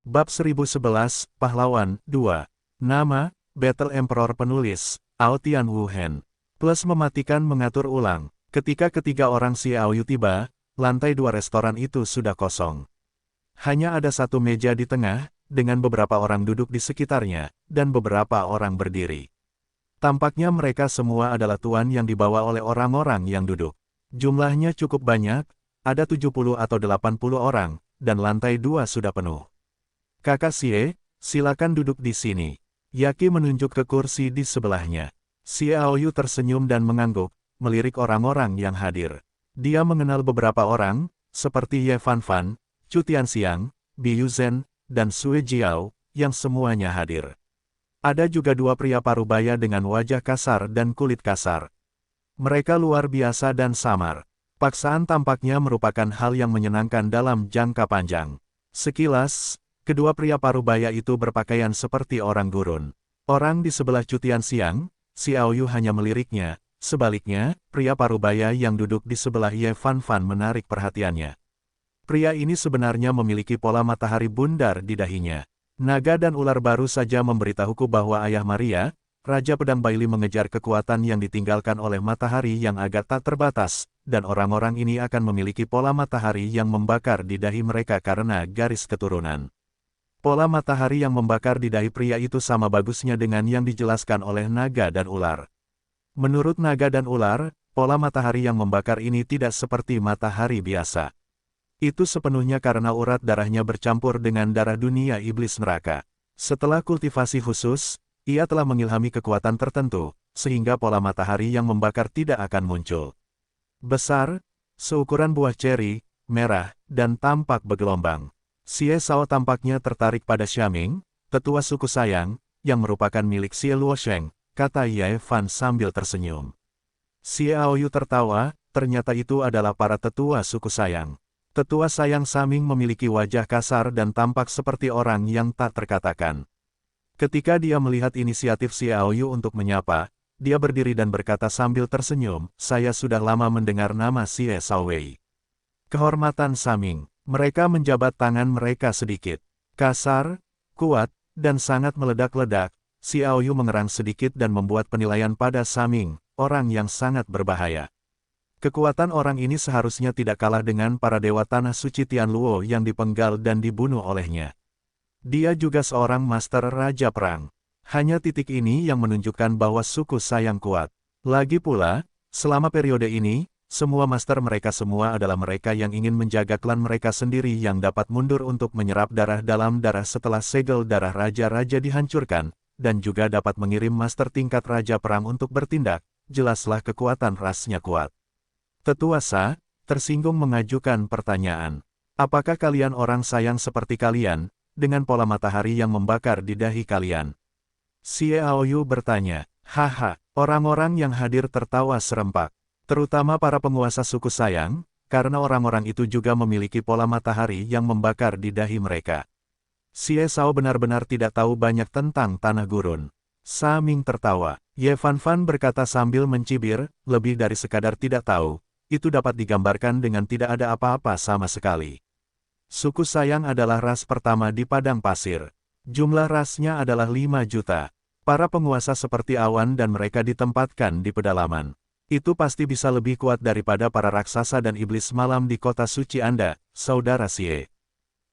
Bab 1011, Pahlawan, 2. Nama, Battle Emperor Penulis, Ao Tian Wu Hen. Plus mematikan mengatur ulang. Ketika ketiga orang Xiao Yu tiba, lantai 2 restoran itu sudah kosong. Hanya ada satu meja di tengah, dengan beberapa orang duduk di sekitarnya, dan beberapa orang berdiri. Tampaknya mereka semua adalah tuan yang dibawa oleh orang-orang yang duduk. Jumlahnya cukup banyak, ada 70 atau 80 orang, dan lantai 2 sudah penuh. Kakak Xie, silakan duduk di sini. Yaki menunjuk ke kursi di sebelahnya. Xiao Yu tersenyum dan mengangguk, melirik orang-orang yang hadir. Dia mengenal beberapa orang, seperti Ye Fanfan, Chu Tianxiang, Bi Yuzhen, dan Sui Jiao, yang semuanya hadir. Ada juga dua pria parubaya dengan wajah kasar dan kulit kasar. Mereka luar biasa dan samar. Paksaan tampaknya merupakan hal yang menyenangkan dalam jangka panjang. Sekilas, kedua pria parubaya itu berpakaian seperti orang gurun. Orang di sebelah Chu Tianxiang, Xiao Yu hanya meliriknya. Sebaliknya, pria parubaya yang duduk di sebelah Ye Fanfan menarik perhatiannya. Pria ini sebenarnya memiliki pola matahari bundar di dahinya. Naga dan ular baru saja memberitahuku bahwa Ayah Maria, Raja Pedang Bailey mengejar kekuatan yang ditinggalkan oleh matahari yang agak tak terbatas, dan orang-orang ini akan memiliki pola matahari yang membakar di dahi mereka karena garis keturunan. Pola matahari yang membakar di dahi pria itu sama bagusnya dengan yang dijelaskan oleh naga dan ular. Menurut naga dan ular, pola matahari yang membakar ini tidak seperti matahari biasa. Itu sepenuhnya karena urat darahnya bercampur dengan darah dunia iblis neraka. Setelah kultivasi khusus, ia telah mengilhami kekuatan tertentu, sehingga pola matahari yang membakar tidak akan muncul. Besar, seukuran buah ceri, merah, dan tampak bergelombang. Xie Sao tampaknya tertarik pada Xiaming, tetua suku Sayang, yang merupakan milik Xie Luosheng, kata Ye Fan sambil tersenyum. Xiao Yu tertawa, ternyata itu adalah para tetua suku Sayang. Tetua Sayang Saming memiliki wajah kasar dan tampak seperti orang yang tak terkatakan. Ketika dia melihat inisiatif Xiao Yu untuk menyapa, dia berdiri dan berkata sambil tersenyum, "Saya sudah lama mendengar nama Xie Sao Wei." Kehormatan Saming. Mereka menjabat tangan mereka sedikit. Kasar, kuat, dan sangat meledak-ledak. Xiao Yu mengerang sedikit dan membuat penilaian pada Saming, orang yang sangat berbahaya. Kekuatan orang ini seharusnya tidak kalah dengan para dewa tanah suci Tianluo yang dipenggal dan dibunuh olehnya. Dia juga seorang master raja perang. Hanya titik ini yang menunjukkan bahwa suku Sayang kuat. Lagi pula, selama periode ini, semua master mereka semua adalah mereka yang ingin menjaga klan mereka sendiri yang dapat mundur untuk menyerap darah dalam darah setelah segel darah raja-raja dihancurkan, dan juga dapat mengirim master tingkat raja perang untuk bertindak. Jelaslah kekuatan rasnya kuat. Tetua Sa, tersinggung mengajukan pertanyaan. Apakah kalian orang Sayang seperti kalian, dengan pola matahari yang membakar di dahi kalian? Xiao Yu bertanya. Haha, orang-orang yang hadir tertawa serempak. Terutama para penguasa suku Sayang, karena orang-orang itu juga memiliki pola matahari yang membakar di dahi mereka. Xie Sao benar-benar tidak tahu banyak tentang tanah gurun. Saming tertawa. Ye Fanfan berkata sambil mencibir, lebih dari sekadar tidak tahu. Itu dapat digambarkan dengan tidak ada apa-apa sama sekali. Suku Sayang adalah ras pertama di padang pasir. Jumlah rasnya adalah 5 juta. Para penguasa seperti awan dan mereka ditempatkan di pedalaman. Itu pasti bisa lebih kuat daripada para raksasa dan iblis malam di kota suci Anda, Saudara Xie.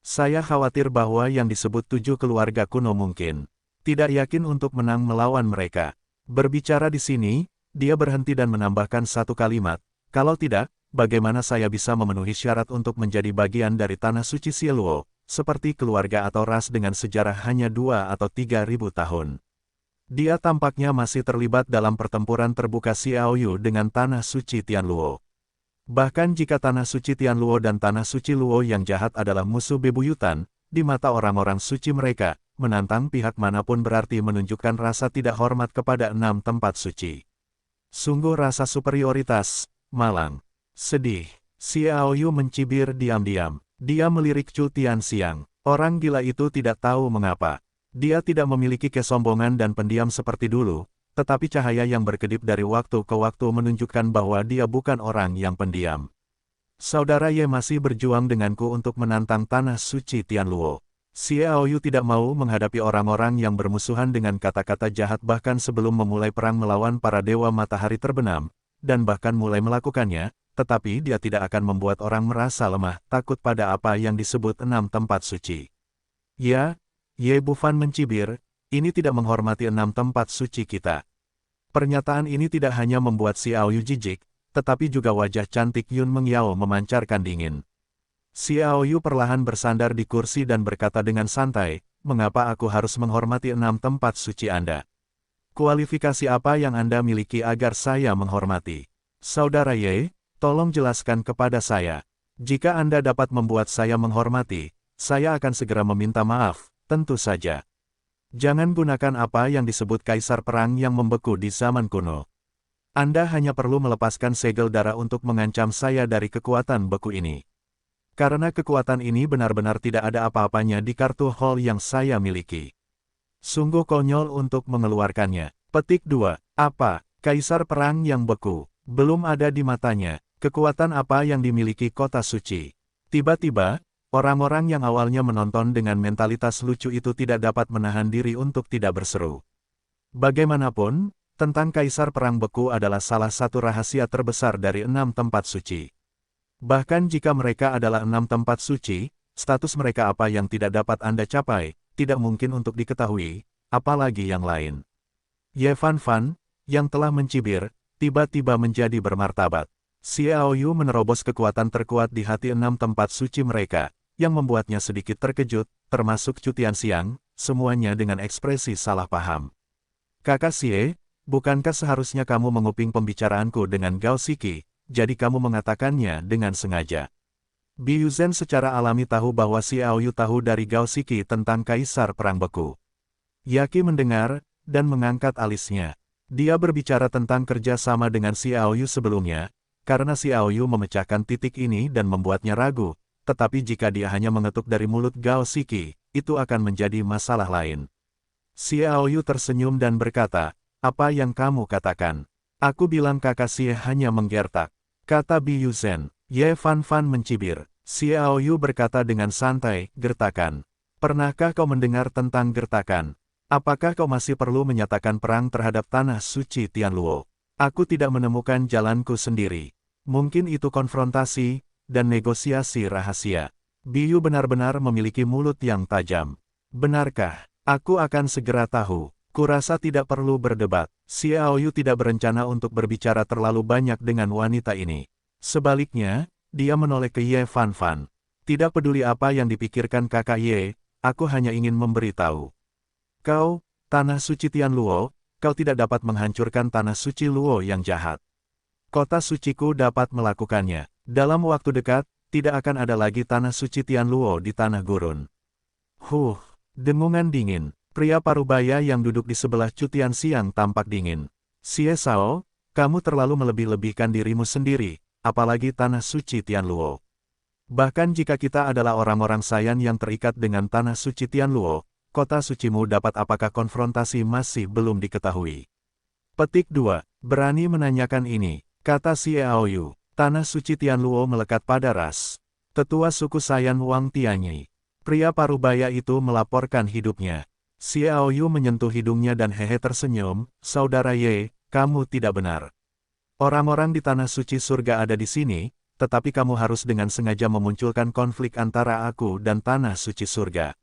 Saya khawatir bahwa yang disebut 7 keluarga kuno mungkin tidak yakin untuk menang melawan mereka. Berbicara di sini, dia berhenti dan menambahkan satu kalimat. Kalau tidak, bagaimana saya bisa memenuhi syarat untuk menjadi bagian dari tanah suci Xieluo, seperti keluarga atau ras dengan sejarah hanya 2 atau 3.000 tahun. Dia tampaknya masih terlibat dalam pertempuran terbuka Xiao Yu dengan tanah suci Tianluo. Bahkan jika tanah suci Tianluo dan tanah suci Luo yang jahat adalah musuh bebuyutan, di mata orang-orang suci mereka, menantang pihak manapun berarti menunjukkan rasa tidak hormat kepada 6 tempat suci. Sungguh rasa superioritas. Malang. Sedih. Xiao Yu mencibir diam-diam. Dia melirik Chu Tianxiang. Orang gila itu tidak tahu mengapa. Dia tidak memiliki kesombongan dan pendiam seperti dulu, tetapi cahaya yang berkedip dari waktu ke waktu menunjukkan bahwa dia bukan orang yang pendiam. Saudara Ye masih berjuang denganku untuk menantang tanah suci Tianluo. Xiaoyu tidak mau menghadapi orang-orang yang bermusuhan dengan kata-kata jahat bahkan sebelum memulai perang melawan para dewa matahari terbenam, dan bahkan mulai melakukannya, tetapi dia tidak akan membuat orang merasa lemah, takut pada apa yang disebut 6 tempat suci. Ya, Ye Bufan mencibir, ini tidak menghormati 6 tempat suci kita. Pernyataan ini tidak hanya membuat Xiaoyu jijik, tetapi juga wajah cantik Yun Mengyao memancarkan dingin. Xiaoyu perlahan bersandar di kursi dan berkata dengan santai, mengapa aku harus menghormati 6 tempat suci Anda? Kualifikasi apa yang Anda miliki agar saya menghormati? Saudara Ye, tolong jelaskan kepada saya. Jika Anda dapat membuat saya menghormati, saya akan segera meminta maaf, tentu saja. Jangan gunakan apa yang disebut kaisar perang yang membeku di zaman kuno. Anda hanya perlu melepaskan segel darah untuk mengancam saya dari kekuatan beku ini. Karena kekuatan ini benar-benar tidak ada apa-apanya di kartu hall yang saya miliki. Sungguh konyol untuk mengeluarkannya. Petik 2. Apa? Kaisar perang yang beku. Belum ada di matanya. Kekuatan apa yang dimiliki kota suci? Tiba-tiba, orang-orang yang awalnya menonton dengan mentalitas lucu itu tidak dapat menahan diri untuk tidak berseru. Bagaimanapun, tentang kaisar perang beku adalah salah satu rahasia terbesar dari 6 tempat suci. Bahkan jika mereka adalah 6 tempat suci, status mereka apa yang tidak dapat Anda capai, tidak mungkin untuk diketahui, apalagi yang lain. Ye Fan, yang telah mencibir, tiba-tiba menjadi bermartabat. Xiaoyu menerobos kekuatan terkuat di hati 6 tempat suci mereka, yang membuatnya sedikit terkejut, termasuk Chu Tianxiang, semuanya dengan ekspresi salah paham. Kakak Xie, bukankah seharusnya kamu menguping pembicaraanku dengan Gao Shiki? Jadi kamu mengatakannya dengan sengaja. Biu Zhen secara alami tahu bahwa Xiaoyu tahu dari Gao Shiki tentang kaisar perang beku. Yaqi mendengar, dan mengangkat alisnya. Dia berbicara tentang kerja sama dengan Xiaoyu sebelumnya, karena Xiaoyu memecahkan titik ini dan membuatnya ragu, tetapi jika dia hanya mengetuk dari mulut Gao Shiki, itu akan menjadi masalah lain. Xiaoyu tersenyum dan berkata, apa yang kamu katakan? Aku bilang kakak Xie hanya menggertak. Kata Biu Zhen. Ye Fan mencibir. Xiaoyu berkata dengan santai, gertakan. Pernahkah kau mendengar tentang gertakan? Apakah kau masih perlu menyatakan perang terhadap tanah suci Tianluo? Aku tidak menemukan jalanku sendiri. Mungkin itu konfrontasi, dan negosiasi rahasia. Biu benar-benar memiliki mulut yang tajam. Benarkah? Aku akan segera tahu. Kurasa tidak perlu berdebat. Xiaoyu tidak berencana untuk berbicara terlalu banyak dengan wanita ini. Sebaliknya, dia menoleh ke Ye Fan. Tidak peduli apa yang dipikirkan kakak Ye, aku hanya ingin memberitahu. Kau, tanah suci Tianluo, kau tidak dapat menghancurkan tanah suci Luo yang jahat. Kota suciku dapat melakukannya. Dalam waktu dekat, tidak akan ada lagi tanah suci Tianluo di tanah gurun. Dengungan dingin. Pria parubaya yang duduk di sebelah Chu Tianxiang tampak dingin. Xie Sao, kamu terlalu melebih-lebihkan dirimu sendiri, apalagi tanah suci Tianluo. Bahkan jika kita adalah orang-orang Saiyan yang terikat dengan tanah suci Tianluo, kota sucimu dapat apakah konfrontasi masih belum diketahui. Petik 2. Berani menanyakan ini, kata Xiaoyu. Tanah suci Tianluo melekat pada ras tetua suku Saiyan Wang Tianyi. Pria parubaya itu melaporkan hidupnya. Xiaoyu menyentuh hidungnya dan hehe tersenyum, saudara Ye, kamu tidak benar. Orang-orang di tanah suci surga ada di sini, tetapi kamu harus dengan sengaja memunculkan konflik antara aku dan tanah suci surga.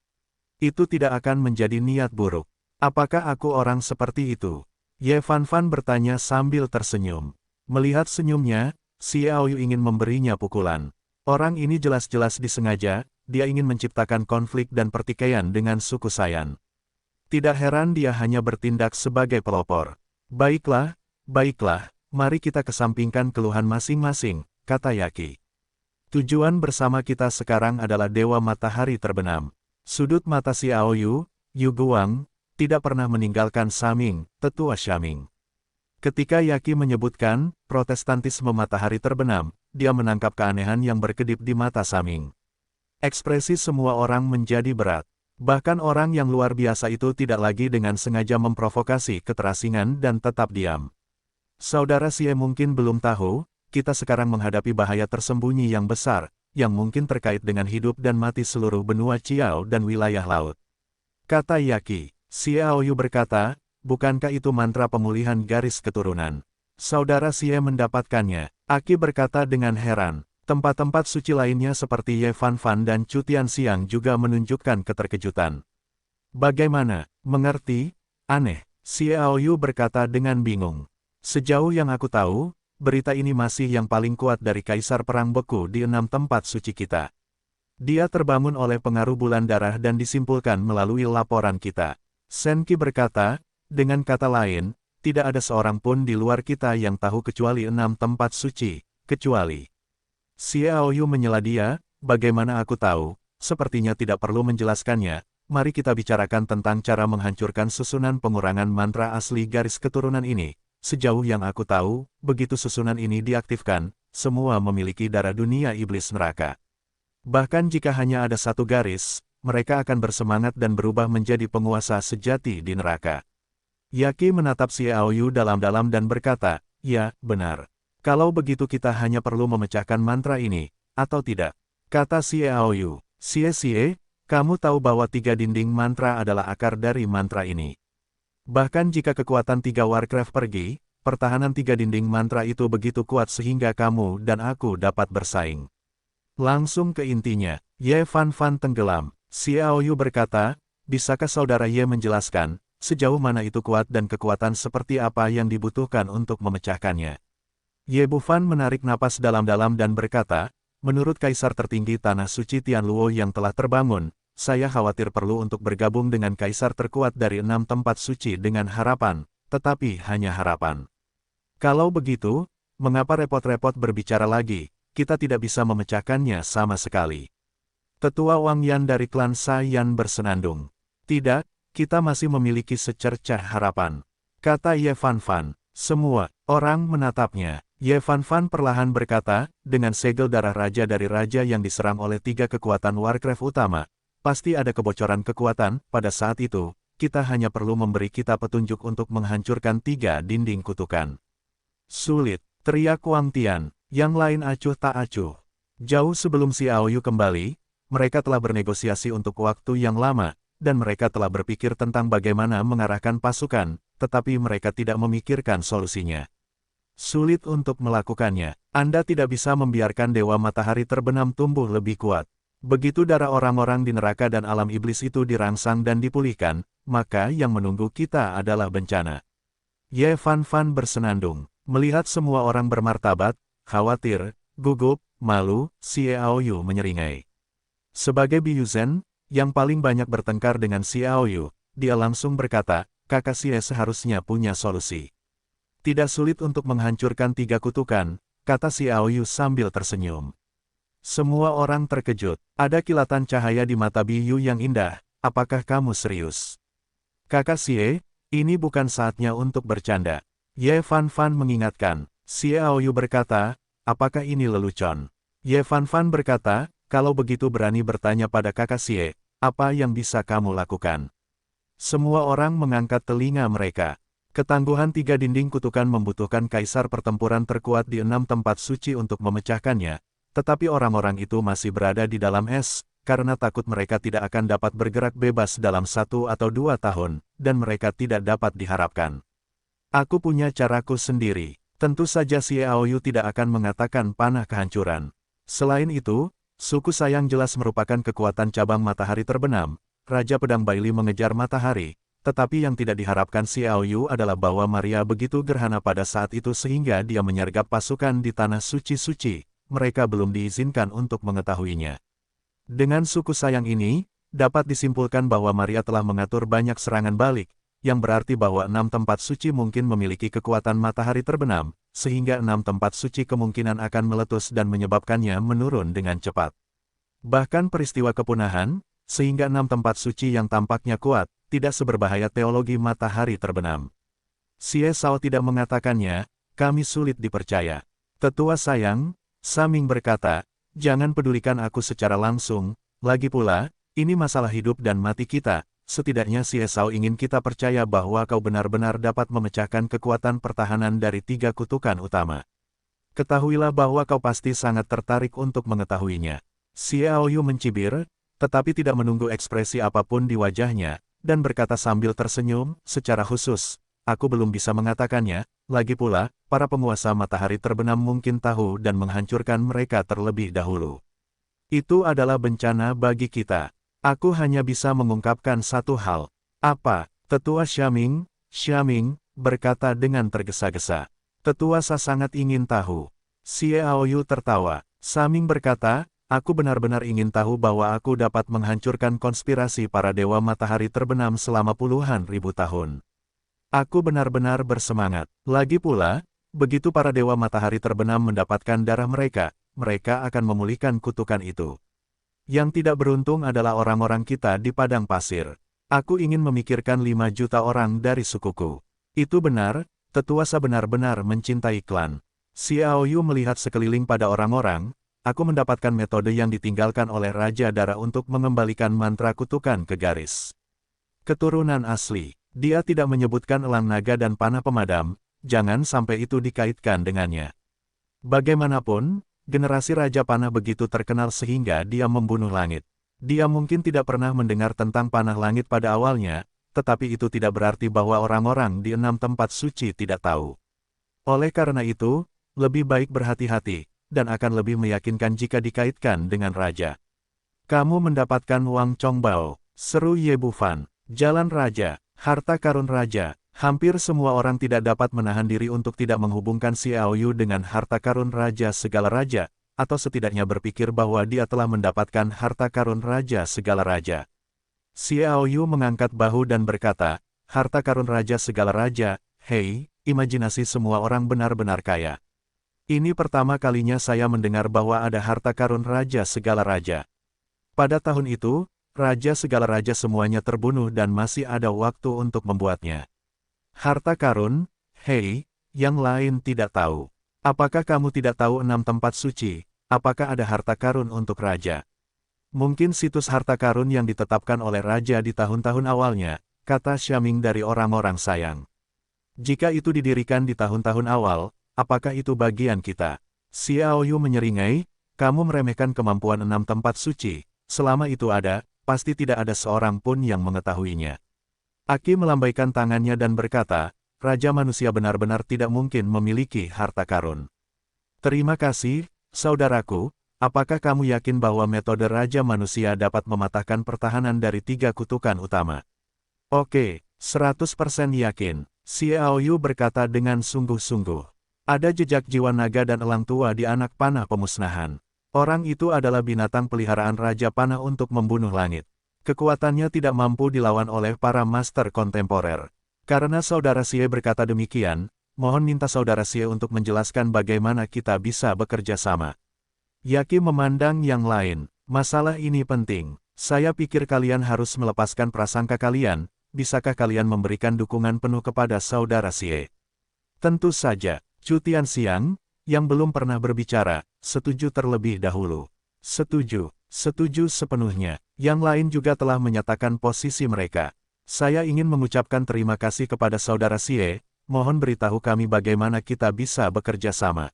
Itu tidak akan menjadi niat buruk. Apakah aku orang seperti itu? Ye Fan bertanya sambil tersenyum. Melihat senyumnya, Xiaoyu ingin memberinya pukulan. Orang ini jelas-jelas disengaja, dia ingin menciptakan konflik dan pertikaian dengan suku Saiyan. Tidak heran dia hanya bertindak sebagai pelopor. Baiklah, mari kita kesampingkan keluhan masing-masing, kata Yaqi. Tujuan bersama kita sekarang adalah Dewa Matahari terbenam. Sudut mata Xiaoyu, Yu Guang, tidak pernah meninggalkan Saming, tetua Shaming. Ketika Yaqi menyebutkan Protestantisme Matahari terbenam, dia menangkap keanehan yang berkedip di mata Saming. Ekspresi semua orang menjadi berat. Bahkan orang yang luar biasa itu tidak lagi dengan sengaja memprovokasi keterasingan dan tetap diam. Saudara Xie mungkin belum tahu, kita sekarang menghadapi bahaya tersembunyi yang besar, yang mungkin terkait dengan hidup dan mati seluruh benua Chiao dan wilayah laut. Kata Yaqi. Xiaoyu berkata, bukankah itu mantra pemulihan garis keturunan? Saudara Xie mendapatkannya. Aki berkata dengan heran. Tempat-tempat suci lainnya seperti Ye Fan Fan dan Chu Tianxiang juga menunjukkan keterkejutan. Bagaimana? Mengerti? Aneh. Xiaoyu berkata dengan bingung. Sejauh yang aku tahu, berita ini masih yang paling kuat dari Kaisar Perang Beku di 6 tempat suci kita. Dia terbangun oleh pengaruh bulan darah dan disimpulkan melalui laporan kita. Senki berkata, dengan kata lain, tidak ada seorang pun di luar kita yang tahu kecuali 6 tempat suci, kecuali. Xiaoyu menyela dia, bagaimana aku tahu, sepertinya tidak perlu menjelaskannya, mari kita bicarakan tentang cara menghancurkan susunan pengurangan mantra asli garis keturunan ini. Sejauh yang aku tahu, begitu susunan ini diaktifkan, semua memiliki darah dunia iblis neraka. Bahkan jika hanya ada satu garis, mereka akan bersemangat dan berubah menjadi penguasa sejati di neraka. Yaqi menatap Xiaoyu dalam-dalam dan berkata, ya, benar. Kalau begitu kita hanya perlu memecahkan mantra ini, atau tidak? Kata Xiaoyu, Xie, kamu tahu bahwa 3 dinding mantra adalah akar dari mantra ini. Bahkan jika kekuatan 3 Warcraft pergi, pertahanan 3 dinding mantra itu begitu kuat sehingga kamu dan aku dapat bersaing. Langsung ke intinya, Ye Fan Fan tenggelam. Xiaoyu berkata, bisakah saudara Ye menjelaskan, sejauh mana itu kuat dan kekuatan seperti apa yang dibutuhkan untuk memecahkannya? Ye Bufan menarik napas dalam-dalam dan berkata, menurut Kaisar tertinggi Tanah Suci Tianluo yang telah terbangun, saya khawatir perlu untuk bergabung dengan Kaisar terkuat dari 6 tempat suci dengan harapan, tetapi hanya harapan. Kalau begitu, mengapa repot-repot berbicara lagi, kita tidak bisa memecahkannya sama sekali. Tetua Wang Yan dari klan Sa Yan bersenandung. Tidak, kita masih memiliki secercah harapan. Kata Ye Fan Fan. Semua orang menatapnya. Ye Fan Fan perlahan berkata, dengan segel darah raja dari raja yang diserang oleh 3 kekuatan Warcraft utama, pasti ada kebocoran kekuatan. Pada saat itu, kita hanya perlu memberi kita petunjuk untuk menghancurkan 3 dinding kutukan. Sulit, teriak Wang Tian, yang lain acuh tak acuh. Jauh sebelum Xiaoyu kembali, mereka telah bernegosiasi untuk waktu yang lama, dan mereka telah berpikir tentang bagaimana mengarahkan pasukan, tetapi mereka tidak memikirkan solusinya. Sulit untuk melakukannya. Anda tidak bisa membiarkan Dewa Matahari terbenam tumbuh lebih kuat. Begitu darah orang-orang di neraka dan alam iblis itu dirangsang dan dipulihkan, maka yang menunggu kita adalah bencana. Ye Fan Fan bersenandung. Melihat semua orang bermartabat, khawatir, gugup, malu, Xiaoyu menyeringai. Sebagai Biyuzen, yang paling banyak bertengkar dengan Xiaoyu, dia langsung berkata, kakak Xie seharusnya punya solusi. Tidak sulit untuk menghancurkan 3 kutukan, kata Xiaoyu sambil tersenyum. Semua orang terkejut. Ada kilatan cahaya di mata Biyu yang indah. Apakah kamu serius? Kakak Xie, ini bukan saatnya untuk bercanda. Ye Fan Fan mengingatkan. Xiaoyu berkata, apakah ini lelucon? Ye Fan Fan berkata, kalau begitu berani bertanya pada kakak Xie, apa yang bisa kamu lakukan? Semua orang mengangkat telinga mereka. Ketangguhan 3 dinding kutukan membutuhkan kaisar pertempuran terkuat di 6 tempat suci untuk memecahkannya, tetapi orang-orang itu masih berada di dalam es, karena takut mereka tidak akan dapat bergerak bebas dalam 1 atau 2 tahun, dan mereka tidak dapat diharapkan. Aku punya caraku sendiri. Tentu saja Xiaoyu tidak akan mengatakan panah kehancuran. Selain itu, suku Sayang jelas merupakan kekuatan cabang matahari terbenam. Raja Pedang Baili mengejar matahari. Tetapi yang tidak diharapkan Xiaoyu adalah bahwa Maria begitu gerhana pada saat itu sehingga dia menyergap pasukan di tanah suci-suci. Mereka belum diizinkan untuk mengetahuinya. Dengan suku Sayang ini, dapat disimpulkan bahwa Maria telah mengatur banyak serangan balik, yang berarti bahwa 6 tempat suci mungkin memiliki kekuatan matahari terbenam, sehingga 6 tempat suci kemungkinan akan meletus dan menyebabkannya menurun dengan cepat. Bahkan peristiwa kepunahan, sehingga 6 tempat suci yang tampaknya kuat, tidak seberbahaya teologi matahari terbenam. Xie Sao tidak mengatakannya, kami sulit dipercaya. Tetua Sayang, Saming berkata, jangan pedulikan aku secara langsung, lagi pula, ini masalah hidup dan mati kita, setidaknya Xie Sao ingin kita percaya bahwa kau benar-benar dapat memecahkan kekuatan pertahanan dari 3 kutukan utama. Ketahuilah bahwa kau pasti sangat tertarik untuk mengetahuinya. Xiaoyu mencibir, tetapi tidak menunggu ekspresi apapun di wajahnya, dan berkata sambil tersenyum, secara khusus, aku belum bisa mengatakannya, lagi pula, para penguasa matahari terbenam mungkin tahu dan menghancurkan mereka terlebih dahulu. Itu adalah bencana bagi kita. Aku hanya bisa mengungkapkan satu hal. Apa? Tetua Xiaming, berkata dengan tergesa-gesa. Tetua Sa sangat ingin tahu. Xiaoyu tertawa. Saming berkata, aku benar-benar ingin tahu bahwa aku dapat menghancurkan konspirasi para dewa matahari terbenam selama puluhan ribu tahun. Aku benar-benar bersemangat. Lagi pula, begitu para dewa matahari terbenam mendapatkan darah mereka, mereka akan memulihkan kutukan itu. Yang tidak beruntung adalah orang-orang kita di padang pasir. Aku ingin memikirkan 5 juta orang dari sukuku. Itu benar, Tetua Sa benar-benar mencintai klan. Xiaoyu melihat sekeliling pada orang-orang, aku mendapatkan metode yang ditinggalkan oleh Raja Dara untuk mengembalikan mantra kutukan ke garis. Keturunan asli. Dia tidak menyebutkan elang naga dan panah pemadam, jangan sampai itu dikaitkan dengannya. Bagaimanapun, generasi Raja Panah begitu terkenal sehingga dia membunuh langit. Dia mungkin tidak pernah mendengar tentang panah langit pada awalnya, tetapi itu tidak berarti bahwa orang-orang di 6 tempat suci tidak tahu. Oleh karena itu, lebih baik berhati-hati, dan akan lebih meyakinkan jika dikaitkan dengan Raja. Kamu mendapatkan Wang Chongbao, seru Ye Bufan, Jalan Raja, harta karun Raja. Hampir semua orang tidak dapat menahan diri untuk tidak menghubungkan Xiaoyu dengan harta karun Raja segala raja, atau setidaknya berpikir bahwa dia telah mendapatkan harta karun Raja segala raja. Xiaoyu mengangkat bahu dan berkata, harta karun Raja segala raja, hei, imajinasi semua orang benar-benar kaya. Ini pertama kalinya saya mendengar bahwa ada harta karun Raja segala raja. Pada tahun itu, Raja segala raja semuanya terbunuh dan masih ada waktu untuk membuatnya. Harta karun, hei, yang lain tidak tahu. Apakah kamu tidak tahu 6 tempat suci? Apakah ada harta karun untuk raja? Mungkin situs harta karun yang ditetapkan oleh raja di tahun-tahun awalnya, kata Xiaming dari orang-orang sayang. Jika itu didirikan di tahun-tahun awal, apakah itu bagian kita? Xiaoyu menyeringai, kamu meremehkan kemampuan 6 tempat suci. Selama itu ada, pasti tidak ada seorang pun yang mengetahuinya. Aki melambaikan tangannya dan berkata, Raja manusia benar-benar tidak mungkin memiliki harta karun. Terima kasih, saudaraku, apakah kamu yakin bahwa metode Raja manusia dapat mematahkan pertahanan dari 3 kutukan utama? Oke, 100% yakin, Xiaoyu berkata dengan sungguh-sungguh. Ada jejak jiwa naga dan elang tua di anak panah pemusnahan. Orang itu adalah binatang peliharaan Raja Panah untuk membunuh langit. Kekuatannya tidak mampu dilawan oleh para master kontemporer. Karena Saudara Xie berkata demikian, mohon minta Saudara Xie untuk menjelaskan bagaimana kita bisa bekerja sama. Yaki memandang yang lain. Masalah ini penting. Saya pikir kalian harus melepaskan prasangka kalian. Bisakah kalian memberikan dukungan penuh kepada Saudara Xie? Tentu saja. Chu Tianxiang, yang belum pernah berbicara, setuju terlebih dahulu. Setuju sepenuhnya. Yang lain juga telah menyatakan posisi mereka. Saya ingin mengucapkan terima kasih kepada Saudara Xie, mohon beritahu kami bagaimana kita bisa bekerja sama.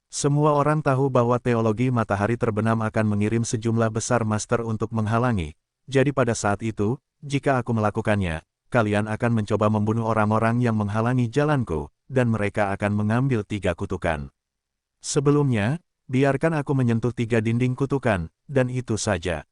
Semua orang tahu bahwa teologi matahari terbenam akan mengirim sejumlah besar master untuk menghalangi. Jadi pada saat itu, jika aku melakukannya, kalian akan mencoba membunuh orang-orang yang menghalangi jalanku, dan mereka akan mengambil 3 kutukan. Sebelumnya, biarkan aku menyentuh 3 dinding kutukan, dan itu saja.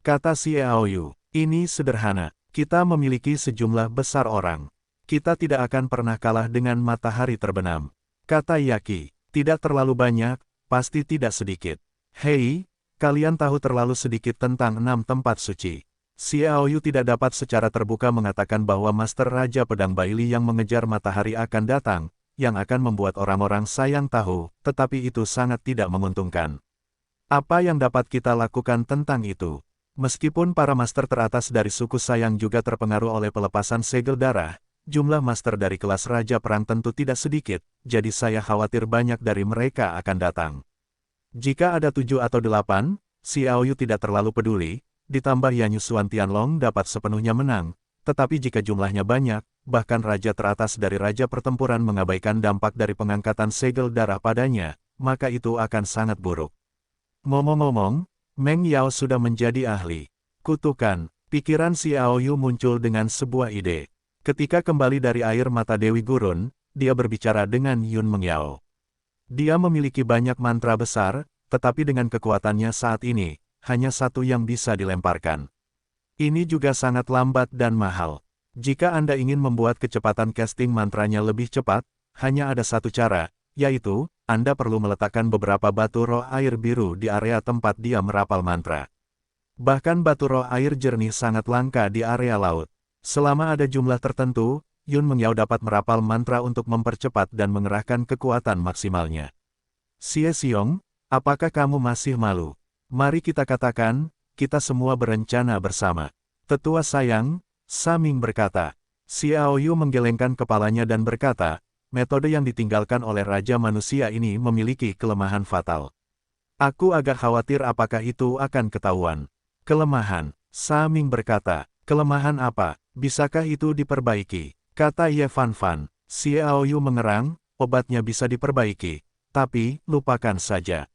Kata Xiaoyu, ini sederhana, kita memiliki sejumlah besar orang. Kita tidak akan pernah kalah dengan matahari terbenam. Kata Yaki, tidak terlalu banyak, pasti tidak sedikit. Hei, kalian tahu terlalu sedikit tentang 6 tempat suci. Xiaoyu tidak dapat secara terbuka mengatakan bahwa Master Raja Pedang Baili yang mengejar matahari akan datang, yang akan membuat orang-orang sayang tahu, tetapi itu sangat tidak menguntungkan. Apa yang dapat kita lakukan tentang itu? Meskipun para master teratas dari suku sayang juga terpengaruh oleh pelepasan segel darah, jumlah master dari kelas Raja Perang tentu tidak sedikit, jadi saya khawatir banyak dari mereka akan datang. Jika ada 7 atau 8, Xiaoyu tidak terlalu peduli, ditambah Yanyu Xuan Tianlong dapat sepenuhnya menang, tetapi jika jumlahnya banyak, bahkan raja teratas dari raja pertempuran mengabaikan dampak dari pengangkatan segel darah padanya, maka itu akan sangat buruk. Ngomong-ngomong, Meng Yao sudah menjadi ahli kutukan. Pikiran si Aoyu muncul dengan sebuah ide. Ketika kembali dari air mata Dewi Gurun, dia berbicara dengan Yun Mengyao. Dia memiliki banyak mantra besar, tetapi dengan kekuatannya saat ini, hanya satu yang bisa dilemparkan. Ini juga sangat lambat dan mahal. Jika Anda ingin membuat kecepatan casting mantranya lebih cepat, hanya ada satu cara, yaitu, Anda perlu meletakkan beberapa batu roh air biru di area tempat dia merapal mantra. Bahkan batu roh air jernih sangat langka di area laut. Selama ada jumlah tertentu, Yun Mengyao dapat merapal mantra untuk mempercepat dan mengerahkan kekuatan maksimalnya. Xie Xiong, apakah kamu masih malu? Mari kita katakan, kita semua berencana bersama. Tetua sayang, Saming berkata. Xiao Yu menggelengkan kepalanya dan berkata, metode yang ditinggalkan oleh Raja Manusia ini memiliki kelemahan fatal. Aku agak khawatir apakah itu akan ketahuan. Kelemahan, Saming berkata. Kelemahan apa? Bisakah itu diperbaiki? Kata Ye Fan Fan. Xiao Yu mengerang, obatnya bisa diperbaiki. Tapi, lupakan saja.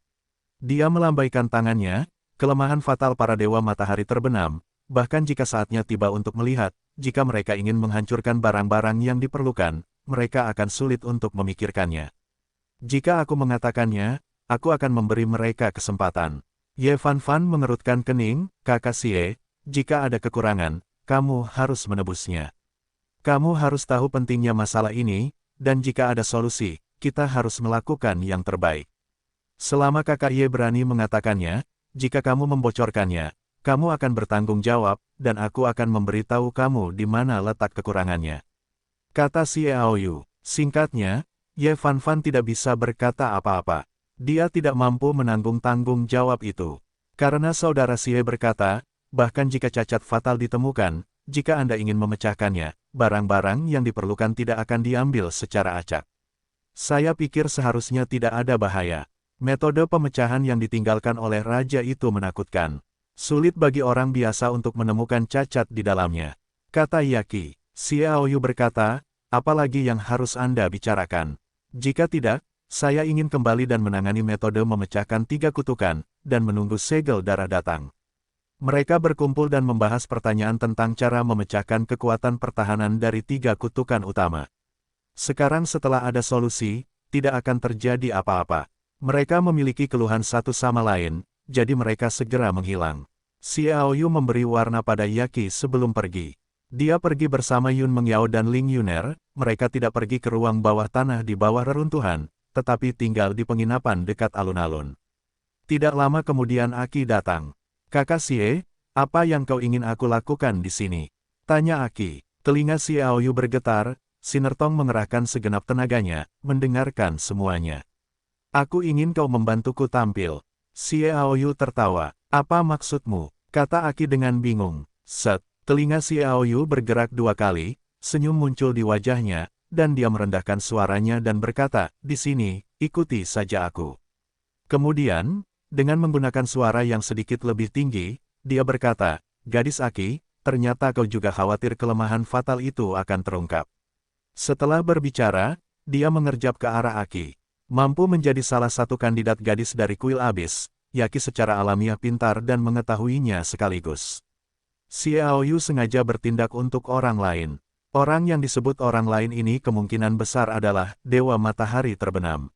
Dia melambaikan tangannya, kelemahan fatal para dewa matahari terbenam, bahkan jika saatnya tiba untuk melihat, jika mereka ingin menghancurkan barang-barang yang diperlukan, mereka akan sulit untuk memikirkannya. Jika aku mengatakannya, aku akan memberi mereka kesempatan. Ye Fan Fan mengerutkan kening, kakak Xie, jika ada kekurangan, kamu harus menebusnya. Kamu harus tahu pentingnya masalah ini, dan jika ada solusi, kita harus melakukan yang terbaik. Selama kakak Ye berani mengatakannya, jika kamu membocorkannya, kamu akan bertanggung jawab, dan aku akan memberitahu kamu di mana letak kekurangannya. Kata Xiao Yu. Singkatnya, Ye Fan Fan tidak bisa berkata apa-apa. Dia tidak mampu menanggung tanggung jawab itu. Karena saudara Xie berkata, bahkan jika cacat fatal ditemukan, jika Anda ingin memecahkannya, barang-barang yang diperlukan tidak akan diambil secara acak. Saya pikir seharusnya tidak ada bahaya. Metode pemecahan yang ditinggalkan oleh raja itu menakutkan. Sulit bagi orang biasa untuk menemukan cacat di dalamnya. Kata Yaki. Xiao Yu berkata, apalagi yang harus Anda bicarakan? Jika tidak, saya ingin kembali dan menangani metode memecahkan 3 kutukan, dan menunggu segel darah datang. Mereka berkumpul dan membahas pertanyaan tentang cara memecahkan kekuatan pertahanan dari 3 kutukan utama. Sekarang setelah ada solusi, tidak akan terjadi apa-apa. Mereka memiliki keluhan satu sama lain, jadi mereka segera menghilang. Xiao Yu memberi warna pada Yaki sebelum pergi. Dia pergi bersama Yun Mengyao dan Ling Yuner, mereka tidak pergi ke ruang bawah tanah di bawah reruntuhan, tetapi tinggal di penginapan dekat alun-alun. Tidak lama kemudian Aki datang. Kakak Xie, apa yang kau ingin aku lakukan di sini? Tanya Aki. Telinga Xiao Yu bergetar, Sinertong mengerahkan segenap tenaganya, mendengarkan semuanya. Aku ingin kau membantuku tampil. Xiao Yu tertawa. Apa maksudmu? Kata Aki dengan bingung. Set, telinga Xiao Yu bergerak 2 kali, senyum muncul di wajahnya, dan dia merendahkan suaranya dan berkata, di sini, ikuti saja aku. Kemudian, dengan menggunakan suara yang sedikit lebih tinggi, dia berkata, gadis Aki, ternyata kau juga khawatir kelemahan fatal itu akan terungkap. Setelah berbicara, dia mengerjap ke arah Aki. Mampu menjadi salah satu kandidat gadis dari kuil abis, Yaki secara alamiah pintar dan mengetahuinya sekaligus. Xiao Yu sengaja bertindak untuk orang lain. Orang yang disebut orang lain ini kemungkinan besar adalah Dewa Matahari Terbenam.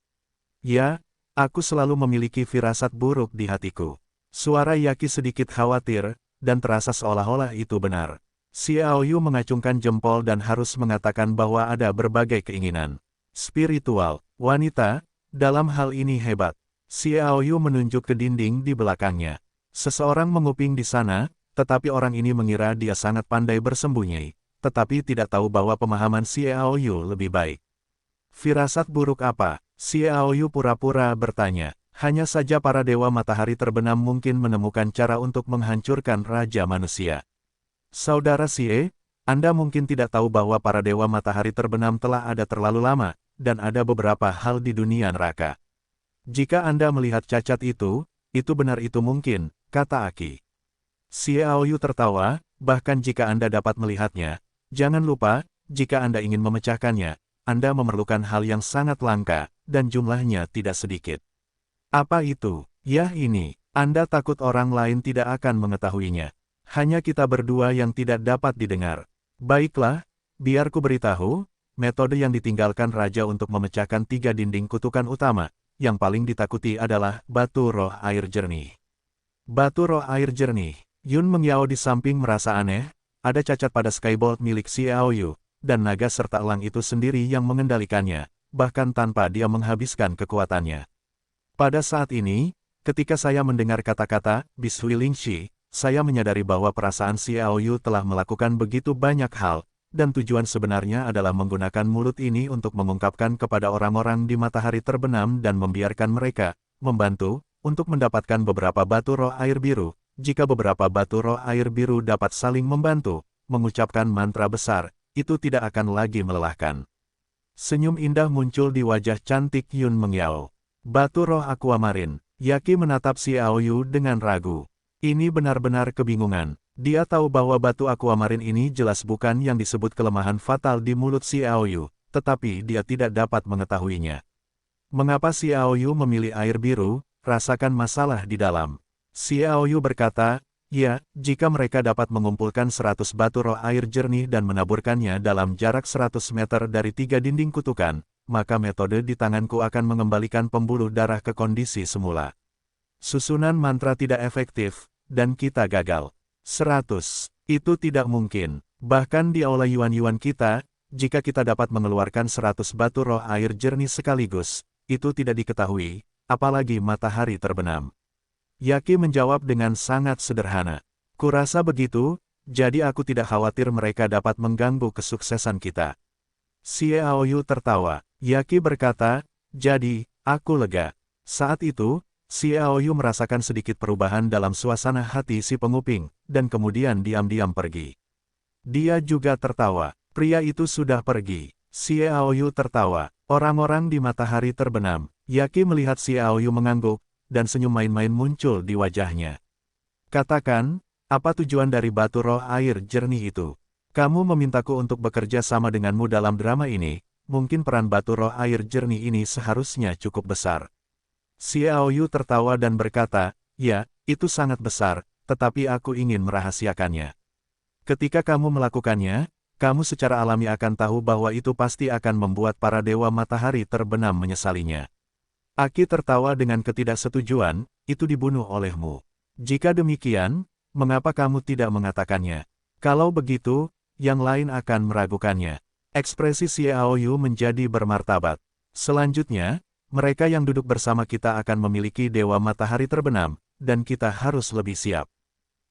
Ya, aku selalu memiliki firasat buruk di hatiku. Suara Yaki sedikit khawatir, dan terasa seolah-olah itu benar. Xiao Yu mengacungkan jempol dan harus mengatakan bahwa ada berbagai keinginan spiritual, wanita, dalam hal ini hebat. Xiao Yu menunjuk ke dinding di belakangnya. Seseorang menguping di sana, tetapi orang ini mengira dia sangat pandai bersembunyi, tetapi tidak tahu bahwa pemahaman Xiao Yu lebih baik. Firasat buruk apa? Xiao Yu pura-pura bertanya. Hanya saja para dewa matahari terbenam mungkin menemukan cara untuk menghancurkan Raja Manusia. Saudara Xie, Anda mungkin tidak tahu bahwa para dewa matahari terbenam telah ada terlalu lama, dan ada beberapa hal di dunia neraka. Jika Anda melihat cacat itu benar itu mungkin, kata Aki. Xiao Yu tertawa, bahkan jika Anda dapat melihatnya, jangan lupa, jika Anda ingin memecahkannya, Anda memerlukan hal yang sangat langka, dan jumlahnya tidak sedikit. Apa itu? Yah ini, Anda takut orang lain tidak akan mengetahuinya. Hanya kita berdua yang tidak dapat didengar. Baiklah, biar ku beritahu, metode yang ditinggalkan Raja untuk memecahkan 3 dinding kutukan utama, yang paling ditakuti adalah batu roh air jernih. Batu roh air jernih. Yun Mengyao di samping merasa aneh, ada cacat pada Skybolt milik Xiaoyu, dan naga serta elang itu sendiri yang mengendalikannya, bahkan tanpa dia menghabiskan kekuatannya. Pada saat ini, ketika saya mendengar kata-kata Bishui Lingxi, saya menyadari bahwa perasaan Xiaoyu telah melakukan begitu banyak hal, dan tujuan sebenarnya adalah menggunakan mulut ini untuk mengungkapkan kepada orang-orang di matahari terbenam dan membiarkan mereka membantu untuk mendapatkan beberapa batu roh air biru. Jika beberapa batu roh air biru dapat saling membantu, mengucapkan mantra besar, itu tidak akan lagi melelahkan. Senyum indah muncul di wajah cantik Yun Mengyao. Batu roh aquamarin. Yaki menatap Xiaoyu dengan ragu. Ini benar-benar kebingungan. Dia tahu bahwa batu aquamarin ini jelas bukan yang disebut kelemahan fatal di mulut Xiaoyu, tetapi dia tidak dapat mengetahuinya. Mengapa Xiaoyu memilih air biru? Rasakan masalah di dalam. Xiaoyu berkata, ya, jika mereka dapat mengumpulkan 100 batu roh air jernih dan menaburkannya dalam jarak 100 meter dari 3 dinding kutukan, maka metode di tanganku akan mengembalikan pembuluh darah ke kondisi semula. Susunan mantra tidak efektif, dan kita gagal. 100. Itu tidak mungkin. Bahkan di aula Yuan-Yuan kita, jika kita dapat mengeluarkan 100 batu roh air jernih sekaligus, itu tidak diketahui, apalagi matahari terbenam. Yaki menjawab dengan sangat sederhana. Kurasa begitu, jadi aku tidak khawatir mereka dapat mengganggu kesuksesan kita. Xiaoyu tertawa. Yaki berkata, jadi, aku lega. Saat itu, Xiaoyu merasakan sedikit perubahan dalam suasana hati si penguping, dan kemudian diam-diam pergi. Dia juga tertawa. Pria itu sudah pergi. Xiaoyu tertawa. Orang-orang di matahari terbenam. Yaki melihat Xiaoyu mengangguk, dan senyum main-main muncul di wajahnya. Katakan, apa tujuan dari batu roh air jernih itu? Kamu memintaku untuk bekerja sama denganmu dalam drama ini, mungkin peran batu roh air jernih ini seharusnya cukup besar. Xiaoyu tertawa dan berkata, ya, itu sangat besar, tetapi aku ingin merahasiakannya. Ketika kamu melakukannya, kamu secara alami akan tahu bahwa itu pasti akan membuat para dewa matahari terbenam menyesalinya. Aki tertawa dengan ketidaksetujuan, itu dibunuh olehmu. Jika demikian, mengapa kamu tidak mengatakannya? Kalau begitu, yang lain akan meragukannya. Ekspresi Xiaoyu menjadi bermartabat. Selanjutnya, mereka yang duduk bersama kita akan memiliki dewa matahari terbenam, dan kita harus lebih siap.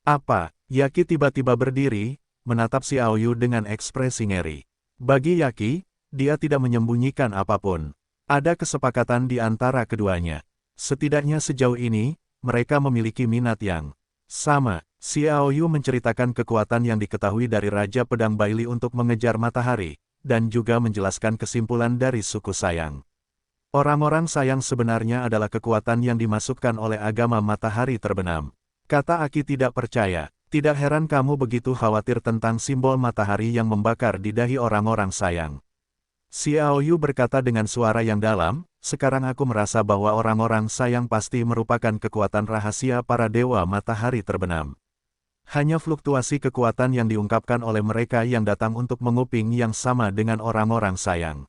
Apa? Yaki tiba-tiba berdiri, menatap Xiaoyu dengan ekspresi ngeri. Bagi Yaki, dia tidak menyembunyikan apapun. Ada kesepakatan di antara keduanya. Setidaknya sejauh ini, mereka memiliki minat yang sama. Xiaoyu menceritakan kekuatan yang diketahui dari Raja Pedang Baili untuk mengejar matahari, dan juga menjelaskan kesimpulan dari suku Sayang. Orang-orang Sayang sebenarnya adalah kekuatan yang dimasukkan oleh agama matahari terbenam. Kata Aki tidak percaya. Tidak heran kamu begitu khawatir tentang simbol matahari yang membakar di dahi orang-orang Sayang. Xiaoyu berkata dengan suara yang dalam, sekarang aku merasa bahwa orang-orang Sayang pasti merupakan kekuatan rahasia para dewa matahari terbenam. Hanya fluktuasi kekuatan yang diungkapkan oleh mereka yang datang untuk menguping yang sama dengan orang-orang Sayang.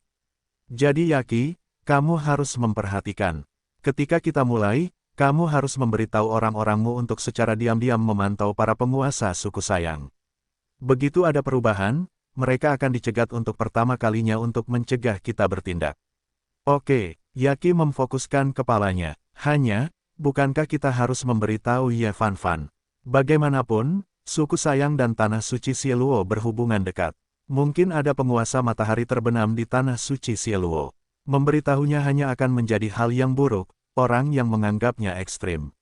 Jadi Yaki, kamu harus memperhatikan. Ketika kita mulai, kamu harus memberitahu orang-orangmu untuk secara diam-diam memantau para penguasa suku Sayang. Begitu ada perubahan, mereka akan dicegat untuk pertama kalinya untuk mencegah kita bertindak. Oke, Yaki memfokuskan kepalanya. Hanya, bukankah kita harus memberitahu Ye Fan Fan? Bagaimanapun, suku Sayang dan Tanah Suci Xieluo berhubungan dekat. Mungkin ada penguasa matahari terbenam di Tanah Suci Xieluo. Memberitahunya hanya akan menjadi hal yang buruk, orang yang menganggapnya ekstrim.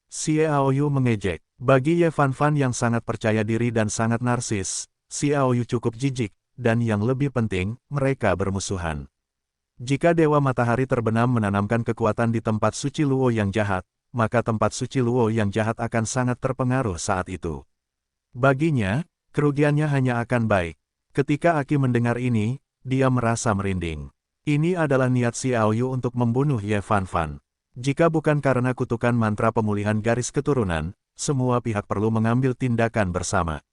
Xiaoyu mengejek. Bagi Ye Fan Fan yang sangat percaya diri dan sangat narsis, Xiaoyu cukup jijik, dan yang lebih penting, mereka bermusuhan. Jika Dewa Matahari terbenam menanamkan kekuatan di tempat suci Luo yang jahat, maka tempat suci Luo yang jahat akan sangat terpengaruh saat itu. Baginya, kerugiannya hanya akan baik. Ketika Aki mendengar ini, dia merasa merinding. Ini adalah niat Xiaoyu untuk membunuh Ye Fan Fan. Jika bukan karena kutukan mantra pemulihan garis keturunan, semua pihak perlu mengambil tindakan bersama.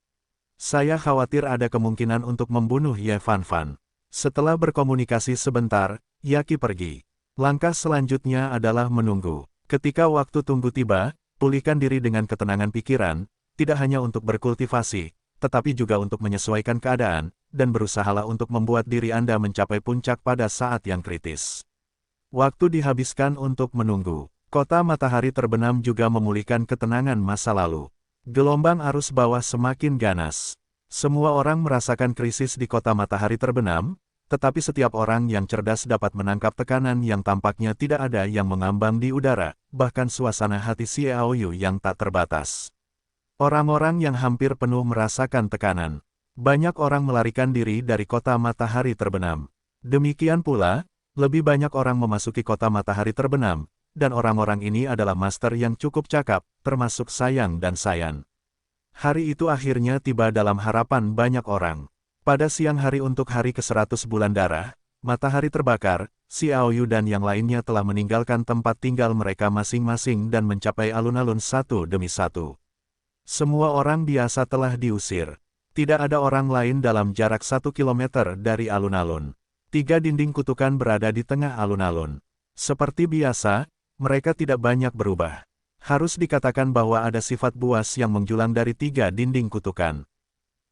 Saya khawatir ada kemungkinan untuk membunuh Ye Fan Fan. Setelah berkomunikasi sebentar, Yaki pergi. Langkah selanjutnya adalah menunggu. Ketika waktu tunggu tiba, pulihkan diri dengan ketenangan pikiran, tidak hanya untuk berkultivasi, tetapi juga untuk menyesuaikan keadaan, dan berusahalah untuk membuat diri Anda mencapai puncak pada saat yang kritis. Waktu dihabiskan untuk menunggu. Kota matahari terbenam juga memulihkan ketenangan masa lalu. Gelombang arus bawah semakin ganas. Semua orang merasakan krisis di kota matahari terbenam, tetapi setiap orang yang cerdas dapat menangkap tekanan yang tampaknya tidak ada yang mengambang di udara, bahkan suasana hati Xiaoyu yang tak terbatas. Orang-orang yang hampir penuh merasakan tekanan. Banyak orang melarikan diri dari kota matahari terbenam. Demikian pula, lebih banyak orang memasuki kota matahari terbenam, dan orang-orang ini adalah master yang cukup cakap, termasuk Sayang dan Sayan. Hari itu akhirnya tiba dalam harapan banyak orang. Pada siang hari untuk hari ke-100 bulan darah, matahari terbakar, Xiaoyu dan yang lainnya telah meninggalkan tempat tinggal mereka masing-masing dan mencapai alun-alun satu demi satu. Semua orang biasa telah diusir. Tidak ada orang lain dalam jarak 1 kilometer dari alun-alun. 3 dinding kutukan berada di tengah alun-alun. Seperti biasa, mereka tidak banyak berubah. Harus dikatakan bahwa ada sifat buas yang menjulang dari 3 dinding kutukan.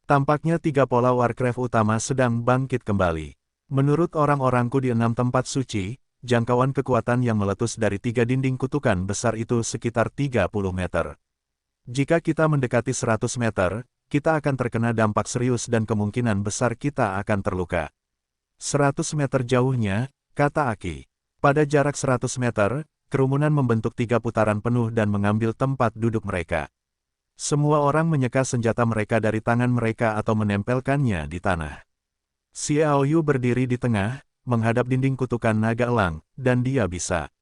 Tampaknya 3 pola Warcraft utama sedang bangkit kembali. Menurut orang-orangku di 6 tempat suci, jangkauan kekuatan yang meletus dari 3 dinding kutukan besar itu sekitar 30 meter. Jika kita mendekati 100 meter, kita akan terkena dampak serius dan kemungkinan besar kita akan terluka. 100 meter jauhnya, kata Aki. Pada jarak 100 meter, kerumunan membentuk 3 putaran penuh dan mengambil tempat duduk mereka. Semua orang menyeka senjata mereka dari tangan mereka atau menempelkannya di tanah. Xiaoyu berdiri di tengah, menghadap dinding kutukan naga elang, dan dia bisa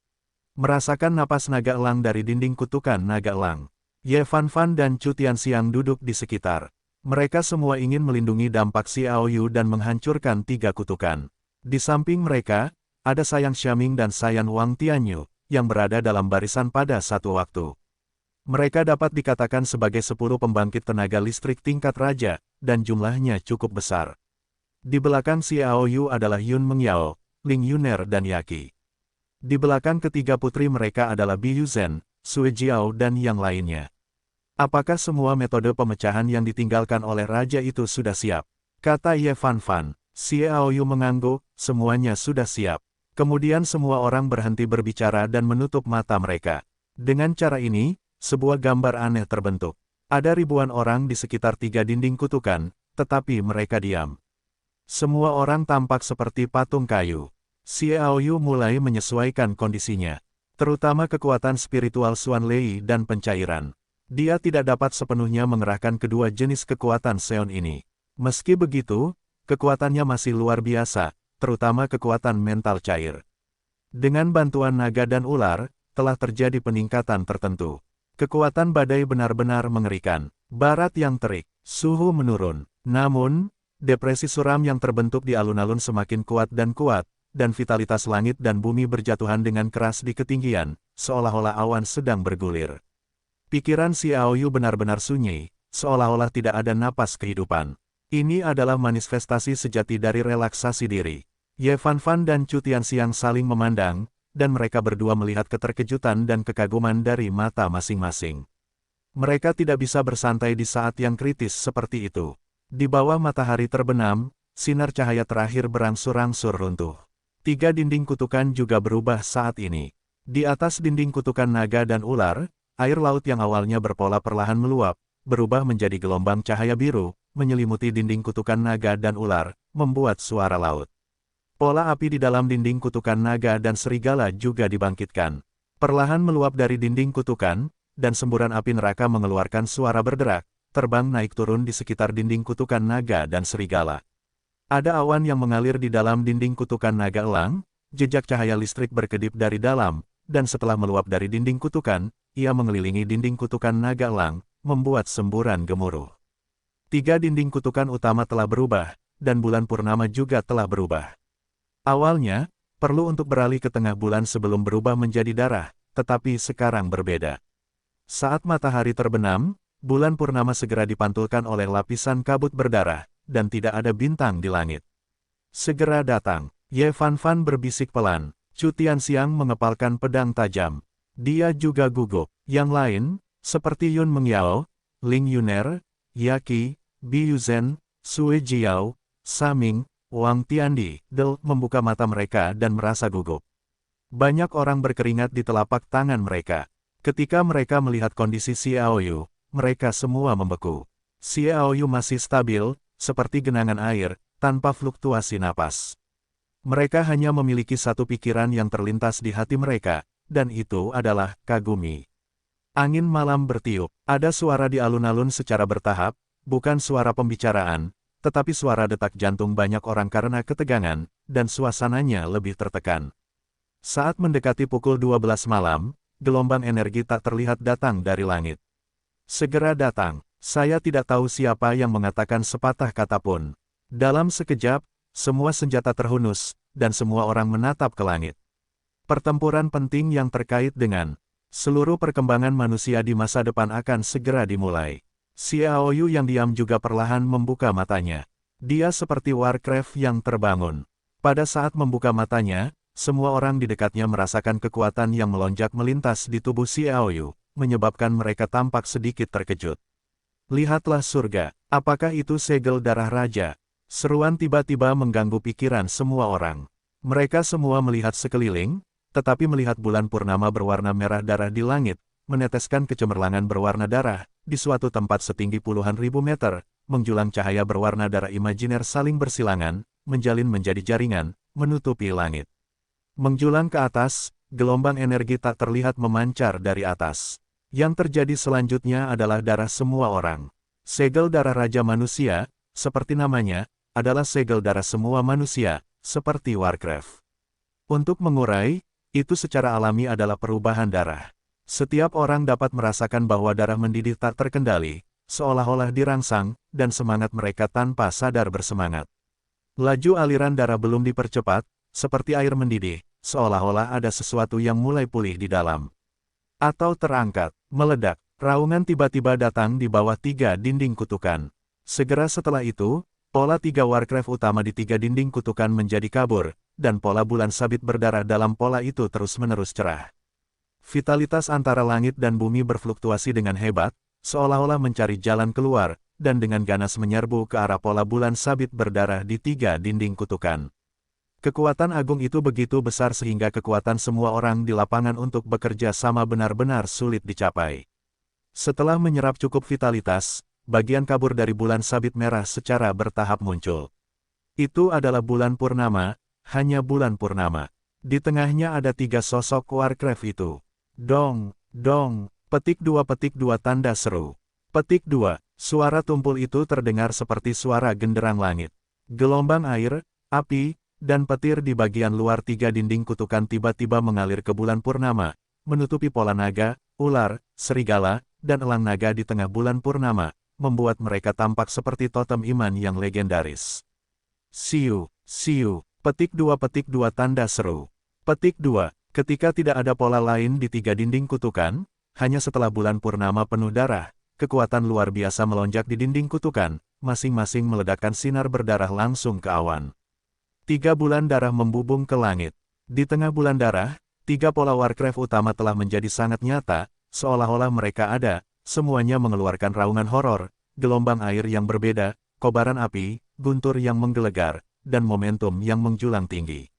merasakan napas naga elang dari dinding kutukan naga elang. Ye Fan Fan dan Chu Tianxiang duduk di sekitar. Mereka semua ingin melindungi dampak Xiaoyu dan menghancurkan 3 kutukan. Di samping mereka, ada Sayang Xiaming dan Sayan Wang Tianyu, yang berada dalam barisan pada satu waktu. Mereka dapat dikatakan sebagai 10 pembangkit tenaga listrik tingkat raja, dan jumlahnya cukup besar. Di belakang Xiaoyu adalah Yun Mengyao, Ling Yuner dan Yaki. Di belakang ketiga putri mereka adalah Bi Yuzhen, Sui Jiao dan yang lainnya. Apakah semua metode pemecahan yang ditinggalkan oleh raja itu sudah siap? Kata Ye Fan Fan. Xiaoyu mengangguk, semuanya sudah siap. Kemudian semua orang berhenti berbicara dan menutup mata mereka. Dengan cara ini, sebuah gambar aneh terbentuk. Ada ribuan orang di sekitar 3 dinding kutukan, tetapi mereka diam. Semua orang tampak seperti patung kayu. Xiaoyu mulai menyesuaikan kondisinya. Terutama kekuatan spiritual Xuan Lei dan pencairan. Dia tidak dapat sepenuhnya mengerahkan kedua jenis kekuatan Seon ini. Meski begitu, kekuatannya masih luar biasa, terutama kekuatan mental cair. Dengan bantuan naga dan ular, telah terjadi peningkatan tertentu. Kekuatan badai benar-benar mengerikan. Barat yang terik, suhu menurun. Namun, depresi suram yang terbentuk di alun-alun semakin kuat, dan vitalitas langit dan bumi berjatuhan dengan keras di ketinggian, seolah-olah awan sedang bergulir. Pikiran Xiaoyu benar-benar sunyi, seolah-olah tidak ada napas kehidupan. Ini adalah manifestasi sejati dari relaksasi diri. Ye Fan Fan dan Chu Tianxiang saling memandang, dan mereka berdua melihat keterkejutan dan kekaguman dari mata masing-masing. Mereka tidak bisa bersantai di saat yang kritis seperti itu. Di bawah matahari terbenam, sinar cahaya terakhir berangsur-angsur runtuh. 3 dinding kutukan juga berubah saat ini. Di atas dinding kutukan naga dan ular, air laut yang awalnya berpola perlahan meluap, berubah menjadi gelombang cahaya biru, menyelimuti dinding kutukan naga dan ular, membuat suara laut. Pola api di dalam dinding kutukan naga dan serigala juga dibangkitkan. Perlahan meluap dari dinding kutukan, dan semburan api neraka mengeluarkan suara berderak, terbang naik turun di sekitar dinding kutukan naga dan serigala. Ada awan yang mengalir di dalam dinding kutukan naga elang, jejak cahaya listrik berkedip dari dalam, dan setelah meluap dari dinding kutukan, ia mengelilingi dinding kutukan naga elang, membuat semburan gemuruh. 3 dinding kutukan utama telah berubah, dan bulan purnama juga telah berubah. Awalnya, perlu untuk beralih ke tengah bulan sebelum berubah menjadi darah, tetapi sekarang berbeda. Saat matahari terbenam, bulan purnama segera dipantulkan oleh lapisan kabut berdarah, dan tidak ada bintang di langit. Segera datang, Ye Fan Fan berbisik pelan. Chu Tianxiang mengepalkan pedang tajam. Dia juga gugup. Yang lain, seperti Yun Mengyao, Ling Yuner, Yaqi, Bi Yuzhen, Sui Jiao, Saming, Wang Tiandi, membuka mata mereka dan merasa gugup. Banyak orang berkeringat di telapak tangan mereka. Ketika mereka melihat kondisi Xiao Yu, mereka semua membeku. Xiao Yu masih stabil, seperti genangan air, tanpa fluktuasi napas. Mereka hanya memiliki satu pikiran yang terlintas di hati mereka, dan itu adalah kagumi. Angin malam bertiup, ada suara di alun-alun secara bertahap, bukan suara pembicaraan, tetapi suara detak jantung banyak orang karena ketegangan, dan suasananya lebih tertekan. Saat mendekati pukul 12 malam, gelombang energi tak terlihat datang dari langit. Segera datang, saya tidak tahu siapa yang mengatakan sepatah kata pun. Dalam sekejap, semua senjata terhunus, dan semua orang menatap ke langit. Pertempuran penting yang terkait dengan seluruh perkembangan manusia di masa depan akan segera dimulai. Xiao Yu yang diam juga perlahan membuka matanya. Dia seperti Warcraft yang terbangun. Pada saat membuka matanya, semua orang di dekatnya merasakan kekuatan yang melonjak melintas di tubuh Xiao Yu, menyebabkan mereka tampak sedikit terkejut. Lihatlah surga, apakah itu segel darah raja? Seruan tiba-tiba mengganggu pikiran semua orang. Mereka semua melihat sekeliling, tetapi melihat bulan purnama berwarna merah darah di langit, meneteskan kecemerlangan berwarna darah, di suatu tempat setinggi puluhan ribu meter, menjulang cahaya berwarna darah imajiner saling bersilangan, menjalin menjadi jaringan, menutupi langit. Menjulang ke atas, gelombang energi tak terlihat memancar dari atas. Yang terjadi selanjutnya adalah darah semua orang. Segel darah Raja Manusia, seperti namanya, adalah segel darah semua manusia, seperti Warcraft. Untuk mengurai, itu secara alami adalah perubahan darah. Setiap orang dapat merasakan bahwa darah mendidih tak terkendali, seolah-olah dirangsang, dan semangat mereka tanpa sadar bersemangat. Laju aliran darah belum dipercepat, seperti air mendidih, seolah-olah ada sesuatu yang mulai pulih di dalam. Atau terangkat, meledak, raungan tiba-tiba datang di bawah 3 dinding kutukan. Segera setelah itu, pola 3 Warcraft utama di 3 dinding kutukan menjadi kabur, dan pola bulan sabit berdarah dalam pola itu terus-menerus cerah. Vitalitas antara langit dan bumi berfluktuasi dengan hebat, seolah-olah mencari jalan keluar, dan dengan ganas menyerbu ke arah pola bulan sabit berdarah di 3 dinding kutukan. Kekuatan agung itu begitu besar sehingga kekuatan semua orang di lapangan untuk bekerja sama benar-benar sulit dicapai. Setelah menyerap cukup vitalitas, bagian kabur dari bulan sabit merah secara bertahap muncul. Itu adalah bulan purnama, hanya bulan purnama. Di tengahnya ada 3 sosok Warcraft itu. Dong, dong, petik 2 tanda seru. Petik 2, suara tumpul itu terdengar seperti suara genderang langit. Gelombang air, api, dan petir di bagian luar 3 dinding kutukan tiba-tiba mengalir ke bulan purnama, menutupi pola naga, ular, serigala, dan elang naga di tengah bulan purnama, membuat mereka tampak seperti totem iman yang legendaris. Siu, siu, petik 2 tanda seru. Petik 2, ketika tidak ada pola lain di 3 dinding kutukan, hanya setelah bulan purnama penuh darah, kekuatan luar biasa melonjak di dinding kutukan, masing-masing meledakkan sinar berdarah langsung ke awan. 3 bulan darah membubung ke langit. Di tengah bulan darah, 3 pola Warcraft utama telah menjadi sangat nyata, seolah-olah mereka ada, semuanya mengeluarkan raungan horor, gelombang air yang berbeda, kobaran api, guntur yang menggelegar, dan momentum yang menjulang tinggi.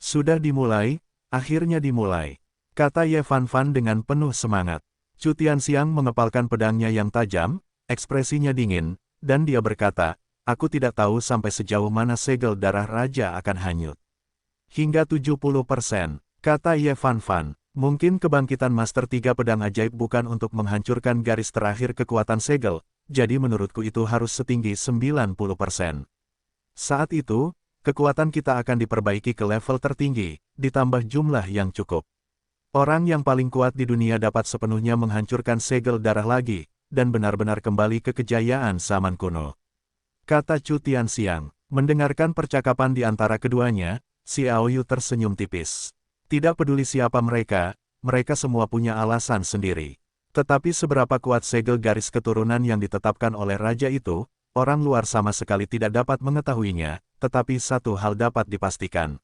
Sudah dimulai, akhirnya dimulai, kata Ye Fan Fan dengan penuh semangat. Chu Tianxiang mengepalkan pedangnya yang tajam, ekspresinya dingin, dan dia berkata, aku tidak tahu sampai sejauh mana segel darah raja akan hanyut. Hingga 70%, kata Ye Fan Fan. Mungkin kebangkitan Master 3 pedang ajaib bukan untuk menghancurkan garis terakhir kekuatan segel, jadi menurutku itu harus setinggi 90%. Saat itu, kekuatan kita akan diperbaiki ke level tertinggi, ditambah jumlah yang cukup. Orang yang paling kuat di dunia dapat sepenuhnya menghancurkan segel darah lagi, dan benar-benar kembali ke kejayaan zaman kuno. Kata Chu Tianxiang. Mendengarkan percakapan di antara keduanya, Xiao Yu tersenyum tipis. Tidak peduli siapa mereka, mereka semua punya alasan sendiri. Tetapi seberapa kuat segel garis keturunan yang ditetapkan oleh raja itu, orang luar sama sekali tidak dapat mengetahuinya, tetapi satu hal dapat dipastikan.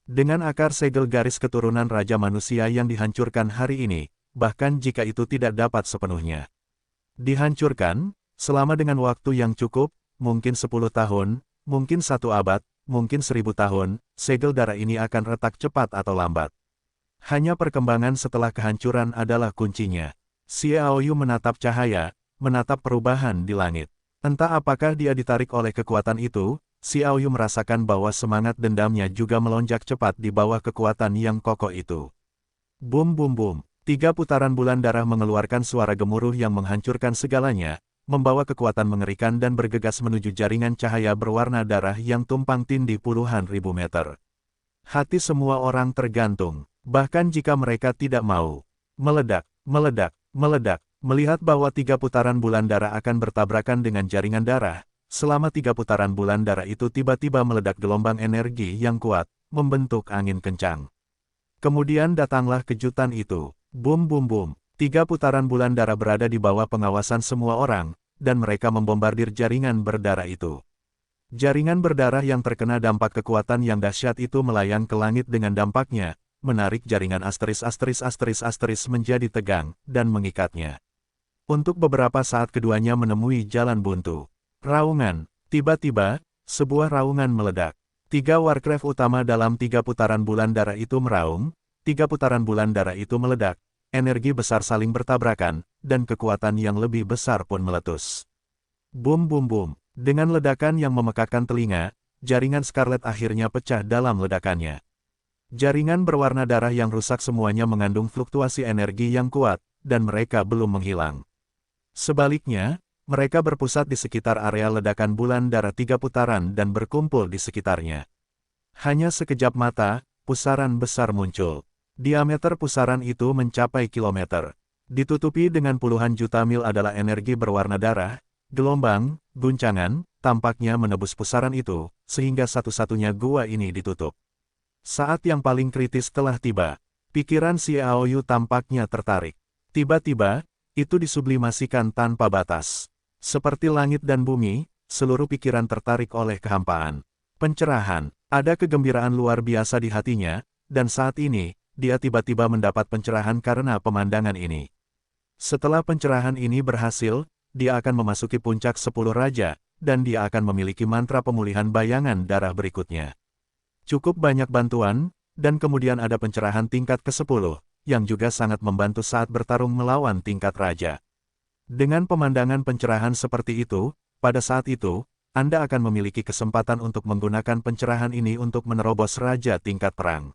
Dengan akar segel garis keturunan Raja Manusia yang dihancurkan hari ini, bahkan jika itu tidak dapat sepenuhnya dihancurkan, selama dengan waktu yang cukup, mungkin 10 tahun, mungkin 1 abad, mungkin 1000 tahun, segel darah ini akan retak cepat atau lambat. Hanya perkembangan setelah kehancuran adalah kuncinya. Xiao Yu menatap cahaya, menatap perubahan di langit. Entah apakah dia ditarik oleh kekuatan itu, Xiao Yu merasakan bahwa semangat dendamnya juga melonjak cepat di bawah kekuatan yang kokoh itu. Bum bum bum, 3 putaran bulan darah mengeluarkan suara gemuruh yang menghancurkan segalanya, membawa kekuatan mengerikan dan bergegas menuju jaringan cahaya berwarna darah yang tumpang tindih puluhan ribu meter. Hati semua orang tergantung, bahkan jika mereka tidak mau. Meledak, meledak, meledak, melihat bahwa 3 putaran bulan darah akan bertabrakan dengan jaringan darah. Selama 3 putaran bulan darah itu tiba-tiba meledak gelombang energi yang kuat, membentuk angin kencang. Kemudian datanglah kejutan itu. Bum bum bum. 3 putaran bulan darah berada di bawah pengawasan semua orang, dan mereka membombardir jaringan berdarah itu. Jaringan berdarah yang terkena dampak kekuatan yang dahsyat itu melayang ke langit dengan dampaknya, menarik jaringan asteris menjadi tegang, dan mengikatnya. Untuk beberapa saat keduanya menemui jalan buntu. Raungan. Tiba-tiba, sebuah raungan meledak. 3 Warcraft utama dalam 3 putaran bulan darah itu meraung, 3 putaran bulan darah itu meledak, energi besar saling bertabrakan, dan kekuatan yang lebih besar pun meletus. Bum bum bum. Dengan ledakan yang memekakkan telinga, jaringan Scarlet akhirnya pecah dalam ledakannya. Jaringan berwarna darah yang rusak semuanya mengandung fluktuasi energi yang kuat, dan mereka belum menghilang. Sebaliknya, mereka berpusat di sekitar area ledakan bulan darah 3 putaran dan berkumpul di sekitarnya. Hanya sekejap mata, pusaran besar muncul. Diameter pusaran itu mencapai kilometer. Ditutupi dengan puluhan juta mil adalah energi berwarna darah, gelombang, guncangan, tampaknya menebus pusaran itu, sehingga satu-satunya gua ini ditutup. Saat yang paling kritis telah tiba. Pikiran Xiao Yu tampaknya tertarik. Tiba-tiba, itu disublimasikan tanpa batas. Seperti langit dan bumi, seluruh pikiran tertarik oleh kehampaan. Pencerahan, ada kegembiraan luar biasa di hatinya, dan saat ini, dia tiba-tiba mendapat pencerahan karena pemandangan ini. Setelah pencerahan ini berhasil, dia akan memasuki puncak 10 raja, dan dia akan memiliki mantra pemulihan bayangan darah berikutnya. Cukup banyak bantuan, dan kemudian ada pencerahan tingkat ke-10, yang juga sangat membantu saat bertarung melawan tingkat raja. Dengan pemandangan pencerahan seperti itu, pada saat itu, Anda akan memiliki kesempatan untuk menggunakan pencerahan ini untuk menerobos raja tingkat perang.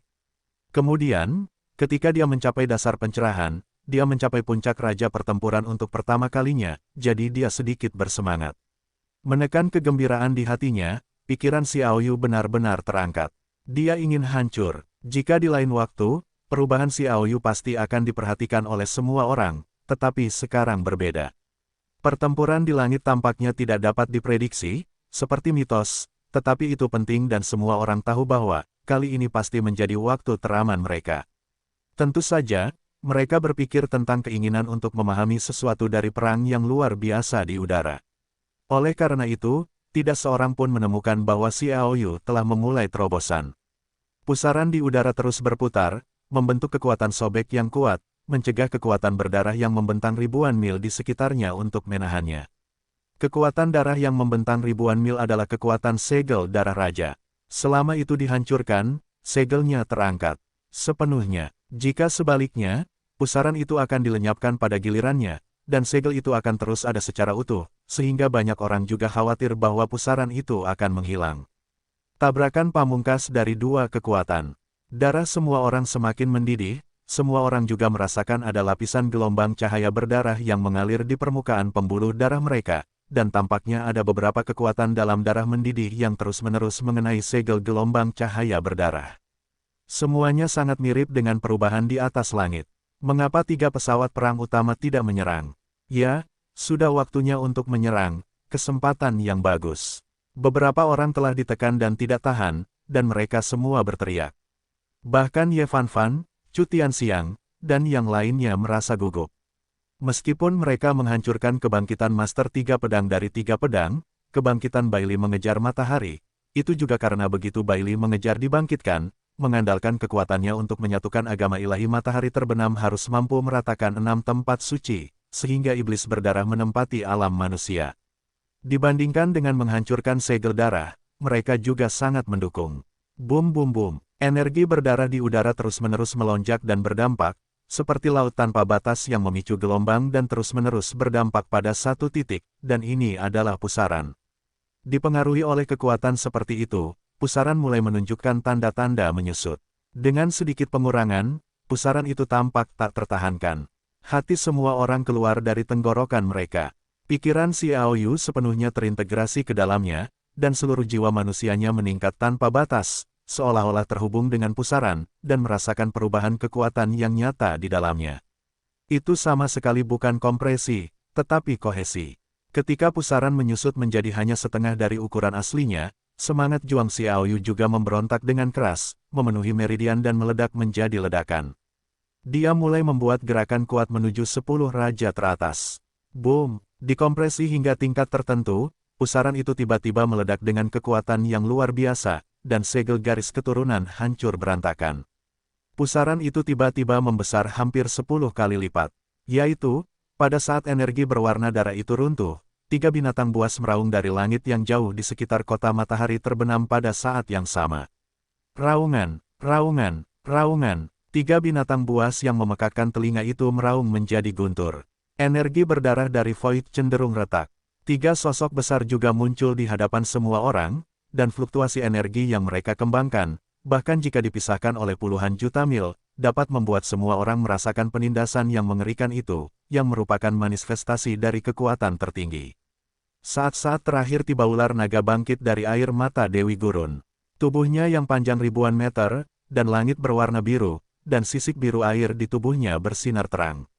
Kemudian, ketika dia mencapai dasar pencerahan, dia mencapai puncak raja pertempuran untuk pertama kalinya, jadi dia sedikit bersemangat. Menekan kegembiraan di hatinya, pikiran Xiao Yu benar-benar terangkat. Dia ingin hancur. Jika di lain waktu, perubahan Xiao Yu pasti akan diperhatikan oleh semua orang, tetapi sekarang berbeda. Pertempuran di langit tampaknya tidak dapat diprediksi, seperti mitos, tetapi itu penting dan semua orang tahu bahwa, kali ini pasti menjadi waktu teraman mereka. Tentu saja, mereka berpikir tentang keinginan untuk memahami sesuatu dari perang yang luar biasa di udara. Oleh karena itu, tidak seorang pun menemukan bahwa Xiao Yu telah memulai terobosan. Pusaran di udara terus berputar, membentuk kekuatan sobek yang kuat, mencegah kekuatan berdarah yang membentang ribuan mil di sekitarnya untuk menahannya. Kekuatan darah yang membentang ribuan mil adalah kekuatan segel darah raja. Selama itu dihancurkan, segelnya terangkat sepenuhnya. Jika sebaliknya, pusaran itu akan dilenyapkan pada gilirannya, dan segel itu akan terus ada secara utuh, sehingga banyak orang juga khawatir bahwa pusaran itu akan menghilang. Tabrakan pamungkas dari 2 kekuatan. Darah semua orang semakin mendidih, semua orang juga merasakan ada lapisan gelombang cahaya berdarah yang mengalir di permukaan pembuluh darah mereka, dan tampaknya ada beberapa kekuatan dalam darah mendidih yang terus-menerus mengenai segel gelombang cahaya berdarah. Semuanya sangat mirip dengan perubahan di atas langit. Mengapa 3 pesawat perang utama tidak menyerang? Ya, sudah waktunya untuk menyerang, kesempatan yang bagus. Beberapa orang telah ditekan dan tidak tahan, dan mereka semua berteriak. Bahkan Ye Fan Fan, Chu Tianxiang, dan yang lainnya merasa gugup. Meskipun mereka menghancurkan kebangkitan Master Tiga Pedang dari Tiga Pedang, kebangkitan Bailey mengejar matahari, itu juga karena begitu Bailey mengejar dibangkitkan, mengandalkan kekuatannya untuk menyatukan agama ilahi matahari terbenam harus mampu meratakan 6 tempat suci, sehingga iblis berdarah menempati alam manusia. Dibandingkan dengan menghancurkan segel darah, mereka juga sangat mendukung. Boom boom boom, energi berdarah di udara terus-menerus melonjak dan berdampak, seperti laut tanpa batas yang memicu gelombang dan terus-menerus berdampak pada satu titik, dan ini adalah pusaran. Dipengaruhi oleh kekuatan seperti itu, pusaran mulai menunjukkan tanda-tanda menyusut. Dengan sedikit pengurangan, pusaran itu tampak tak tertahankan. Hati semua orang keluar dari tenggorokan mereka. Pikiran Xiao Yu sepenuhnya terintegrasi ke dalamnya, dan seluruh jiwa manusianya meningkat tanpa batas, seolah-olah terhubung dengan pusaran, dan merasakan perubahan kekuatan yang nyata di dalamnya. Itu sama sekali bukan kompresi, tetapi kohesi. Ketika pusaran menyusut menjadi hanya setengah dari ukuran aslinya, semangat juang Xiao Yu juga memberontak dengan keras, memenuhi meridian dan meledak menjadi ledakan. Dia mulai membuat gerakan kuat menuju 10 raja teratas. Boom! Dikompresi hingga tingkat tertentu, pusaran itu tiba-tiba meledak dengan kekuatan yang luar biasa, dan segel garis keturunan hancur berantakan. Pusaran itu tiba-tiba membesar hampir 10 kali lipat. Yaitu, pada saat energi berwarna darah itu runtuh, 3 binatang buas meraung dari langit yang jauh di sekitar kota matahari terbenam pada saat yang sama. Raungan, raungan, raungan, 3 binatang buas yang memekakkan telinga itu meraung menjadi guntur. Energi berdarah dari Void cenderung retak. 3 sosok besar juga muncul di hadapan semua orang, dan fluktuasi energi yang mereka kembangkan, bahkan jika dipisahkan oleh puluhan juta mil, dapat membuat semua orang merasakan penindasan yang mengerikan itu, yang merupakan manifestasi dari kekuatan tertinggi. Saat-saat terakhir tiba ular naga bangkit dari air mata Dewi Gurun. Tubuhnya yang panjang ribuan meter, dan langit berwarna biru, dan sisik biru air di tubuhnya bersinar terang.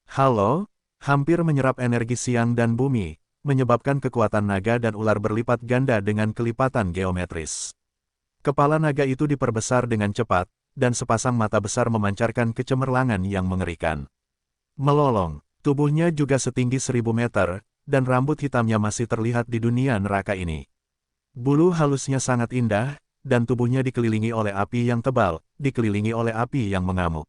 Halo, hampir menyerap energi siang dan bumi, menyebabkan kekuatan naga dan ular berlipat ganda dengan kelipatan geometris. Kepala naga itu diperbesar dengan cepat, dan sepasang mata besar memancarkan kecemerlangan yang mengerikan. Melolong, tubuhnya juga setinggi 1000 meter, dan rambut hitamnya masih terlihat di dunia neraka ini. Bulu halusnya sangat indah, dan tubuhnya dikelilingi oleh api yang tebal, dikelilingi oleh api yang mengamuk.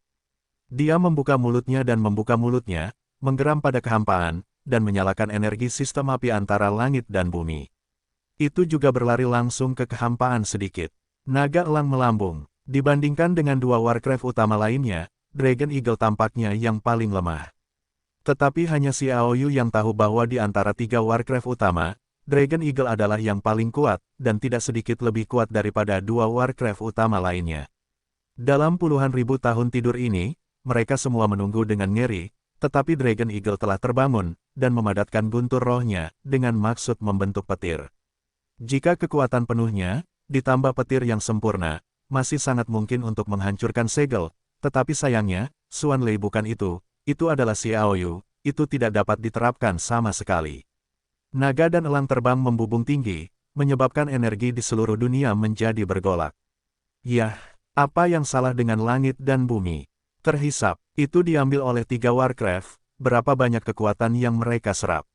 Dia membuka mulutnya dan membuka mulutnya, menggeram pada kehampaan, dan menyalakan energi sistem api antara langit dan bumi. Itu juga berlari langsung ke kehampaan sedikit. Naga elang melambung. Dibandingkan dengan 2 Warcraft utama lainnya, Dragon Eagle tampaknya yang paling lemah. Tetapi hanya Xiao Yu yang tahu bahwa di antara 3 Warcraft utama, Dragon Eagle adalah yang paling kuat, dan tidak sedikit lebih kuat daripada 2 Warcraft utama lainnya. Dalam puluhan ribu tahun tidur ini, mereka semua menunggu dengan ngeri, tetapi Dragon Eagle telah terbangun, dan memadatkan guntur rohnya, dengan maksud membentuk petir. Jika kekuatan penuhnya, ditambah petir yang sempurna, masih sangat mungkin untuk menghancurkan segel, tetapi sayangnya, Xuan Lei bukan itu adalah Xiao Yu, itu tidak dapat diterapkan sama sekali. Naga dan elang terbang membubung tinggi, menyebabkan energi di seluruh dunia menjadi bergolak. Yah, apa yang salah dengan langit dan bumi? Terhisap, itu diambil oleh 3 Warcraft, berapa banyak kekuatan yang mereka serap.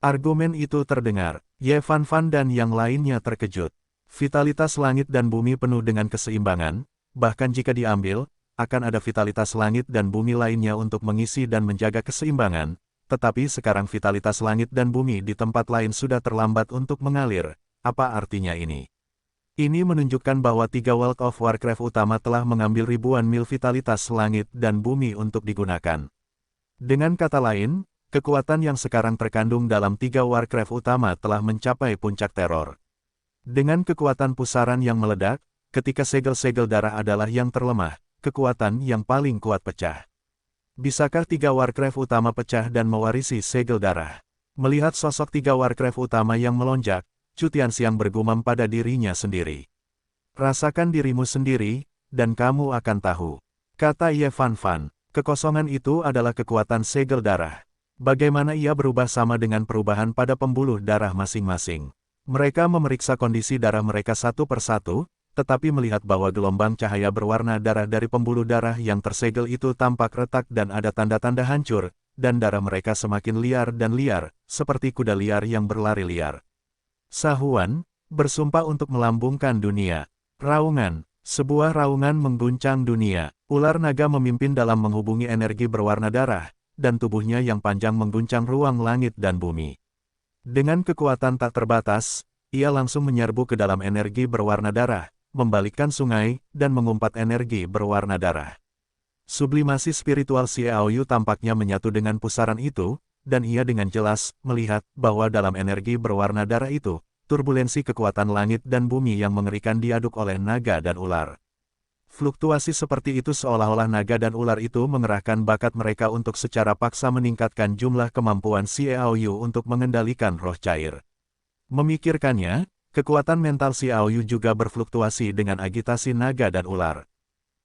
Argumen itu terdengar, Ye Fan Fan dan yang lainnya terkejut. Vitalitas langit dan bumi penuh dengan keseimbangan, bahkan jika diambil, akan ada vitalitas langit dan bumi lainnya untuk mengisi dan menjaga keseimbangan, tetapi sekarang vitalitas langit dan bumi di tempat lain sudah terlambat untuk mengalir. Apa artinya ini? Ini menunjukkan bahwa 3 World of Warcraft utama telah mengambil ribuan mil vitalitas langit dan bumi untuk digunakan. Dengan kata lain, kekuatan yang sekarang terkandung dalam 3 Warcraft utama telah mencapai puncak teror. Dengan kekuatan pusaran yang meledak, ketika segel-segel darah adalah yang terlemah, kekuatan yang paling kuat pecah. Bisakah 3 Warcraft utama pecah dan mewarisi segel darah? Melihat sosok 3 Warcraft utama yang melonjak, Chu Tianxiang bergumam pada dirinya sendiri. Rasakan dirimu sendiri, dan kamu akan tahu. Kata Ye Fan Fan, kekosongan itu adalah kekuatan segel darah. Bagaimana ia berubah sama dengan perubahan pada pembuluh darah masing-masing. Mereka memeriksa kondisi darah mereka satu persatu, tetapi melihat bahwa gelombang cahaya berwarna darah dari pembuluh darah yang tersegel itu tampak retak dan ada tanda-tanda hancur, dan darah mereka semakin liar dan liar, seperti kuda liar yang berlari liar. Sahuan, bersumpah untuk melambungkan dunia. Raungan, sebuah raungan mengguncang dunia. Ular naga memimpin dalam menghubungi energi berwarna darah, dan tubuhnya yang panjang mengguncang ruang langit dan bumi. Dengan kekuatan tak terbatas, ia langsung menyerbu ke dalam energi berwarna darah, membalikkan sungai, dan mengumpat energi berwarna darah. Sublimasi spiritual Xiaoyu tampaknya menyatu dengan pusaran itu, dan ia dengan jelas melihat bahwa dalam energi berwarna darah itu, turbulensi kekuatan langit dan bumi yang mengerikan diaduk oleh naga dan ular. Fluktuasi seperti itu seolah-olah naga dan ular itu mengerahkan bakat mereka untuk secara paksa meningkatkan jumlah kemampuan Xiaoyu untuk mengendalikan roh cair. Memikirkannya, kekuatan mental Xiaoyu juga berfluktuasi dengan agitasi naga dan ular.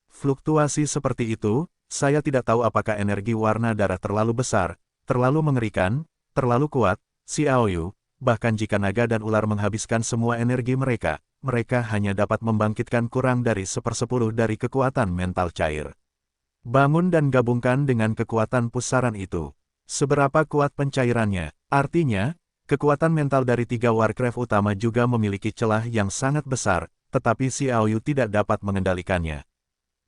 Fluktuasi seperti itu, saya tidak tahu apakah energi warna darah terlalu besar, terlalu mengerikan, terlalu kuat, Xiaoyu, bahkan jika naga dan ular menghabiskan semua energi mereka, mereka hanya dapat membangkitkan kurang dari 1/10 dari kekuatan mental cair. Bangun dan gabungkan dengan kekuatan pusaran itu. Seberapa kuat pencairannya, artinya, kekuatan mental dari 3 Warcraft utama juga memiliki celah yang sangat besar, tetapi Xiaoyu tidak dapat mengendalikannya.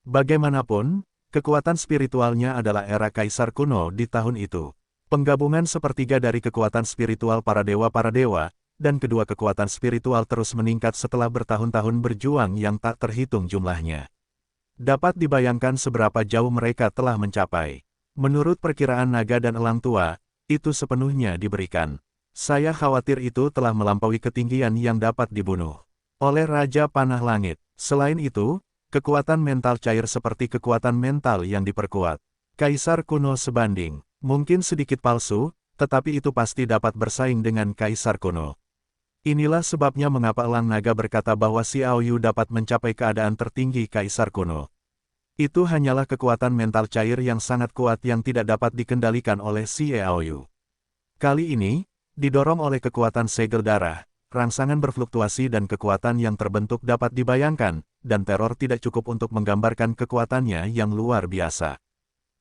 Bagaimanapun, kekuatan spiritualnya adalah era Kaisar kuno di tahun itu. Penggabungan sepertiga dari kekuatan spiritual para dewa, dan kedua kekuatan spiritual terus meningkat setelah bertahun-tahun berjuang yang tak terhitung jumlahnya. Dapat dibayangkan seberapa jauh mereka telah mencapai. Menurut perkiraan naga dan elang tua, itu sepenuhnya diberikan. Saya khawatir itu telah melampaui ketinggian yang dapat dibunuh oleh Raja Panah Langit. Selain itu, kekuatan mental cair seperti kekuatan mental yang diperkuat Kaisar kuno sebanding, mungkin sedikit palsu, tetapi itu pasti dapat bersaing dengan Kaisar kuno. Inilah sebabnya mengapa elang naga berkata bahwa Xiaoyu dapat mencapai keadaan tertinggi Kaisar kuno. Itu hanyalah kekuatan mental cair yang sangat kuat yang tidak dapat dikendalikan oleh Xiaoyu. Kali ini, didorong oleh kekuatan segel darah, rangsangan berfluktuasi dan kekuatan yang terbentuk dapat dibayangkan, dan teror tidak cukup untuk menggambarkan kekuatannya yang luar biasa.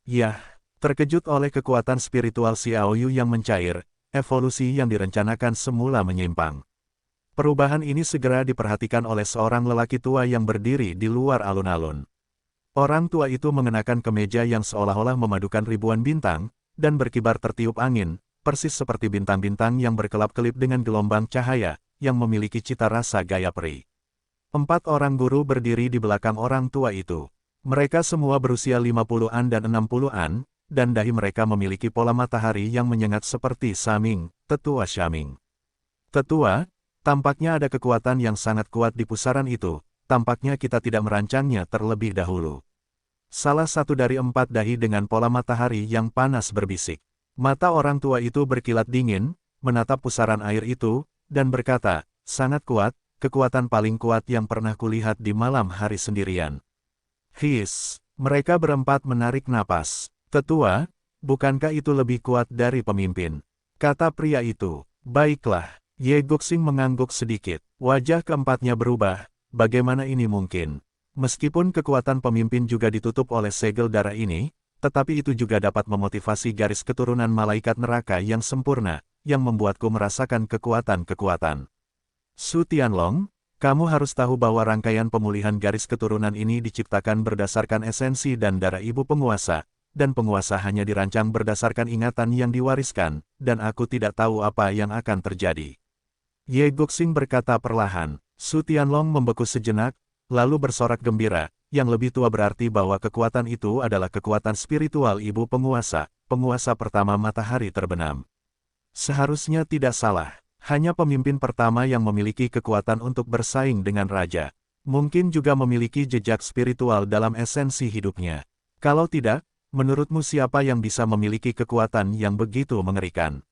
Yah, terkejut oleh kekuatan spiritual Xiaoyu yang mencair, evolusi yang direncanakan semula menyimpang. Perubahan ini segera diperhatikan oleh seorang lelaki tua yang berdiri di luar alun-alun. Orang tua itu mengenakan kemeja yang seolah-olah memadukan ribuan bintang, dan berkibar tertiup angin, persis seperti bintang-bintang yang berkelap-kelip dengan gelombang cahaya, yang memiliki cita rasa gaya peri. 4 orang guru berdiri di belakang orang tua itu. Mereka semua berusia 50-an dan 60-an, dan dahi mereka memiliki pola matahari yang menyengat seperti Saming, tetua Shaming. Tetua, tampaknya ada kekuatan yang sangat kuat di pusaran itu, tampaknya kita tidak merancangnya terlebih dahulu. Salah satu dari 4 dahi dengan pola matahari yang panas berbisik. Mata orang tua itu berkilat dingin, menatap pusaran air itu, dan berkata, sangat kuat, kekuatan paling kuat yang pernah kulihat di malam hari sendirian. His, mereka berempat menarik napas. Tetua, bukankah itu lebih kuat dari pemimpin? Kata pria itu. Baiklah, Ye Guxing mengangguk sedikit. Wajah keempatnya berubah, bagaimana ini mungkin? Meskipun kekuatan pemimpin juga ditutup oleh segel darah ini, tetapi itu juga dapat memotivasi garis keturunan malaikat neraka yang sempurna, yang membuatku merasakan kekuatan-kekuatan. Su Tianlong, kamu harus tahu bahwa rangkaian pemulihan garis keturunan ini diciptakan berdasarkan esensi dan darah ibu penguasa, dan penguasa hanya dirancang berdasarkan ingatan yang diwariskan, dan aku tidak tahu apa yang akan terjadi. Ye Guxing berkata perlahan. Su Tianlong membeku sejenak, lalu bersorak gembira. Yang lebih tua berarti bahwa kekuatan itu adalah kekuatan spiritual ibu penguasa, penguasa pertama matahari terbenam. Seharusnya tidak salah, hanya pemimpin pertama yang memiliki kekuatan untuk bersaing dengan raja. Mungkin juga memiliki jejak spiritual dalam esensi hidupnya. Kalau tidak, menurutmu siapa yang bisa memiliki kekuatan yang begitu mengerikan?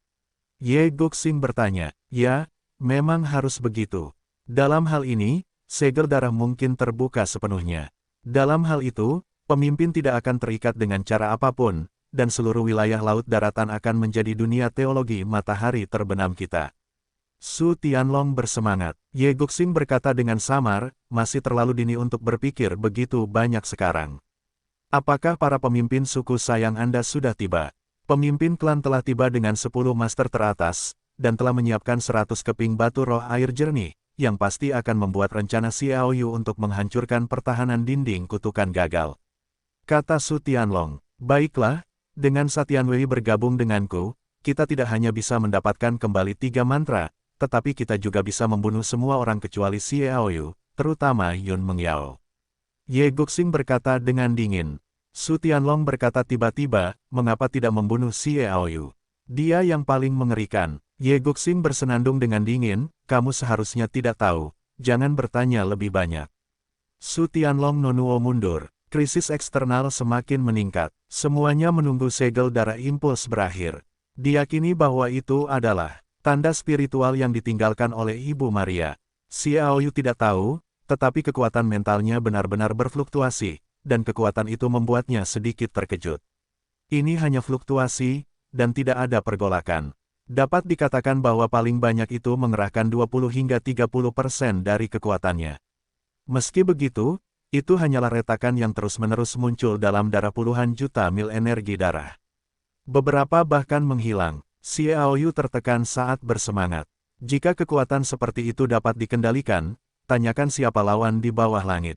Ye Guxing bertanya. Ya, memang harus begitu. Dalam hal ini, segel darah mungkin terbuka sepenuhnya. Dalam hal itu, pemimpin tidak akan terikat dengan cara apapun, dan seluruh wilayah laut daratan akan menjadi dunia teologi matahari terbenam kita. Su Tianlong bersemangat. Ye Guxing berkata dengan samar, masih terlalu dini untuk berpikir begitu banyak sekarang. Apakah para pemimpin suku sayang Anda sudah tiba? Pemimpin klan telah tiba dengan 10 master teratas, dan telah menyiapkan 100 keping batu roh air jernih, yang pasti akan membuat rencana Xiao Yu untuk menghancurkan pertahanan dinding kutukan gagal. Kata Su Tianlong, baiklah, dengan Satian Wei bergabung denganku, kita tidak hanya bisa mendapatkan kembali 3 mantra, tetapi kita juga bisa membunuh semua orang kecuali Xiao Yu, terutama Yun Mengyao. Ye Guxing berkata dengan dingin. Su Tianlong berkata tiba-tiba, mengapa tidak membunuh Xiao Yu? Dia yang paling mengerikan. Ye Guxing bersenandung dengan dingin, kamu seharusnya tidak tahu, jangan bertanya lebih banyak. Su Tianlong Nonuo mundur. Krisis eksternal semakin meningkat. Semuanya menunggu segel darah impuls berakhir. Diyakini bahwa itu adalah tanda spiritual yang ditinggalkan oleh Ibu Maria. Xiao Yu tidak tahu, tetapi kekuatan mentalnya benar-benar berfluktuasi, dan kekuatan itu membuatnya sedikit terkejut. Ini hanya fluktuasi, dan tidak ada pergolakan. Dapat dikatakan bahwa paling banyak itu mengerahkan 20 hingga 30% dari kekuatannya. Meski begitu, itu hanyalah retakan yang terus-menerus muncul dalam darah puluhan juta mil energi darah. Beberapa bahkan menghilang. Xiao Yu tertekan saat bersemangat. Jika kekuatan seperti itu dapat dikendalikan, tanyakan siapa lawan di bawah langit.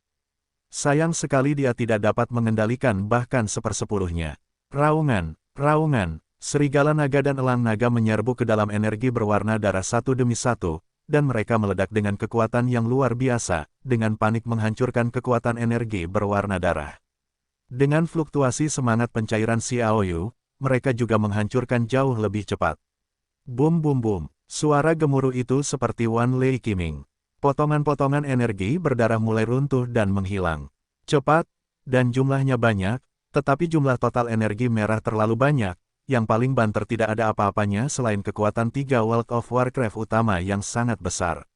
Sayang sekali dia tidak dapat mengendalikan bahkan sepersepuluhnya. Raungan, raungan, serigala naga dan elang naga menyerbu ke dalam energi berwarna darah satu demi satu, dan mereka meledak dengan kekuatan yang luar biasa, dengan panik menghancurkan kekuatan energi berwarna darah. Dengan fluktuasi semangat pencairan Xiao Yu, mereka juga menghancurkan jauh lebih cepat. Bum bum bum, suara gemuruh itu seperti Wan Lei Qiming. Potongan-potongan energi berdarah mulai runtuh dan menghilang. Cepat, dan jumlahnya banyak, tetapi jumlah total energi merah terlalu banyak. Yang paling banter tidak ada apa-apanya selain kekuatan 3 World of Warcraft utama yang sangat besar.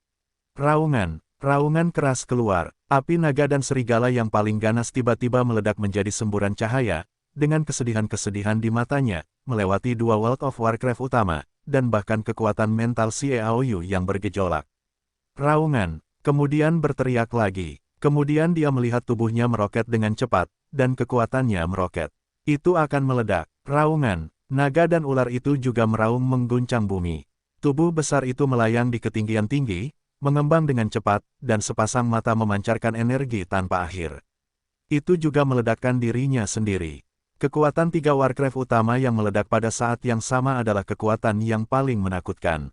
Raungan, raungan keras keluar, api naga dan serigala yang paling ganas tiba-tiba meledak menjadi semburan cahaya, dengan kesedihan-kesedihan di matanya, melewati 2 World of Warcraft utama, dan bahkan kekuatan mental Xiao Yu yang bergejolak. Raungan, kemudian berteriak lagi, kemudian dia melihat tubuhnya meroket dengan cepat, dan kekuatannya meroket. Itu akan meledak, raungan. Naga dan ular itu juga meraung mengguncang bumi. Tubuh besar itu melayang di ketinggian tinggi, mengembang dengan cepat, dan sepasang mata memancarkan energi tanpa akhir. Itu juga meledakkan dirinya sendiri. Kekuatan 3 Warcraft utama yang meledak pada saat yang sama adalah kekuatan yang paling menakutkan.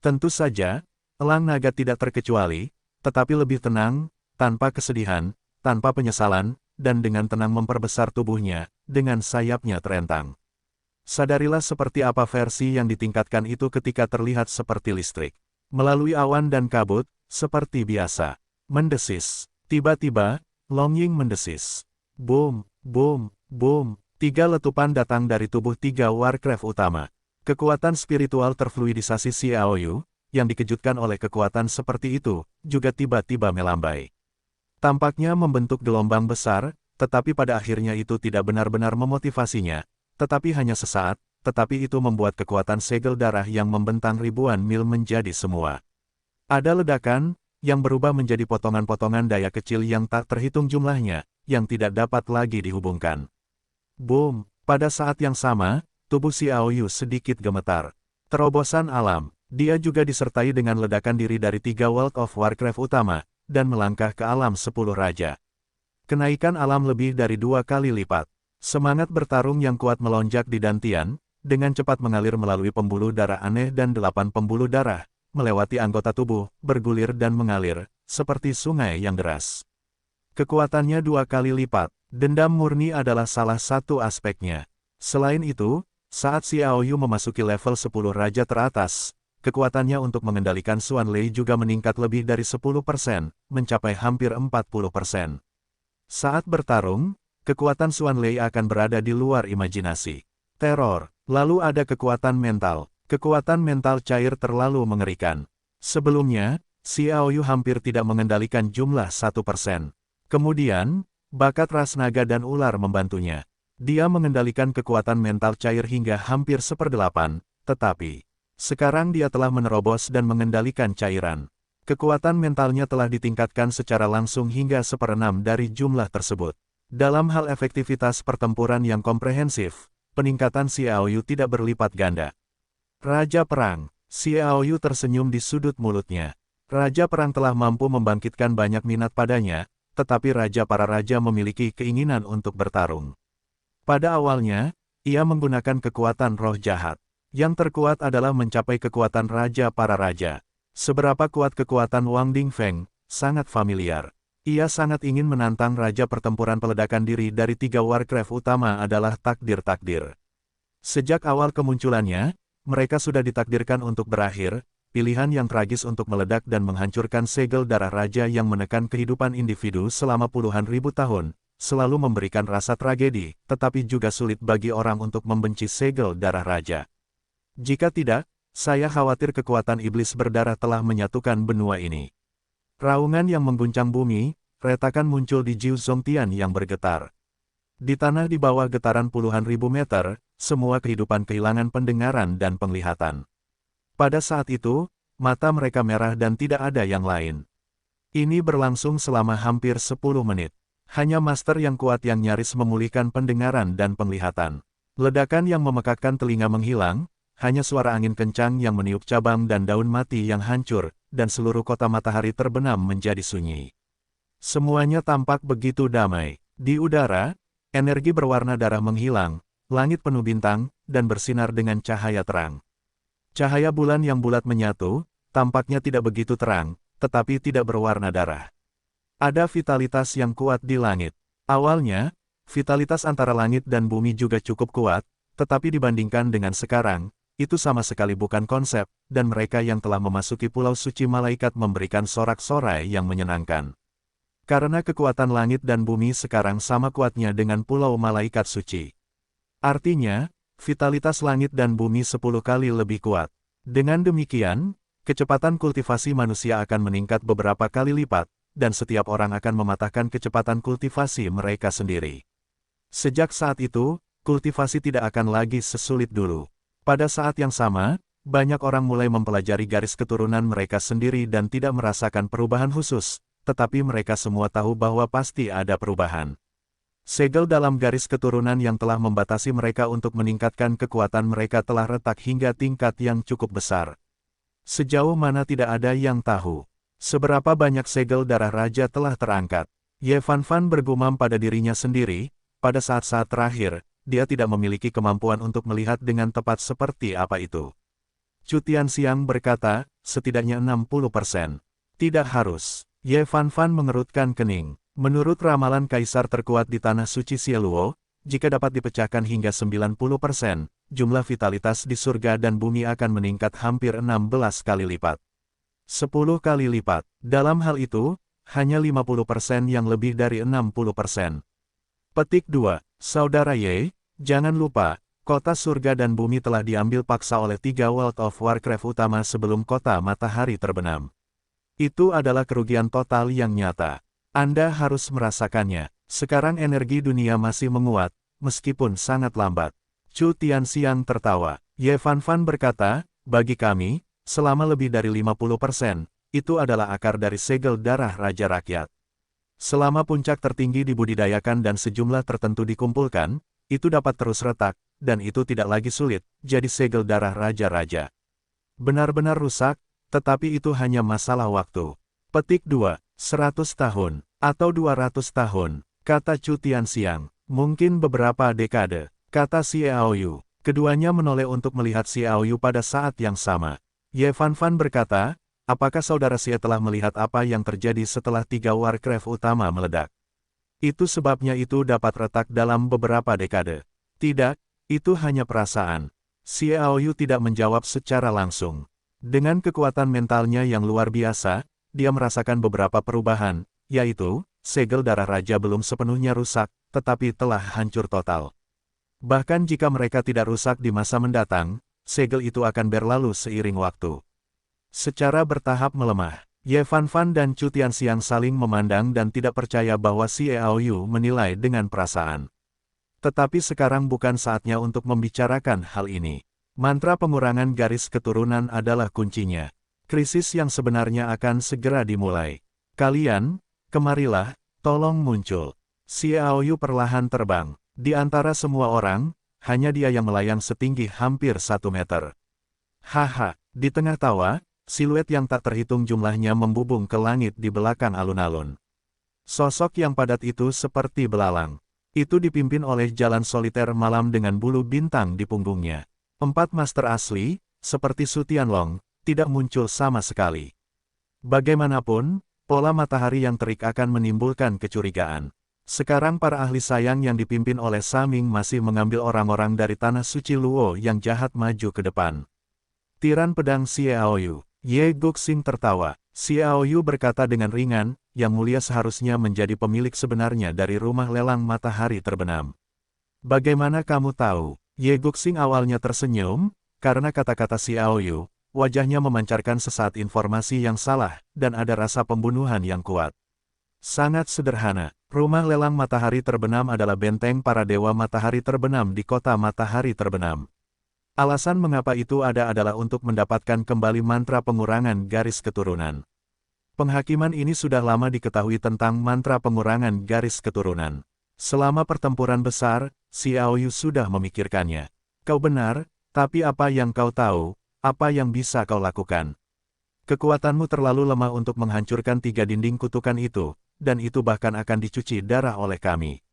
Tentu saja, elang naga tidak terkecuali, tetapi lebih tenang, tanpa kesedihan, tanpa penyesalan, dan dengan tenang memperbesar tubuhnya, dengan sayapnya terentang. Sadarilah seperti apa versi yang ditingkatkan itu ketika terlihat seperti listrik. Melalui awan dan kabut, seperti biasa. Mendesis. Tiba-tiba, Long Ying mendesis. Boom, boom, boom. 3 letupan datang dari tubuh 3 Warcraft utama. Kekuatan spiritual terfluidisasi Xiao Yu, yang dikejutkan oleh kekuatan seperti itu, juga tiba-tiba melambai. Tampaknya membentuk gelombang besar, tetapi pada akhirnya itu tidak benar-benar memotivasinya. Tetapi hanya sesaat, tetapi itu membuat kekuatan segel darah yang membentang ribuan mil menjadi semua. Ada ledakan, yang berubah menjadi potongan-potongan daya kecil yang tak terhitung jumlahnya, yang tidak dapat lagi dihubungkan. Boom, pada saat yang sama, tubuh Xiao Yu sedikit gemetar. Terobosan alam, dia juga disertai dengan ledakan diri dari 3 World of Warcraft utama, dan melangkah ke alam 10 raja. Kenaikan alam lebih dari 2 kali lipat. Semangat bertarung yang kuat melonjak di dantian, dengan cepat mengalir melalui pembuluh darah aneh dan 8 pembuluh darah, melewati anggota tubuh, bergulir dan mengalir, seperti sungai yang deras. Kekuatannya 2 kali lipat, dendam murni adalah salah satu aspeknya. Selain itu, saat Xiao Yu memasuki level 10 raja teratas, kekuatannya untuk mengendalikan Xuan Lei juga meningkat lebih dari 10%, mencapai hampir 40%. Saat bertarung, kekuatan Xuan Lei akan berada di luar imajinasi. Teror, lalu ada kekuatan mental. Kekuatan mental cair terlalu mengerikan. Sebelumnya, Xiao Yu hampir tidak mengendalikan jumlah 1%. Kemudian, bakat ras naga dan ular membantunya. Dia mengendalikan kekuatan mental cair hingga hampir 1/8, tetapi Sekarang dia telah menerobos dan mengendalikan cairan. Kekuatan mentalnya telah ditingkatkan secara langsung hingga seperenam dari jumlah tersebut. Dalam hal efektivitas pertempuran yang komprehensif, peningkatan Xiaoyu tidak berlipat ganda. Raja Perang. Xiaoyu tersenyum di sudut mulutnya. Raja Perang telah mampu membangkitkan banyak minat padanya, tetapi Raja para Raja memiliki keinginan untuk bertarung. Pada awalnya, ia menggunakan kekuatan roh jahat. Yang terkuat adalah mencapai kekuatan Raja para Raja. Seberapa kuat kekuatan Wang Dingfeng, sangat familiar. Ia sangat ingin menantang Raja pertempuran peledakan diri dari 3 Warcraft utama adalah takdir-takdir. Sejak awal kemunculannya, mereka sudah ditakdirkan untuk berakhir, pilihan yang tragis untuk meledak dan menghancurkan segel darah raja yang menekan kehidupan individu selama puluhan ribu tahun, selalu memberikan rasa tragedi, tetapi juga sulit bagi orang untuk membenci segel darah raja. Jika tidak, saya khawatir kekuatan iblis berdarah telah menyatukan benua ini. Raungan yang mengguncang bumi, retakan muncul di Jiu Zongtian yang bergetar. Di tanah di bawah getaran puluhan ribu meter, semua kehidupan kehilangan pendengaran dan penglihatan. Pada saat itu, mata mereka merah dan tidak ada yang lain. Ini berlangsung selama hampir 10 menit. Hanya master yang kuat yang nyaris memulihkan pendengaran dan penglihatan. Ledakan yang memekakkan telinga menghilang, hanya suara angin kencang yang meniup cabang dan daun mati yang hancur, dan seluruh kota matahari terbenam menjadi sunyi. Semuanya tampak begitu damai. Di udara, energi berwarna darah menghilang, langit penuh bintang, dan bersinar dengan cahaya terang. Cahaya bulan yang bulat menyatu, tampaknya tidak begitu terang, tetapi tidak berwarna darah. Ada vitalitas yang kuat di langit. Awalnya, vitalitas antara langit dan bumi juga cukup kuat, tetapi dibandingkan dengan sekarang, itu sama sekali bukan konsep, dan mereka yang telah memasuki Pulau Suci Malaikat memberikan sorak-sorai yang menyenangkan. Karena kekuatan langit dan bumi sekarang sama kuatnya dengan Pulau Malaikat Suci. Artinya, vitalitas langit dan bumi 10 kali lebih kuat. Dengan demikian, kecepatan kultivasi manusia akan meningkat beberapa kali lipat, dan setiap orang akan mematahkan kecepatan kultivasi mereka sendiri. Sejak saat itu, kultivasi tidak akan lagi sesulit dulu. Pada saat yang sama, banyak orang mulai mempelajari garis keturunan mereka sendiri dan tidak merasakan perubahan khusus, tetapi mereka semua tahu bahwa pasti ada perubahan. Segel dalam garis keturunan yang telah membatasi mereka untuk meningkatkan kekuatan mereka telah retak hingga tingkat yang cukup besar. Sejauh mana tidak ada yang tahu. Seberapa banyak segel darah raja telah terangkat. Ye Fan Fan bergumam pada dirinya sendiri, pada saat-saat terakhir, dia tidak memiliki kemampuan untuk melihat dengan tepat seperti apa itu. Chu Tianxiang berkata, setidaknya 60%. Tidak harus. Ye Fan Fan mengerutkan kening. Menurut ramalan kaisar terkuat di tanah suci Xieluo, jika dapat dipecahkan hingga 90%, jumlah vitalitas di surga dan bumi akan meningkat hampir 16 kali lipat. 10 kali lipat. Dalam hal itu, hanya 50% yang lebih dari 60%. Petik 2. Saudara Ye, jangan lupa, kota surga dan bumi telah diambil paksa oleh 3 World of Warcraft utama sebelum kota matahari terbenam. Itu adalah kerugian total yang nyata. Anda harus merasakannya. Sekarang energi dunia masih menguat, meskipun sangat lambat. Chu Tianxiang tertawa. Ye Fan Fan berkata, bagi kami, selama lebih dari 50%, itu adalah akar dari segel darah Raja Rakyat. Selama puncak tertinggi dibudidayakan dan sejumlah tertentu dikumpulkan, itu dapat terus retak, dan itu tidak lagi sulit, jadi segel darah Raja-Raja. Benar-benar rusak, tetapi itu hanya masalah waktu. Petik 2. 100 tahun, atau 200 tahun, kata Chu Tianxiang, mungkin beberapa dekade, kata Xiaoyu. Keduanya menoleh untuk melihat Xiaoyu pada saat yang sama. Ye Fan Fan berkata, apakah saudara Xie telah melihat apa yang terjadi setelah 3 Warcraft utama meledak? Itu sebabnya itu dapat retak dalam beberapa dekade. Tidak, itu hanya perasaan. Xiaoyu tidak menjawab secara langsung. Dengan kekuatan mentalnya yang luar biasa, dia merasakan beberapa perubahan, yaitu, segel darah raja belum sepenuhnya rusak, tetapi telah hancur total. Bahkan jika mereka tidak rusak di masa mendatang, segel itu akan berlalu seiring waktu. Secara bertahap melemah, Ye Fan Fan dan Chu Tianxiang saling memandang dan tidak percaya bahwa Xiaoyu menilai dengan perasaan. Tetapi sekarang bukan saatnya untuk membicarakan hal ini. Mantra pengurangan garis keturunan adalah kuncinya. Krisis yang sebenarnya akan segera dimulai. Kalian, kemarilah, tolong muncul. Xiaoyu perlahan terbang. Di antara semua orang, hanya dia yang melayang setinggi hampir 1 meter. Haha, di tengah tawa, siluet yang tak terhitung jumlahnya membubung ke langit di belakang alun-alun. Sosok yang padat itu seperti belalang. Itu dipimpin oleh jalan soliter malam dengan bulu bintang di punggungnya. 4 master asli, seperti Su Tianlong, tidak muncul sama sekali. Bagaimanapun, pola matahari yang terik akan menimbulkan kecurigaan. Sekarang para ahli sayang yang dipimpin oleh Saming masih mengambil orang-orang dari tanah suci Luo yang jahat maju ke depan. Tiran pedang Xiaoyu. Ye Guxing tertawa. Xiaoyu berkata dengan ringan, yang mulia seharusnya menjadi pemilik sebenarnya dari rumah lelang matahari terbenam. Bagaimana kamu tahu? Ye Guxing awalnya tersenyum, karena kata-kata Xiaoyu, wajahnya memancarkan sesaat informasi yang salah, dan ada rasa pembunuhan yang kuat. Sangat sederhana, rumah lelang matahari terbenam adalah benteng para dewa matahari terbenam di kota matahari terbenam. Alasan mengapa itu ada adalah untuk mendapatkan kembali mantra pengurangan garis keturunan. Penghakiman ini sudah lama diketahui tentang mantra pengurangan garis keturunan. Selama pertempuran besar, Xiaoyu sudah memikirkannya. Kau benar, tapi apa yang kau tahu, apa yang bisa kau lakukan? Kekuatanmu terlalu lemah untuk menghancurkan 3 dinding kutukan itu, dan itu bahkan akan dicuci darah oleh kami.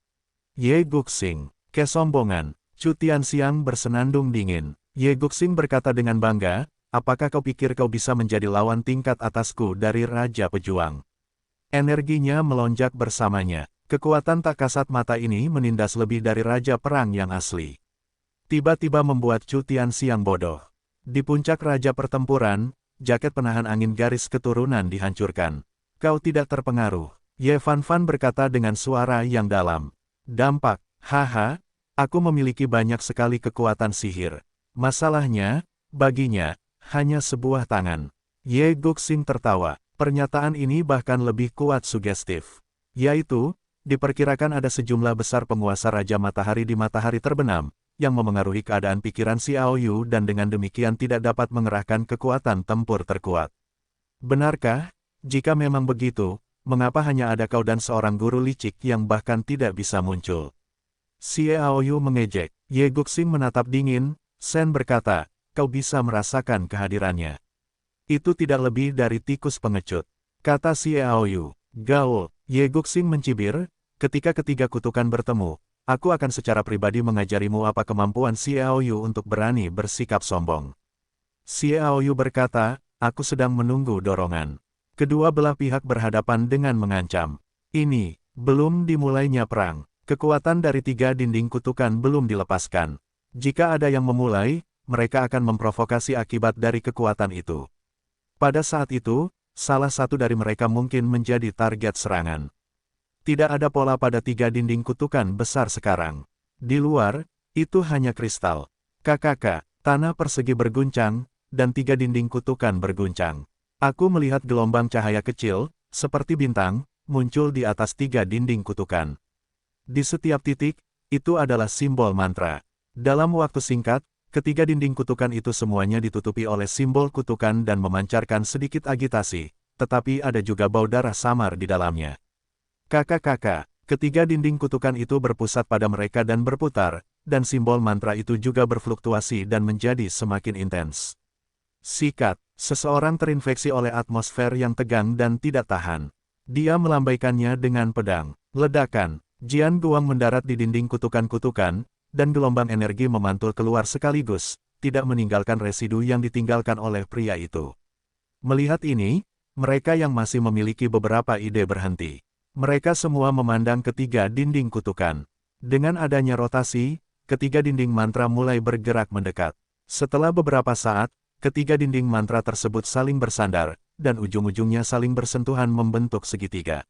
Ye Guxing, kesombongan. Chu Tianxiang bersenandung dingin. Ye Guxing berkata dengan bangga, apakah kau pikir kau bisa menjadi lawan tingkat atasku dari Raja Pejuang? Energinya melonjak bersamanya. Kekuatan tak kasat mata ini menindas lebih dari Raja Perang yang asli. Tiba-tiba membuat Chu Tianxiang bodoh. Di puncak Raja Pertempuran, jaket penahan angin garis keturunan dihancurkan. Kau tidak terpengaruh. Ye Fan Fan berkata dengan suara yang dalam. Dampak, haha. Aku memiliki banyak sekali kekuatan sihir. Masalahnya, baginya, hanya sebuah tangan. Ye Guxing tertawa. Pernyataan ini bahkan lebih kuat sugestif. Yaitu, diperkirakan ada sejumlah besar penguasa Raja Matahari di Matahari terbenam, yang memengaruhi keadaan pikiran Xiaoyu dan dengan demikian tidak dapat mengerahkan kekuatan tempur terkuat. Benarkah? Jika memang begitu, mengapa hanya ada kau dan seorang guru licik yang bahkan tidak bisa muncul? Xiaoyu mengejek. Ye Guxing menatap dingin. Shen berkata, kau bisa merasakan kehadirannya. Itu tidak lebih dari tikus pengecut. Kata Xiaoyu. Gaul. Ye Guxing mencibir, ketika ketiga kutukan bertemu, aku akan secara pribadi mengajarimu apa kemampuan Xiaoyu untuk berani bersikap sombong. Xiaoyu berkata, aku sedang menunggu dorongan. Kedua belah pihak berhadapan dengan mengancam. Ini, belum dimulainya perang. Kekuatan dari 3 dinding kutukan belum dilepaskan. Jika ada yang memulai, mereka akan memprovokasi akibat dari kekuatan itu. Pada saat itu, salah satu dari mereka mungkin menjadi target serangan. Tidak ada pola pada 3 dinding kutukan besar sekarang. Di luar, itu hanya kristal. KKK, tanah persegi berguncang, dan 3 dinding kutukan berguncang. Aku melihat gelombang cahaya kecil, seperti bintang, muncul di atas 3 dinding kutukan. Di setiap titik, itu adalah simbol mantra. Dalam waktu singkat, ketiga dinding kutukan itu semuanya ditutupi oleh simbol kutukan dan memancarkan sedikit agitasi, tetapi ada juga bau darah samar di dalamnya. Kakak-kakak, ketiga dinding kutukan itu berpusat pada mereka dan berputar, dan simbol mantra itu juga berfluktuasi dan menjadi semakin intens. Sikat, seseorang terinfeksi oleh atmosfer yang tegang dan tidak tahan. Dia melambaikannya dengan pedang. Ledakan. Jian Guang mendarat di dinding kutukan-kutukan, dan gelombang energi memantul keluar sekaligus, tidak meninggalkan residu yang ditinggalkan oleh pria itu. Melihat ini, mereka yang masih memiliki beberapa ide berhenti. Mereka semua memandang ketiga dinding kutukan. Dengan adanya rotasi, ketiga dinding mantra mulai bergerak mendekat. Setelah beberapa saat, ketiga dinding mantra tersebut saling bersandar, dan ujung-ujungnya saling bersentuhan membentuk segitiga.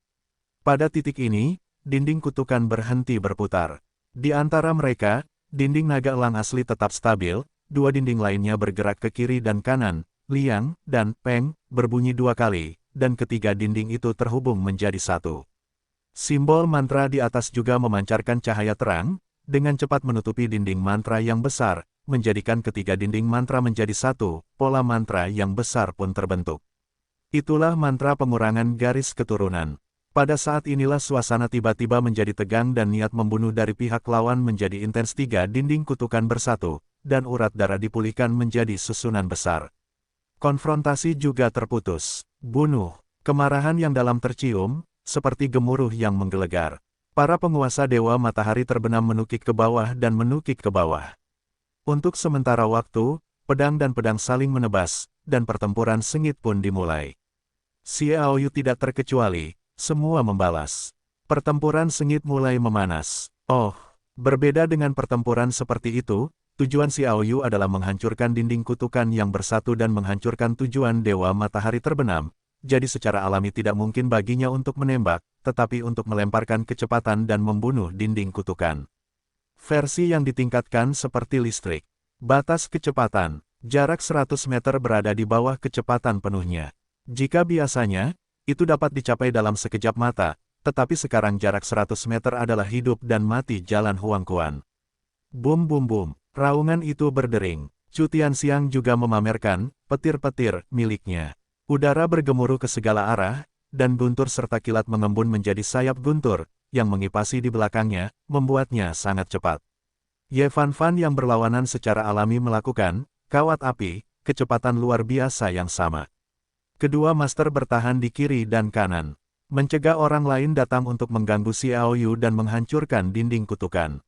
Pada titik ini, dinding kutukan berhenti berputar. Di antara mereka, dinding naga elang asli tetap stabil, 2 dinding lainnya bergerak ke kiri dan kanan, Liang dan Peng berbunyi 2 kali, dan ketiga dinding itu terhubung menjadi satu. Simbol mantra di atas juga memancarkan cahaya terang, dengan cepat menutupi dinding mantra yang besar, menjadikan ketiga dinding mantra menjadi satu, pola mantra yang besar pun terbentuk. Itulah mantra pengurangan garis keturunan. Pada saat inilah suasana tiba-tiba menjadi tegang dan niat membunuh dari pihak lawan menjadi intens. Tiga dinding kutukan bersatu, dan urat darah dipulihkan menjadi susunan besar. Konfrontasi juga terputus. Bunuh. Kemarahan yang dalam tercium, seperti gemuruh yang menggelegar. Para penguasa Dewa Matahari terbenam menukik ke bawah dan menukik ke bawah. Untuk sementara waktu, pedang dan pedang saling menebas, dan pertempuran sengit pun dimulai. Xiaoyu tidak terkecuali, semua membalas. Pertempuran sengit mulai memanas. Oh, berbeda dengan pertempuran seperti itu, tujuan Xiaoyu adalah menghancurkan dinding kutukan yang bersatu dan menghancurkan tujuan Dewa Matahari terbenam, jadi secara alami tidak mungkin baginya untuk menembak, tetapi untuk melemparkan kecepatan dan membunuh dinding kutukan. Versi yang ditingkatkan seperti listrik. Batas kecepatan, jarak 100 meter berada di bawah kecepatan penuhnya. Jika biasanya, itu dapat dicapai dalam sekejap mata, tetapi sekarang jarak 100 meter adalah hidup dan mati jalan Huang Quan. Bum bum bum. Raungan itu berdering. Chu Tianxiang juga memamerkan petir-petir miliknya. Udara bergemuruh ke segala arah, dan guntur serta kilat mengembun menjadi sayap guntur, yang mengipasi di belakangnya, membuatnya sangat cepat. Ye Fan Fan yang berlawanan secara alami melakukan kawat api, kecepatan luar biasa yang sama. Kedua master bertahan di kiri dan kanan, mencegah orang lain datang untuk mengganggu Xiaoyu dan menghancurkan dinding kutukan.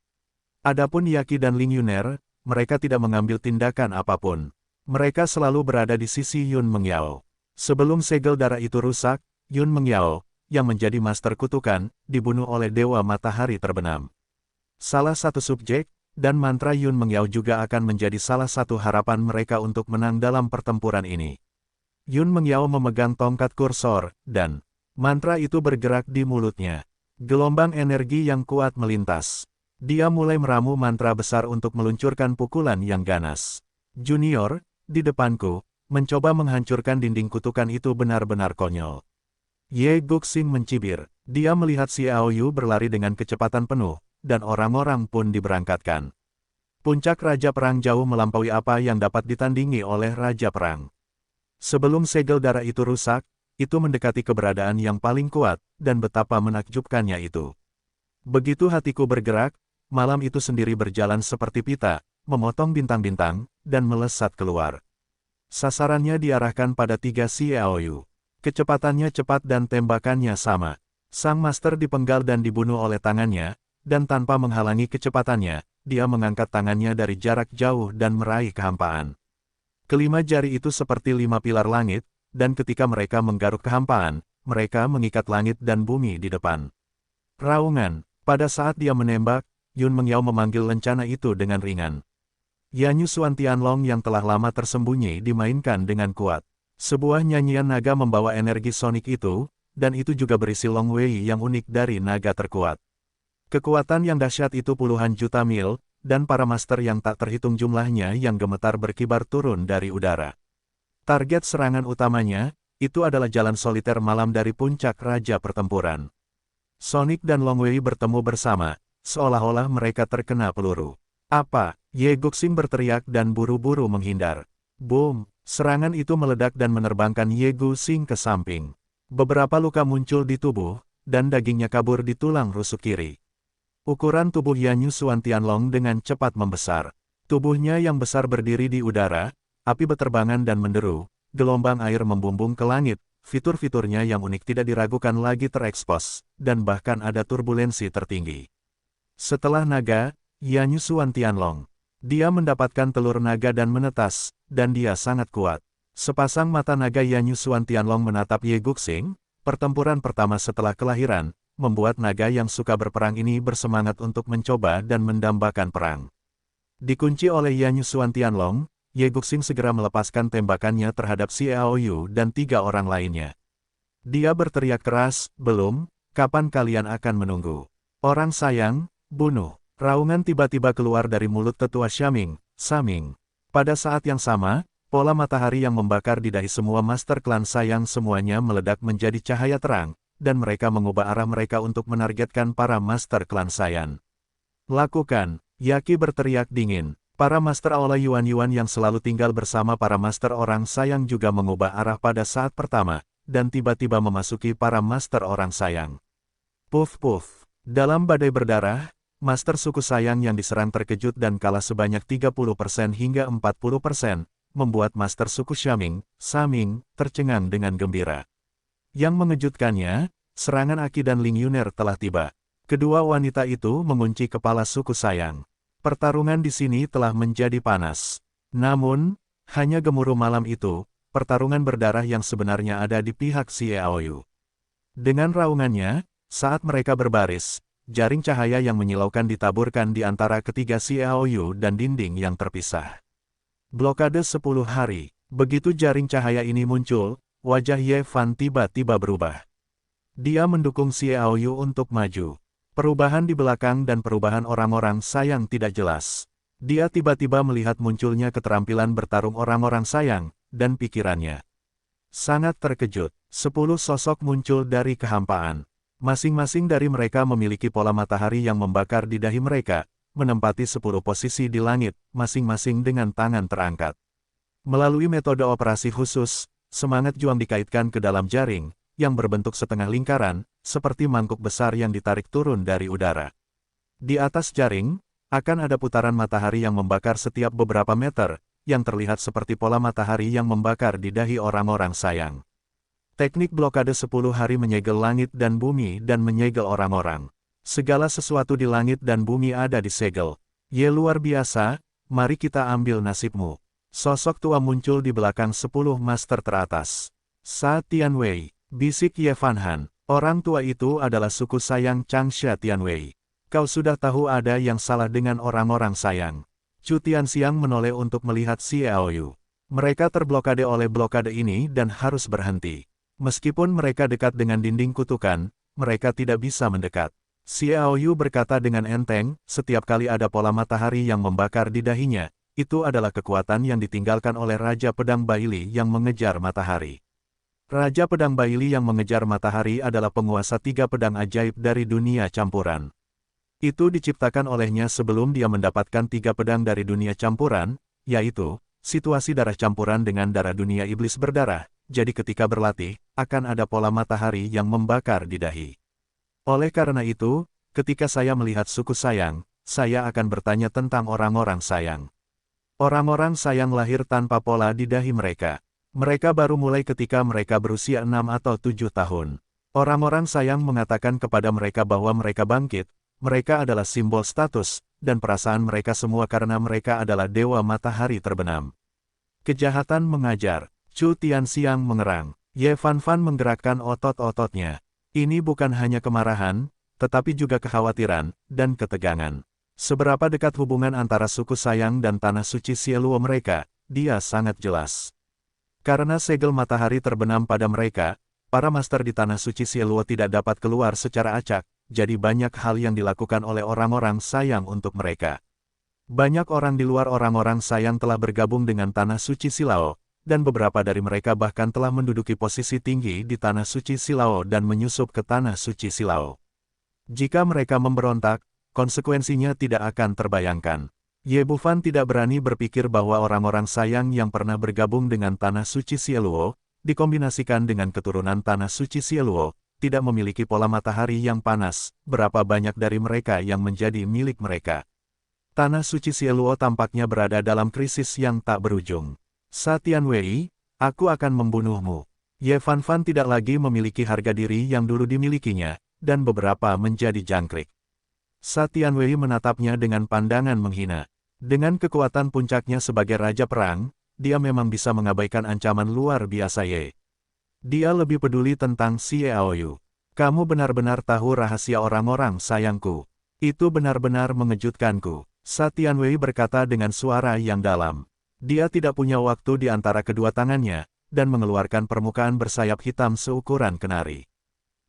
Adapun Yaqi dan Ling Yuner, mereka tidak mengambil tindakan apapun. Mereka selalu berada di sisi Yun Mengyao. Sebelum segel darah itu rusak, Yun Mengyao, yang menjadi master kutukan, dibunuh oleh Dewa Matahari terbenam. Salah satu subjek, dan mantra Yun Mengyao juga akan menjadi salah satu harapan mereka untuk menang dalam pertempuran ini. Yun Mengyao memegang tongkat kursor, dan mantra itu bergerak di mulutnya. Gelombang energi yang kuat melintas. Dia mulai meramu mantra besar untuk meluncurkan pukulan yang ganas. Junior, di depanku, mencoba menghancurkan dinding kutukan itu benar-benar konyol. Ye Guxing mencibir. Dia melihat Xiaoyu berlari dengan kecepatan penuh, dan orang-orang pun diberangkatkan. Puncak Raja Perang jauh melampaui apa yang dapat ditandingi oleh Raja Perang. Sebelum segel darah itu rusak, itu mendekati keberadaan yang paling kuat, dan betapa menakjubkannya itu. Begitu hatiku bergerak, malam itu sendiri berjalan seperti pita, memotong bintang-bintang, dan melesat keluar. Sasarannya diarahkan pada tiga Xiaoyu. Kecepatannya cepat dan tembakannya sama. Sang master dipenggal dan dibunuh oleh tangannya, dan tanpa menghalangi kecepatannya, dia mengangkat tangannya dari jarak jauh dan meraih kehampaan. Kelima jari itu seperti 5 pilar langit, dan ketika mereka menggaruk kehampaan, mereka mengikat langit dan bumi di depan. Raungan. Pada saat dia menembak, Yun Mengyao memanggil lencana itu dengan ringan. Yanyu Xuan Tianlong yang telah lama tersembunyi dimainkan dengan kuat. Sebuah nyanyian naga membawa energi sonik itu, dan itu juga berisi Long Wei yang unik dari naga terkuat. Kekuatan yang dahsyat itu puluhan juta mil, dan para master yang tak terhitung jumlahnya yang gemetar berkibar turun dari udara. Target serangan utamanya, itu adalah jalan soliter malam dari puncak Raja Pertempuran. Sonic dan Long Wei bertemu bersama, seolah-olah mereka terkena peluru. Apa? Ye Guxing berteriak dan buru-buru menghindar. Boom! Serangan itu meledak dan menerbangkan Ye Guxing ke samping. Beberapa luka muncul di tubuh, dan dagingnya kabur di tulang rusuk kiri. Ukuran tubuh Yanyu Xuan Tianlong dengan cepat membesar. Tubuhnya yang besar berdiri di udara, api beterbangan dan menderu, gelombang air membumbung ke langit, fitur-fiturnya yang unik tidak diragukan lagi terekspos, dan bahkan ada turbulensi tertinggi. Setelah naga, Yanyu Xuan Tianlong. Dia mendapatkan telur naga dan menetas, dan dia sangat kuat. Sepasang mata naga Yanyu Xuan Tianlong menatap Ye Guxing, pertempuran pertama setelah kelahiran, membuat naga yang suka berperang ini bersemangat untuk mencoba dan mendambakan perang. Dikunci oleh Yanyu Xuan Tianlong, Ye Guxing segera melepaskan tembakannya terhadap Xiaoyu dan 3 orang lainnya. Dia berteriak keras, "Belum, kapan kalian akan menunggu? Orang sayang, bunuh!" Raungan tiba-tiba keluar dari mulut tetua Shaming, Saming. Pada saat yang sama, pola matahari yang membakar di dahi semua master klan sayang semuanya meledak menjadi cahaya terang, dan mereka mengubah arah mereka untuk menargetkan para master klan Saiyan. "Lakukan!" Yaqi berteriak dingin. Para Master Aula Yuan-Yuan yang selalu tinggal bersama para Master Orang Sayang juga mengubah arah pada saat pertama, dan tiba-tiba memasuki para Master Orang Sayang. Puff-puff. Dalam badai berdarah, Master Suku Sayang yang diserang terkejut dan kalah sebanyak 30% hingga 40%, membuat Master Suku Saming, tercengang dengan gembira. Yang mengejutkannya, serangan Aki dan Ling Yuner telah tiba. Kedua wanita itu mengunci kepala Suku Sayang. Pertarungan di sini telah menjadi panas. Namun, hanya gemuruh malam itu, pertarungan berdarah yang sebenarnya ada di pihak Xie Aoyu. Dengan raungannya, saat mereka berbaris, jaring cahaya yang menyilaukan ditaburkan di antara ketiga Xie Aoyu dan dinding yang terpisah. Blokade 10 hari. Begitu jaring cahaya ini muncul, wajah Ye Fan tiba-tiba berubah. Dia mendukung Xie Aoyu untuk maju. Perubahan di belakang dan perubahan orang-orang Sayang tidak jelas. Dia tiba-tiba melihat munculnya keterampilan bertarung orang-orang Sayang, dan pikirannya sangat terkejut. 10 sosok muncul dari kehampaan. Masing-masing dari mereka memiliki pola matahari yang membakar di dahi mereka, menempati 10 posisi di langit, masing-masing dengan tangan terangkat. Melalui metode operasi khusus, semangat juang dikaitkan ke dalam jaring, yang berbentuk setengah lingkaran, seperti mangkuk besar yang ditarik turun dari udara. Di atas jaring, akan ada putaran matahari yang membakar setiap beberapa meter, yang terlihat seperti pola matahari yang membakar di dahi orang-orang Sayang. Teknik blokade 10 hari menyegel langit dan bumi dan menyegel orang-orang. Segala sesuatu di langit dan bumi ada disegel. Ye luar biasa, mari kita ambil nasibmu. Sosok tua muncul di belakang 10 master teratas. Sa Tianwei, bisik Ye Fan Han. Orang tua itu adalah suku Sayang Changsha Tianwei. Kau sudah tahu ada yang salah dengan orang-orang Sayang. Chu Tianxiang menoleh untuk melihat Xie Aoyu. Mereka terblokade oleh blokade ini dan harus berhenti. Meskipun mereka dekat dengan dinding kutukan, mereka tidak bisa mendekat. Xie Aoyu berkata dengan enteng, setiap kali ada pola matahari yang membakar di dahinya, itu adalah kekuatan yang ditinggalkan oleh Raja Pedang Baili yang mengejar matahari. Raja Pedang Baili yang mengejar matahari adalah penguasa 3 pedang ajaib dari dunia campuran. Itu diciptakan olehnya sebelum dia mendapatkan 3 pedang dari dunia campuran, yaitu, situasi darah campuran dengan darah dunia iblis berdarah, jadi ketika berlatih, akan ada pola matahari yang membakar di dahi. Oleh karena itu, ketika saya melihat suku Sayang, saya akan bertanya tentang orang-orang Sayang. Orang-orang Sayang lahir tanpa pola di dahi mereka. Mereka baru mulai ketika mereka berusia 6 atau 7 tahun. Orang-orang Sayang mengatakan kepada mereka bahwa mereka bangkit, mereka adalah simbol status, dan perasaan mereka semua karena mereka adalah dewa matahari terbenam. Kejahatan mengajar. Chu Tianxiang mengerang. Ye Fan Fan menggerakkan otot-ototnya. Ini bukan hanya kemarahan, tetapi juga kekhawatiran, dan ketegangan. Seberapa dekat hubungan antara suku Sayang dan tanah suci Xieluo mereka, dia sangat jelas. Karena segel matahari terbenam pada mereka, para master di tanah suci Xieluo tidak dapat keluar secara acak, jadi banyak hal yang dilakukan oleh orang-orang Sayang untuk mereka. Banyak orang di luar orang-orang Sayang telah bergabung dengan tanah suci Silao, dan beberapa dari mereka bahkan telah menduduki posisi tinggi di tanah suci Silao dan menyusup ke tanah suci Silao. Jika mereka memberontak, konsekuensinya tidak akan terbayangkan. Ye Bufan tidak berani berpikir bahwa orang-orang Sayang yang pernah bergabung dengan tanah suci Xieluo, dikombinasikan dengan keturunan tanah suci Xieluo, tidak memiliki pola matahari yang panas, berapa banyak dari mereka yang menjadi milik mereka. Tanah suci Xieluo tampaknya berada dalam krisis yang tak berujung. Sa Tianwei, aku akan membunuhmu. Ye Fan Fan tidak lagi memiliki harga diri yang dulu dimilikinya, dan beberapa menjadi jangkrik. Sa Tianwei menatapnya dengan pandangan menghina. Dengan kekuatan puncaknya sebagai Raja Perang, dia memang bisa mengabaikan ancaman luar biasa Ye. Dia lebih peduli tentang Xie Aoyu. Kamu benar-benar tahu rahasia orang-orang Sayangku. Itu benar-benar mengejutkanku. Sa Tianwei berkata dengan suara yang dalam. Dia tidak punya waktu di antara kedua tangannya, dan mengeluarkan permukaan bersayap hitam seukuran kenari.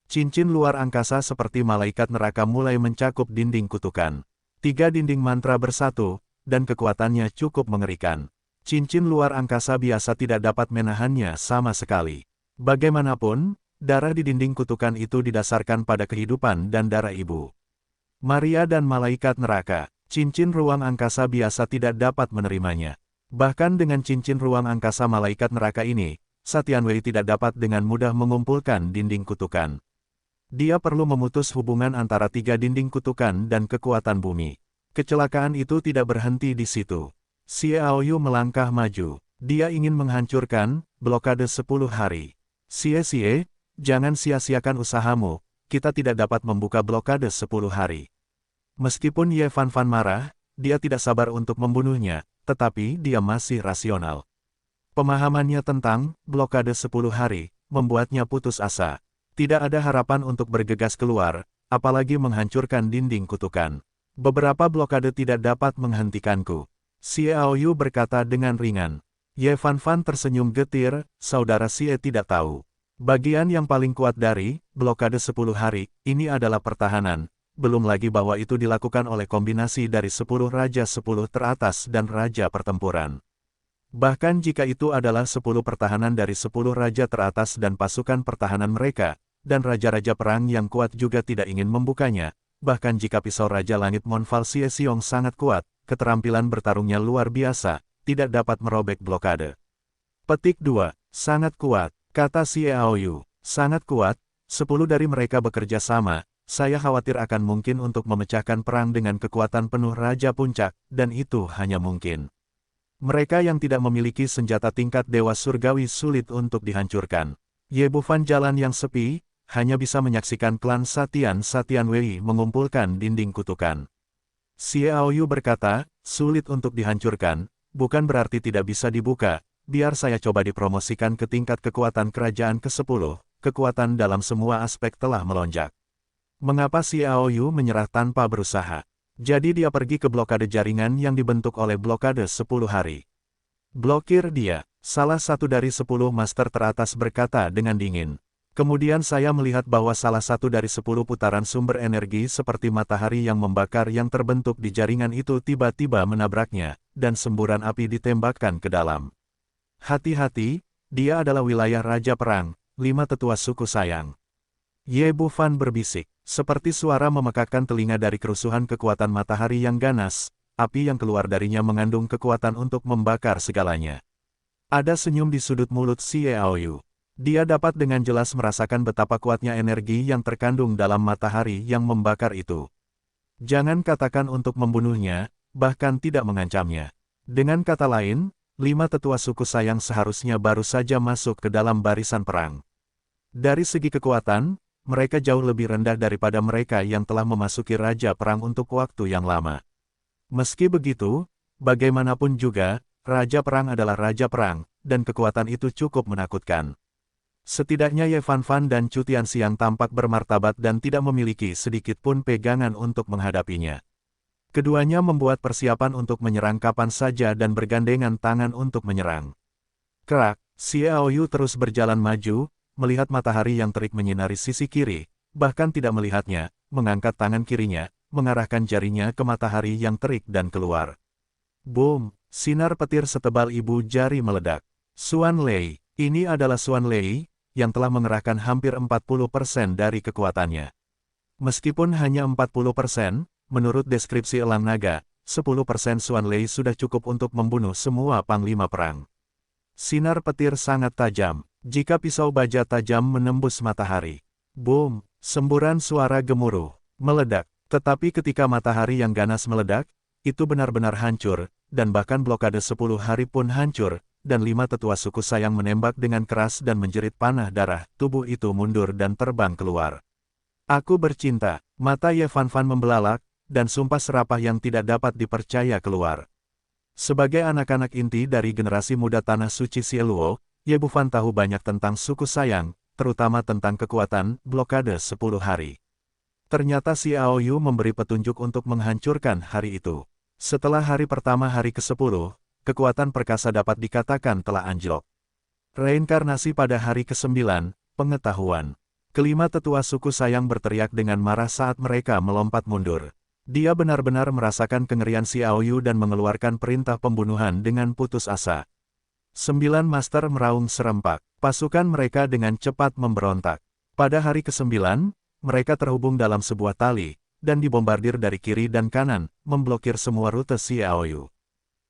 Cincin luar angkasa seperti malaikat neraka mulai mencakup dinding kutukan. 3 dinding mantra bersatu, dan kekuatannya cukup mengerikan. Cincin luar angkasa biasa tidak dapat menahannya sama sekali. Bagaimanapun, darah di dinding kutukan itu didasarkan pada kehidupan dan darah ibu Maria dan malaikat neraka. Cincin ruang angkasa biasa tidak dapat menerimanya. Bahkan dengan cincin ruang angkasa malaikat neraka ini, Satian Wei tidak dapat dengan mudah mengumpulkan dinding kutukan. Dia perlu memutus hubungan antara 3 dinding kutukan dan kekuatan bumi. Kecelakaan itu tidak berhenti di situ. Xie Aoyu melangkah maju. Dia ingin menghancurkan blokade 10 hari. Xie, jangan sia-siakan usahamu, kita tidak dapat membuka blokade 10 hari. Meskipun Ye Fan marah, dia tidak sabar untuk membunuhnya, tetapi dia masih rasional. Pemahamannya tentang blokade 10 hari membuatnya putus asa. Tidak ada harapan untuk bergegas keluar, apalagi menghancurkan dinding kutukan. Beberapa blokade tidak dapat menghentikanku. Xie Aoyu berkata dengan ringan. Ye Fan tersenyum getir, saudara Xie tidak tahu. Bagian yang paling kuat dari blokade 10 hari ini adalah pertahanan, belum lagi bahwa itu dilakukan oleh kombinasi dari 10 raja 10 teratas dan raja pertempuran. Bahkan jika itu adalah 10 pertahanan dari 10 raja teratas dan pasukan pertahanan mereka, dan raja-raja perang yang kuat juga tidak ingin membukanya, bahkan jika pisau Raja Langit Monfal Xie Xiong sangat kuat, keterampilan bertarungnya luar biasa, tidak dapat merobek blokade. Petik 2. Sangat kuat, kata Xie Aoyu. Sangat kuat, 10 dari mereka bekerja sama, saya khawatir akan mungkin untuk memecahkan perang dengan kekuatan penuh Raja Puncak, dan itu hanya mungkin. Mereka yang tidak memiliki senjata tingkat Dewa Surgawi sulit untuk dihancurkan. Ye Bufan jalan yang sepi, hanya bisa menyaksikan klan Satian Wei mengumpulkan dinding kutukan. Xie Aoyu berkata, sulit untuk dihancurkan, bukan berarti tidak bisa dibuka, biar saya coba dipromosikan ke tingkat kekuatan kerajaan ke-10, kekuatan dalam semua aspek telah melonjak. Mengapa Xie Aoyu menyerah tanpa berusaha? Jadi dia pergi ke blokade jaringan yang dibentuk oleh blokade 10 hari. Blokir dia, salah satu dari 10 master teratas berkata dengan dingin. Kemudian saya melihat bahwa salah satu dari 10 putaran sumber energi seperti matahari yang membakar yang terbentuk di jaringan itu tiba-tiba menabraknya, dan semburan api ditembakkan ke dalam. Hati-hati, dia adalah wilayah Raja Perang, 5 tetua suku Sayang. Ye Bufan berbisik, seperti suara memekakkan telinga dari kerusuhan kekuatan matahari yang ganas, api yang keluar darinya mengandung kekuatan untuk membakar segalanya. Ada senyum di sudut mulut Xie Aoyu. Dia dapat dengan jelas merasakan betapa kuatnya energi yang terkandung dalam matahari yang membakar itu. Jangan katakan untuk membunuhnya, bahkan tidak mengancamnya. Dengan kata lain, 5 tetua suku Sayang seharusnya baru saja masuk ke dalam barisan perang. Dari segi kekuatan, mereka jauh lebih rendah daripada mereka yang telah memasuki Raja Perang untuk waktu yang lama. Meski begitu, bagaimanapun juga, Raja Perang adalah Raja Perang, dan kekuatan itu cukup menakutkan. Setidaknya Ye Fan dan Chu Tianxiang tampak bermartabat dan tidak memiliki sedikit pun pegangan untuk menghadapinya. Keduanya membuat persiapan untuk menyerang kapan saja dan bergandengan tangan untuk menyerang. Kerak, Xie Aoyu terus berjalan maju, melihat matahari yang terik menyinari sisi kiri, bahkan tidak melihatnya, mengangkat tangan kirinya, mengarahkan jarinya ke matahari yang terik dan keluar. Boom! Sinar petir setebal ibu jari meledak. Xuan Lei, ini adalah Xuan Lei, yang telah mengerahkan hampir 40% dari kekuatannya. Meskipun hanya 40%, menurut deskripsi Elang Naga, 10% Xuan Lei sudah cukup untuk membunuh semua panglima perang. Sinar petir sangat tajam. Jika pisau baja tajam menembus matahari. Boom! Semburan suara gemuruh, meledak. Tetapi ketika matahari yang ganas meledak, itu benar-benar hancur, dan bahkan blokade 10 hari pun hancur, dan 5 tetua suku Sayang menembak dengan keras dan menjerit panah darah, tubuh itu mundur dan terbang keluar. Aku bercinta, mata Ye Fan membelalak, dan sumpah serapah yang tidak dapat dipercaya keluar. Sebagai anak-anak inti dari generasi muda Tanah Suci Xieluo, Ye Bufan tahu banyak tentang suku Sayang, terutama tentang kekuatan blokade 10 hari. Ternyata Xie Aoyu memberi petunjuk untuk menghancurkan hari itu. Setelah hari pertama hari ke-10, kekuatan perkasa dapat dikatakan telah anjlok. Reinkarnasi pada hari ke-9, pengetahuan. Kelima tetua suku Sayang berteriak dengan marah saat mereka melompat mundur. Dia benar-benar merasakan kengerian Xie Aoyu dan mengeluarkan perintah pembunuhan dengan putus asa. 9 master meraung serempak. Pasukan mereka dengan cepat memberontak. Pada hari ke-9, mereka terhubung dalam sebuah tali, dan dibombardir dari kiri dan kanan, memblokir semua rute Xiaoyu.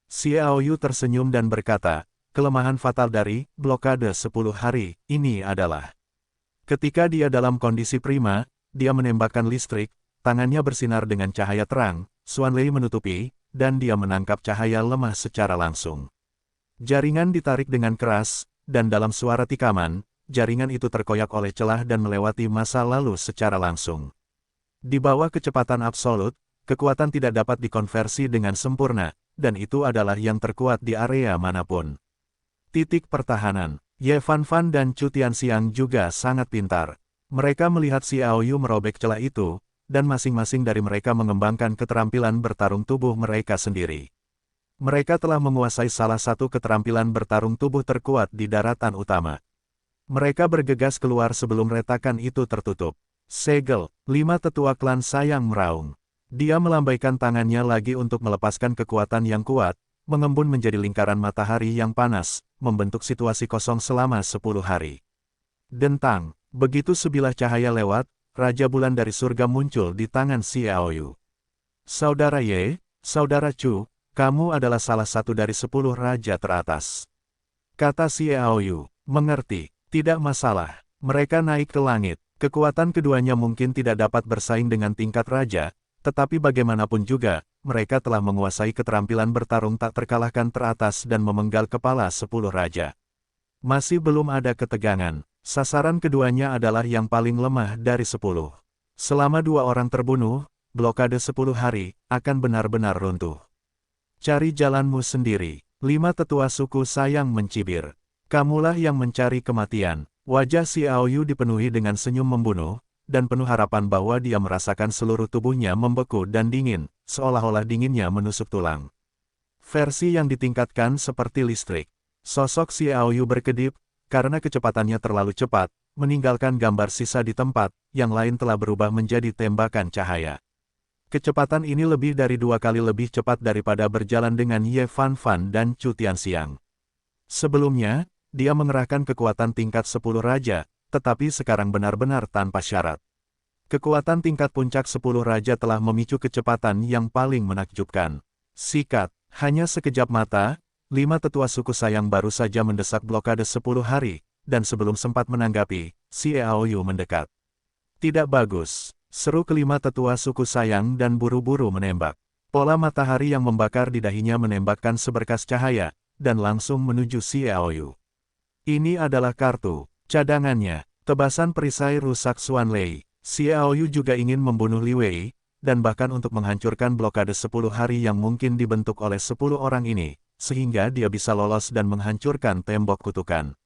Xiaoyu tersenyum dan berkata, kelemahan fatal dari blokade 10 hari ini adalah ketika dia dalam kondisi prima, dia menembakkan listrik, tangannya bersinar dengan cahaya terang, Xuanlei menutupi, dan dia menangkap cahaya lemah secara langsung. Jaringan ditarik dengan keras, dan dalam suara tikaman, jaringan itu terkoyak oleh celah dan melewati masa lalu secara langsung. Di bawah kecepatan absolut, kekuatan tidak dapat dikonversi dengan sempurna, dan itu adalah yang terkuat di area manapun. Titik pertahanan. Ye Fanfan dan Chu Tianxiang juga sangat pintar. Mereka melihat Xiaoyu merobek celah itu, dan masing-masing dari mereka mengembangkan keterampilan bertarung tubuh mereka sendiri. Mereka telah menguasai salah satu keterampilan bertarung tubuh terkuat di daratan utama. Mereka bergegas keluar sebelum retakan itu tertutup. Segel, 5 tetua klan Sayang meraung. Dia melambaikan tangannya lagi untuk melepaskan kekuatan yang kuat, mengembun menjadi lingkaran matahari yang panas, membentuk situasi kosong selama 10 hari. Dentang, begitu sebilah cahaya lewat, Raja Bulan dari surga muncul di tangan Xiaoyu. Saudara Ye, Saudara Chu, kamu adalah salah satu dari 10 raja teratas. Kata Xiaoyu, mengerti, tidak masalah, mereka naik ke langit. Kekuatan keduanya mungkin tidak dapat bersaing dengan tingkat raja, tetapi bagaimanapun juga, mereka telah menguasai keterampilan bertarung tak terkalahkan teratas dan memenggal kepala 10 raja. Masih belum ada ketegangan, sasaran keduanya adalah yang paling lemah dari 10. Selama 2 orang terbunuh, blokade 10 hari akan benar-benar runtuh. Cari jalanmu sendiri, 5 tetua suku Sayang mencibir. Kamulah yang mencari kematian. Wajah Xiaoyu dipenuhi dengan senyum membunuh, dan penuh harapan bahwa dia merasakan seluruh tubuhnya membeku dan dingin, seolah-olah dinginnya menusuk tulang. Versi yang ditingkatkan seperti listrik. Sosok Xiaoyu berkedip, karena kecepatannya terlalu cepat, meninggalkan gambar sisa di tempat, yang lain telah berubah menjadi tembakan cahaya. Kecepatan ini lebih dari 2 kali lebih cepat daripada berjalan dengan Ye Fanfan dan Chu Tianxiang. Sebelumnya, dia mengerahkan kekuatan tingkat 10 raja, tetapi sekarang benar-benar tanpa syarat. Kekuatan tingkat puncak 10 raja telah memicu kecepatan yang paling menakjubkan. Sikat, hanya sekejap mata, 5 tetua suku Sayang baru saja mendesak blokade 10 hari, dan sebelum sempat menanggapi, Xiaoyu mendekat. Tidak bagus, seru kelima tetua suku Sayang dan buru-buru menembak. Pola matahari yang membakar di dahinya menembakkan seberkas cahaya, dan langsung menuju Xiaoyu. Ini adalah kartu cadangannya. Tebasan perisai rusak Xuanlei. Xiaoyu juga ingin membunuh Li Wei, dan bahkan untuk menghancurkan blokade 10 hari yang mungkin dibentuk oleh 10 orang ini, sehingga dia bisa lolos dan menghancurkan tembok kutukan.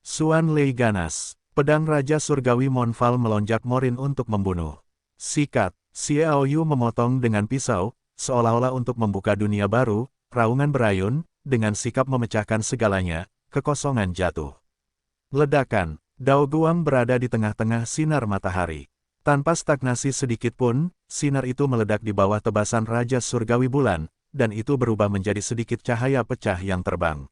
Xuanlei ganas. Pedang Raja Surgawi Monfal melonjak morin untuk membunuh. Sikat. Xiaoyu memotong dengan pisau, seolah-olah untuk membuka dunia baru, raungan berayun, dengan sikap memecahkan segalanya. Kekosongan jatuh. Ledakan, Dao Guang berada di tengah-tengah sinar matahari. Tanpa stagnasi sedikit pun, sinar itu meledak di bawah tebasan Raja Surgawi Bulan, dan itu berubah menjadi sedikit cahaya pecah yang terbang.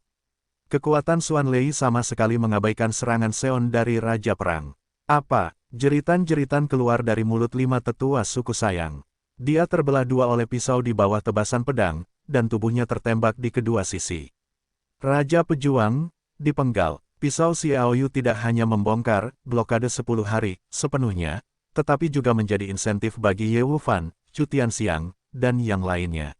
Kekuatan Xuanlei sama sekali mengabaikan serangan Seon dari Raja Perang. Apa? Jeritan-jeritan keluar dari mulut 5 tetua suku Sayang. Dia terbelah 2 oleh pisau di bawah tebasan pedang, dan tubuhnya tertembak di kedua sisi. Raja Pejuang, dipenggal. Pisau Xiaoyu tidak hanya membongkar blokade 10 hari sepenuhnya, tetapi juga menjadi insentif bagi Ye Wufan, Chu Tianxiang, dan yang lainnya.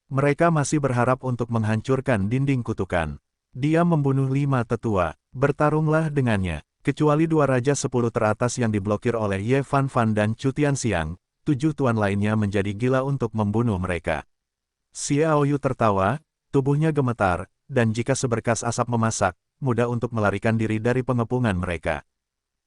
Mereka masih berharap untuk menghancurkan dinding kutukan. Dia membunuh 5 tetua, bertarunglah dengannya. Kecuali 2 raja 10 teratas yang diblokir oleh Ye Fanfan dan Chu Tianxiang, 7 tuan lainnya menjadi gila untuk membunuh mereka. Xiaoyu tertawa, tubuhnya gemetar, dan jika seberkas asap memasak, mudah untuk melarikan diri dari pengepungan mereka.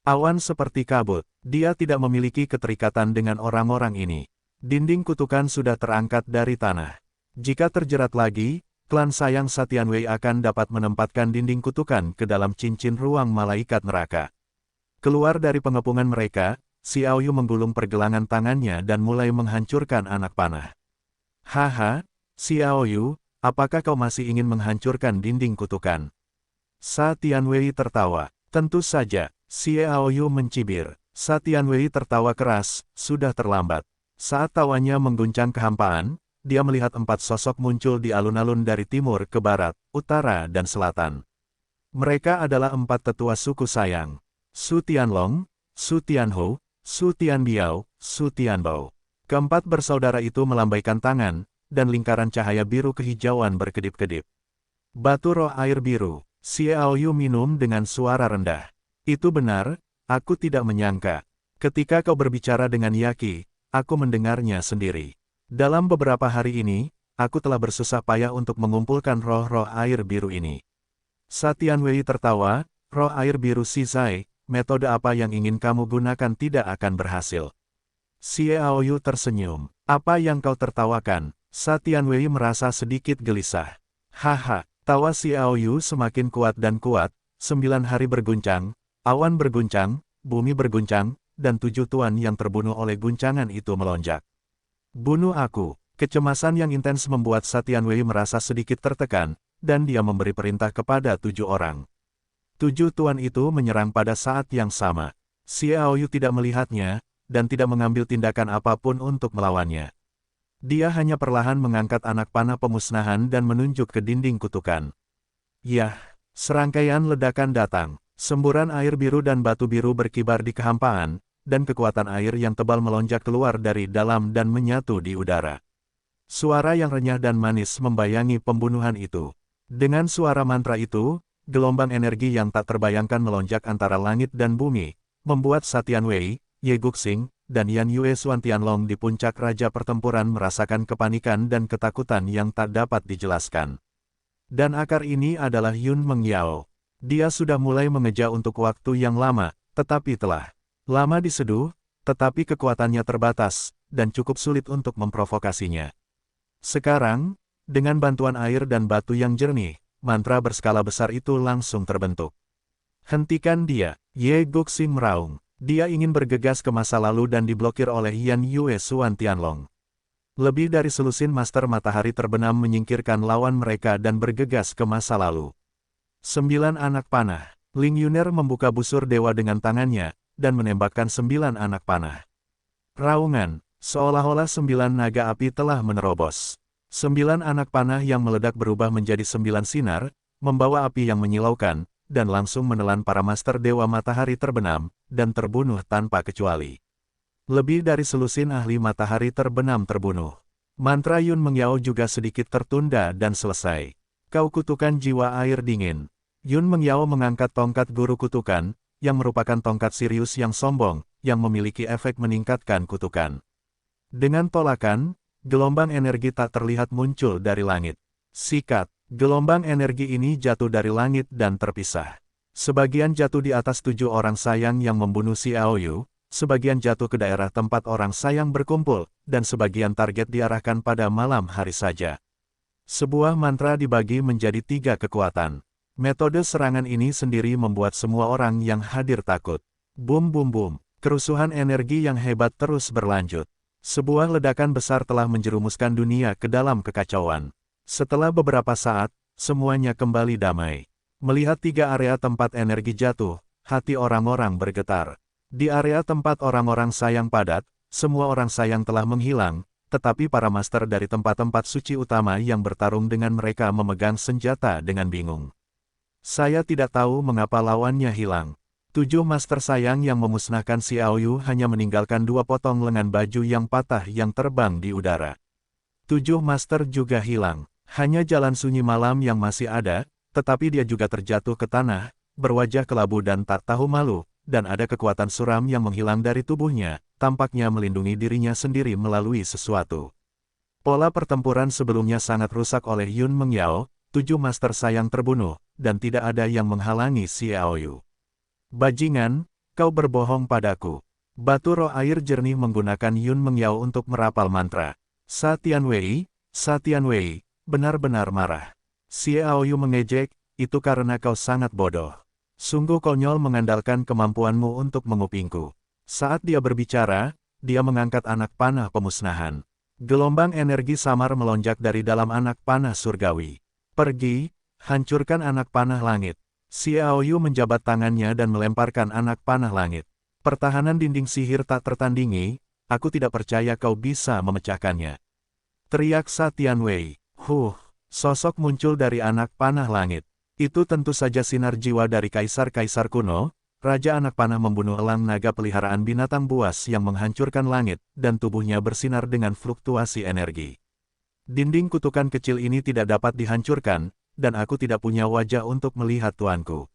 Awan seperti kabut, dia tidak memiliki keterikatan dengan orang-orang ini. Dinding kutukan sudah terangkat dari tanah. Jika terjerat lagi, klan Sayang Satianwei akan dapat menempatkan dinding kutukan ke dalam cincin ruang malaikat neraka. Keluar dari pengepungan mereka, Xiaoyu menggulung pergelangan tangannya dan mulai menghancurkan anak panah. Haha, Xiaoyu, apakah kau masih ingin menghancurkan dinding kutukan? Sa Tianwei tertawa. Tentu saja, Xiaoyu mencibir. Sa Tianwei tertawa keras, sudah terlambat. Saat tawanya mengguncang kehampaan, dia melihat 4 sosok muncul di alun-alun dari timur ke barat, utara dan selatan. Mereka adalah 4 tetua suku Sayang. Su Tianlong, Su Tianho, Su Tianbiao, Su Tianbao. Keempat bersaudara itu melambaikan tangan, dan lingkaran cahaya biru kehijauan berkedip-kedip. Batu roh air biru. Xiao Yu minum dengan suara rendah. Itu benar, aku tidak menyangka. Ketika kau berbicara dengan Yaqi, aku mendengarnya sendiri. Dalam beberapa hari ini, aku telah bersusah payah untuk mengumpulkan roh-roh air biru ini. Satian Wei tertawa, roh air biru Shizai, metode apa yang ingin kamu gunakan tidak akan berhasil. Xiao Yu tersenyum. Apa yang kau tertawakan? Satian Wei merasa sedikit gelisah. Haha. Tawa Xiao Yu semakin kuat dan kuat, 9 hari berguncang, awan berguncang, bumi berguncang, dan 7 tuan yang terbunuh oleh guncangan itu melonjak. Bunuh aku. Kecemasan yang intens membuat Satian Wei merasa sedikit tertekan, dan dia memberi perintah kepada 7 orang. 7 tuan itu menyerang pada saat yang sama. Xiao Yu tidak melihatnya, dan tidak mengambil tindakan apapun untuk melawannya. Dia hanya perlahan mengangkat anak panah pemusnahan dan menunjuk ke dinding kutukan. Yah, serangkaian ledakan datang. Semburan air biru dan batu biru berkibar di kehampaan, dan kekuatan air yang tebal melonjak keluar dari dalam dan menyatu di udara. Suara yang renyah dan manis membayangi pembunuhan itu. Dengan suara mantra itu, gelombang energi yang tak terbayangkan melonjak antara langit dan bumi, membuat Satian Wei, Ye Guxing, dan Yan Yue Xuan Tianlong di puncak raja pertempuran merasakan kepanikan dan ketakutan yang tak dapat dijelaskan. Dan akar ini adalah Yun Mengyao. Dia sudah mulai mengejar untuk waktu yang lama, tetapi telah lama diseduh, tetapi kekuatannya terbatas, dan cukup sulit untuk memprovokasinya. Sekarang, dengan bantuan air dan batu yang jernih, mantra berskala besar itu langsung terbentuk. Hentikan dia, Ye Guxing meraung. Dia ingin bergegas ke masa lalu dan diblokir oleh Yan Yue Xuan Tianlong. Lebih dari selusin Master Matahari terbenam menyingkirkan lawan mereka dan bergegas ke masa lalu. 9 anak panah. Ling Yuner membuka busur dewa dengan tangannya, dan menembakkan 9 anak panah. Raungan, seolah-olah 9 naga api telah menerobos. 9 anak panah yang meledak berubah menjadi 9 sinar, membawa api yang menyilaukan, dan langsung menelan para Master Dewa Matahari terbenam, dan terbunuh tanpa kecuali. Lebih dari selusin ahli matahari terbenam terbunuh. Mantra Yun Mengyao juga sedikit tertunda dan selesai. Kau kutukan jiwa air dingin. Yun Mengyao mengangkat tongkat guru kutukan, yang merupakan tongkat Sirius yang sombong, yang memiliki efek meningkatkan kutukan. Dengan tolakan, gelombang energi tak terlihat muncul dari langit. Sikat. Gelombang energi ini jatuh dari langit dan terpisah. Sebagian jatuh di atas 7 orang sayang yang membunuh Xiao Yu, sebagian jatuh ke daerah tempat orang sayang berkumpul, dan sebagian target diarahkan pada malam hari saja. Sebuah mantra dibagi menjadi 3 kekuatan. Metode serangan ini sendiri membuat semua orang yang hadir takut. Bum bum bum, kerusuhan energi yang hebat terus berlanjut. Sebuah ledakan besar telah menjerumuskan dunia ke dalam kekacauan. Setelah beberapa saat, semuanya kembali damai. Melihat 3 area tempat energi jatuh, hati orang-orang bergetar. Di area tempat orang-orang sayang padat, semua orang sayang telah menghilang, tetapi para master dari tempat-tempat suci utama yang bertarung dengan mereka memegang senjata dengan bingung. Saya tidak tahu mengapa lawannya hilang. 7 master sayang yang memusnahkan Xiao Yu hanya meninggalkan 2 potong lengan baju yang patah yang terbang di udara. 7 master juga hilang. Hanya jalan sunyi malam yang masih ada, tetapi dia juga terjatuh ke tanah, berwajah kelabu dan tak tahu malu, dan ada kekuatan suram yang menghilang dari tubuhnya, tampaknya melindungi dirinya sendiri melalui sesuatu. Pola pertempuran sebelumnya sangat rusak oleh Yun Mengyao, 7 master sayang terbunuh, dan tidak ada yang menghalangi Xiao Yu. Bajingan, kau berbohong padaku. Batu roh air jernih menggunakan Yun Mengyao untuk merapal mantra. Satian Wei, benar-benar marah. Xiao Yu mengejek, itu karena kau sangat bodoh. Sungguh konyol mengandalkan kemampuanmu untuk mengupingku. Saat dia berbicara, dia mengangkat anak panah pemusnahan. Gelombang energi samar melonjak dari dalam anak panah surgawi. Pergi, hancurkan anak panah langit. Xiao Yu menjabat tangannya dan melemparkan anak panah langit. Pertahanan dinding sihir tak tertandingi, aku tidak percaya kau bisa memecahkannya. Teriak Sa Tianwei. Sosok muncul dari anak panah langit. Itu tentu saja sinar jiwa dari kaisar-kaisar kuno, Raja Anak Panah membunuh elang naga peliharaan binatang buas yang menghancurkan langit, dan tubuhnya bersinar dengan fluktuasi energi. Dinding kutukan kecil ini tidak dapat dihancurkan, dan aku tidak punya wajah untuk melihat tuanku.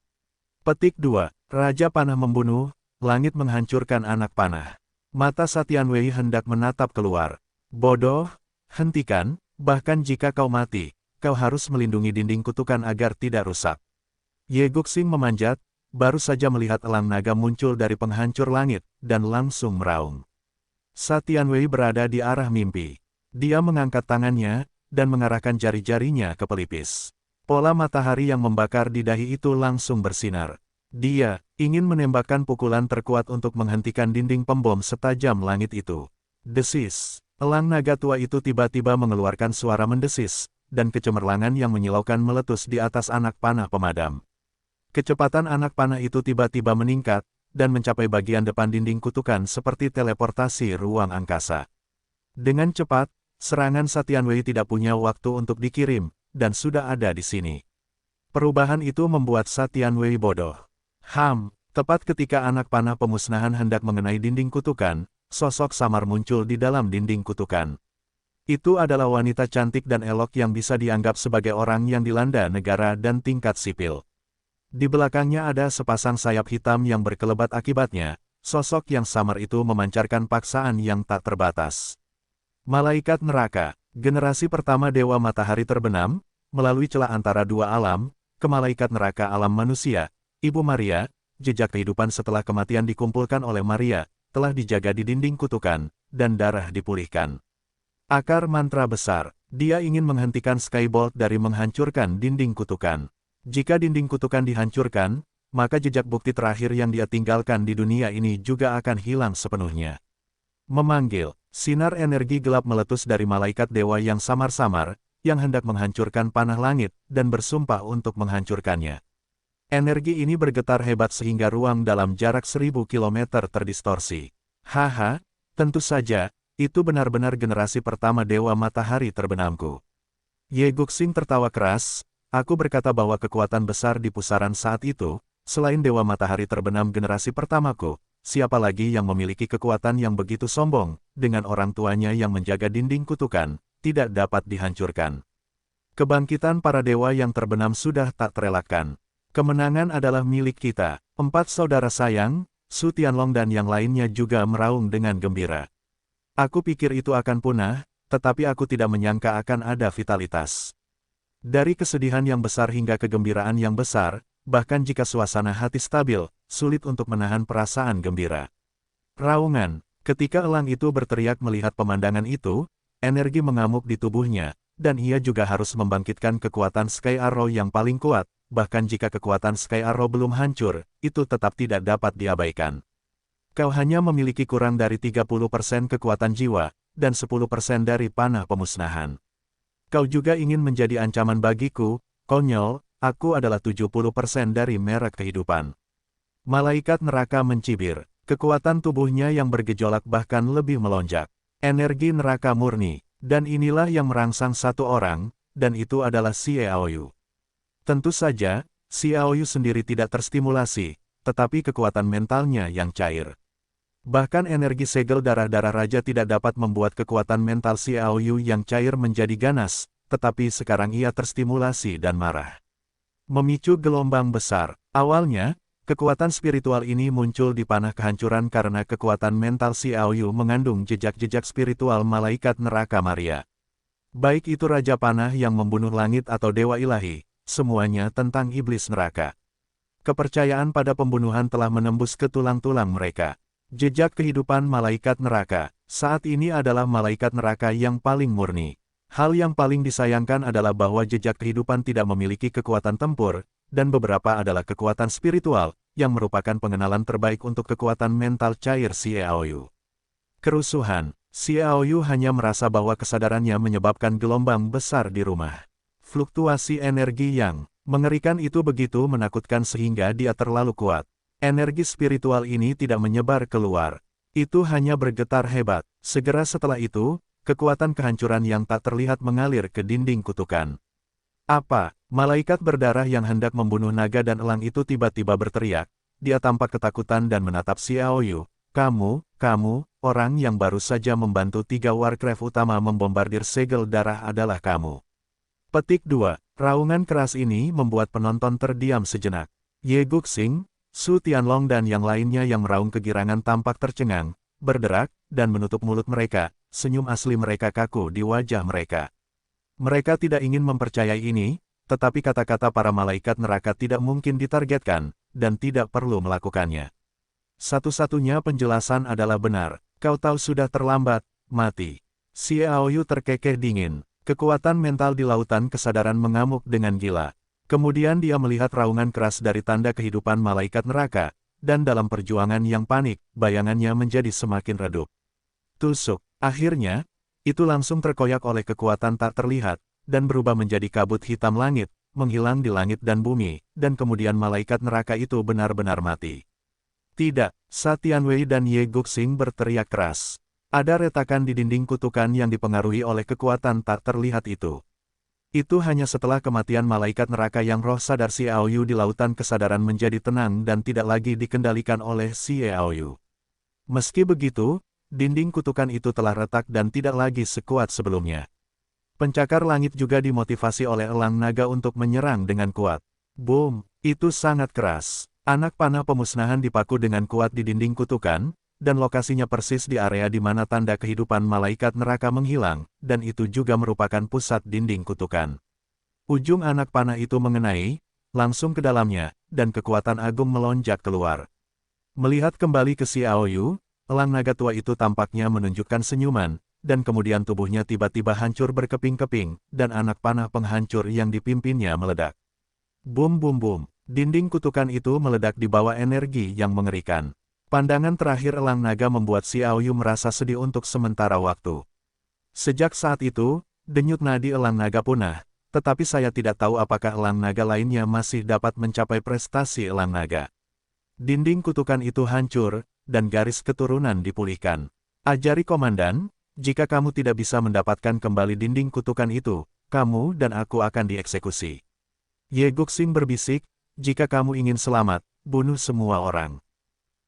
Petik 2. Raja Panah membunuh, langit menghancurkan anak panah. Mata Sa Tianwei hendak menatap keluar. Bodoh, hentikan, bahkan jika kau mati, kau harus melindungi dinding kutukan agar tidak rusak. Ye Guxing memanjat, baru saja melihat elang naga muncul dari penghancur langit, dan langsung meraung. Sa Tianwei berada di arah mimpi. Dia mengangkat tangannya, dan mengarahkan jari-jarinya ke pelipis. Pola matahari yang membakar di dahi itu langsung bersinar. Dia ingin menembakkan pukulan terkuat untuk menghentikan dinding pembom setajam langit itu. Desis. Elang naga tua itu tiba-tiba mengeluarkan suara mendesis, dan kecemerlangan yang menyilaukan meletus di atas anak panah pemadam. Kecepatan anak panah itu tiba-tiba meningkat, dan mencapai bagian depan dinding kutukan seperti teleportasi ruang angkasa. Dengan cepat, serangan Sa Tianwei tidak punya waktu untuk dikirim, dan sudah ada di sini. Perubahan itu membuat Sa Tianwei bodoh. Tepat ketika anak panah pemusnahan hendak mengenai dinding kutukan, sosok samar muncul di dalam dinding kutukan. Itu adalah wanita cantik dan elok yang bisa dianggap sebagai orang yang dilanda negara dan tingkat sipil. Di belakangnya ada sepasang sayap hitam yang berkelebat akibatnya, sosok yang samar itu memancarkan paksaan yang tak terbatas. Malaikat neraka, generasi pertama Dewa Matahari terbenam, melalui celah antara dua alam, ke malaikat neraka alam manusia, Ibu Maria, jejak kehidupan setelah kematian dikumpulkan oleh Maria, telah dijaga di dinding kutukan, dan darah dipulihkan. Akar mantra besar, dia ingin menghentikan Skybolt dari menghancurkan dinding kutukan. Jika dinding kutukan dihancurkan, maka jejak bukti terakhir yang dia tinggalkan di dunia ini juga akan hilang sepenuhnya. Memanggil, sinar energi gelap meletus dari malaikat dewa yang samar-samar, yang hendak menghancurkan panah langit, dan bersumpah untuk menghancurkannya. Energi ini bergetar hebat sehingga ruang dalam jarak 1000 km terdistorsi. Tentu saja, itu benar-benar generasi pertama Dewa Matahari terbenamku. Ye Guxing tertawa keras, aku berkata bahwa kekuatan besar di pusaran saat itu, selain Dewa Matahari terbenam generasi pertamaku, siapa lagi yang memiliki kekuatan yang begitu sombong, dengan orang tuanya yang menjaga dinding kutukan, tidak dapat dihancurkan. Kebangkitan para dewa yang terbenam sudah tak terelakkan. Kemenangan adalah milik kita. 4 saudara sayang, Su Tianlong dan yang lainnya juga meraung dengan gembira. Aku pikir itu akan punah, tetapi aku tidak menyangka akan ada vitalitas. Dari kesedihan yang besar hingga kegembiraan yang besar, bahkan jika suasana hati stabil, sulit untuk menahan perasaan gembira. Raungan, ketika elang itu berteriak melihat pemandangan itu, energi mengamuk di tubuhnya, dan ia juga harus membangkitkan kekuatan Sky Arrow yang paling kuat, bahkan jika kekuatan Sky Arrow belum hancur, itu tetap tidak dapat diabaikan. Kau hanya memiliki kurang dari 30% kekuatan jiwa, dan 10% dari panah pemusnahan. Kau juga ingin menjadi ancaman bagiku, konyol, aku adalah 70% dari merek kehidupan. Malaikat neraka mencibir, kekuatan tubuhnya yang bergejolak bahkan lebih melonjak. Energi neraka murni, dan inilah yang merangsang satu orang, dan itu adalah Xiaoyu. Tentu saja, Xiaoyu sendiri tidak terstimulasi, tetapi kekuatan mentalnya yang cair. Bahkan energi segel darah-darah raja tidak dapat membuat kekuatan mental Xiaoyu yang cair menjadi ganas, tetapi sekarang ia terstimulasi dan marah. Memicu gelombang besar. Awalnya, kekuatan spiritual ini muncul di panah kehancuran karena kekuatan mental Xiaoyu mengandung jejak-jejak spiritual malaikat neraka Maria. Baik itu Raja Panah yang membunuh langit atau Dewa Ilahi, semuanya tentang iblis neraka. Kepercayaan pada pembunuhan telah menembus ke tulang-tulang mereka. Jejak kehidupan malaikat neraka, saat ini adalah malaikat neraka yang paling murni. Hal yang paling disayangkan adalah bahwa jejak kehidupan tidak memiliki kekuatan tempur, dan beberapa adalah kekuatan spiritual, yang merupakan pengenalan terbaik untuk kekuatan mental cair Xiaoyu. Kerusuhan, Xiaoyu hanya merasa bahwa kesadarannya menyebabkan gelombang besar di rumah. Fluktuasi energi yang mengerikan itu begitu menakutkan sehingga dia terlalu kuat. Energi spiritual ini tidak menyebar keluar. Itu hanya bergetar hebat. Segera setelah itu, kekuatan kehancuran yang tak terlihat mengalir ke dinding kutukan. Apa? Malaikat berdarah yang hendak membunuh naga dan elang itu tiba-tiba berteriak. Dia tampak ketakutan dan menatap Xiaoyu. Kamu, orang yang baru saja membantu 3 Warcraft utama membombardir segel darah adalah kamu. Petik 2. Raungan keras ini membuat penonton terdiam sejenak. Ye Guxing, Su Tianlong dan yang lainnya yang meraung kegirangan tampak tercengang, berderak, dan menutup mulut mereka, senyum asli mereka kaku di wajah mereka. Mereka tidak ingin mempercayai ini, tetapi kata-kata para malaikat neraka tidak mungkin ditargetkan, dan tidak perlu melakukannya. Satu-satunya penjelasan adalah benar, kau tahu sudah terlambat, mati. Xiaoyu terkekeh dingin, kekuatan mental di lautan kesadaran mengamuk dengan gila. Kemudian dia melihat raungan keras dari tanda kehidupan malaikat neraka, dan dalam perjuangan yang panik, bayangannya menjadi semakin redup. Tusuk, akhirnya, itu langsung terkoyak oleh kekuatan tak terlihat, dan berubah menjadi kabut hitam langit, menghilang di langit dan bumi, dan kemudian malaikat neraka itu benar-benar mati. Tidak, Sa Tianwei dan Ye Guxing berteriak keras. Ada retakan di dinding kutukan yang dipengaruhi oleh kekuatan tak terlihat itu. Itu hanya setelah kematian malaikat neraka yang roh sadar Xiaoyu di lautan kesadaran menjadi tenang dan tidak lagi dikendalikan oleh Xiaoyu. Meski begitu, dinding kutukan itu telah retak dan tidak lagi sekuat sebelumnya. Pencakar langit juga dimotivasi oleh elang naga untuk menyerang dengan kuat. Boom, itu sangat keras. Anak panah pemusnahan dipaku dengan kuat di dinding kutukan, dan lokasinya persis di area di mana tanda kehidupan malaikat neraka menghilang, dan itu juga merupakan pusat dinding kutukan. Ujung anak panah itu mengenai, langsung ke dalamnya, dan kekuatan agung melonjak keluar. Melihat kembali ke Xiaoyu, elang naga tua itu tampaknya menunjukkan senyuman, dan kemudian tubuhnya tiba-tiba hancur berkeping-keping, dan anak panah penghancur yang dipimpinnya meledak. Boom boom boom. Dinding kutukan itu meledak di bawah energi yang mengerikan. Pandangan terakhir elang naga membuat Xiaoyu merasa sedih untuk sementara waktu. Sejak saat itu, denyut nadi elang naga punah, tetapi saya tidak tahu apakah elang naga lainnya masih dapat mencapai prestasi elang naga. Dinding kutukan itu hancur, dan garis keturunan dipulihkan. Ajari komandan, jika kamu tidak bisa mendapatkan kembali dinding kutukan itu, kamu dan aku akan dieksekusi. Ye Guxing berbisik, jika kamu ingin selamat, bunuh semua orang.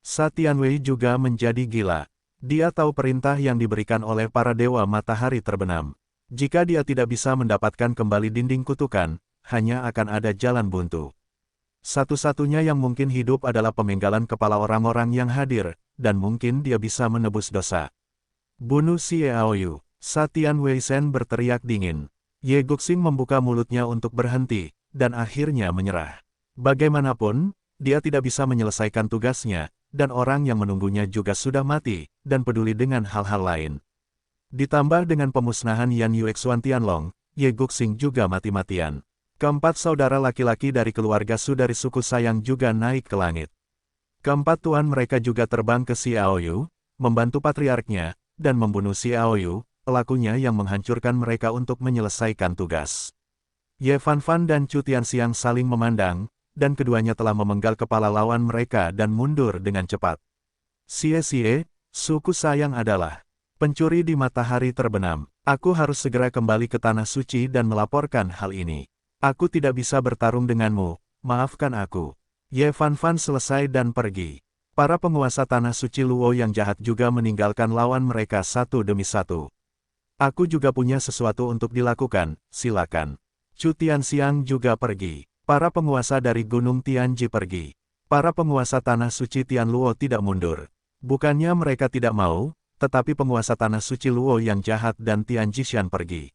Sa Tianwei juga menjadi gila. Dia tahu perintah yang diberikan oleh para dewa matahari terbenam. Jika dia tidak bisa mendapatkan kembali dinding kutukan, hanya akan ada jalan buntu. Satu-satunya yang mungkin hidup adalah pemenggalan kepala orang-orang yang hadir, dan mungkin dia bisa menebus dosa. Bunuh Xiaoyu. Sa Tianwei Shen berteriak dingin. Ye Guxing membuka mulutnya untuk berhenti, dan akhirnya menyerah. Bagaimanapun, dia tidak bisa menyelesaikan tugasnya, dan orang yang menunggunya juga sudah mati, dan peduli dengan hal-hal lain. Ditambah dengan pemusnahan Yan Yuexuan Tianlong, Ye Guxing juga mati-matian. Keempat saudara laki-laki dari keluarga Su dari suku Sayang juga naik ke langit. Keempat tuan mereka juga terbang ke Xiaoyu, membantu patriarknya, dan membunuh Xiaoyu, pelakunya yang menghancurkan mereka untuk menyelesaikan tugas. Ye Fanfan dan Chu Tianxiang saling memandang, dan keduanya telah memenggal kepala lawan mereka dan mundur dengan cepat. Xie, suku Sayang adalah pencuri di matahari terbenam. Aku harus segera kembali ke Tanah Suci dan melaporkan hal ini. Aku tidak bisa bertarung denganmu, maafkan aku. Ye Fanfan selesai dan pergi. Para penguasa Tanah Suci Luo yang jahat juga meninggalkan lawan mereka satu demi satu. Aku juga punya sesuatu untuk dilakukan, silakan. Chu Tianxiang juga pergi. Para penguasa dari Gunung Tianji pergi. Para penguasa Tanah Suci Tian Luo tidak mundur. Bukannya mereka tidak mau, tetapi penguasa Tanah Suci Luo yang jahat dan Tianjishan pergi.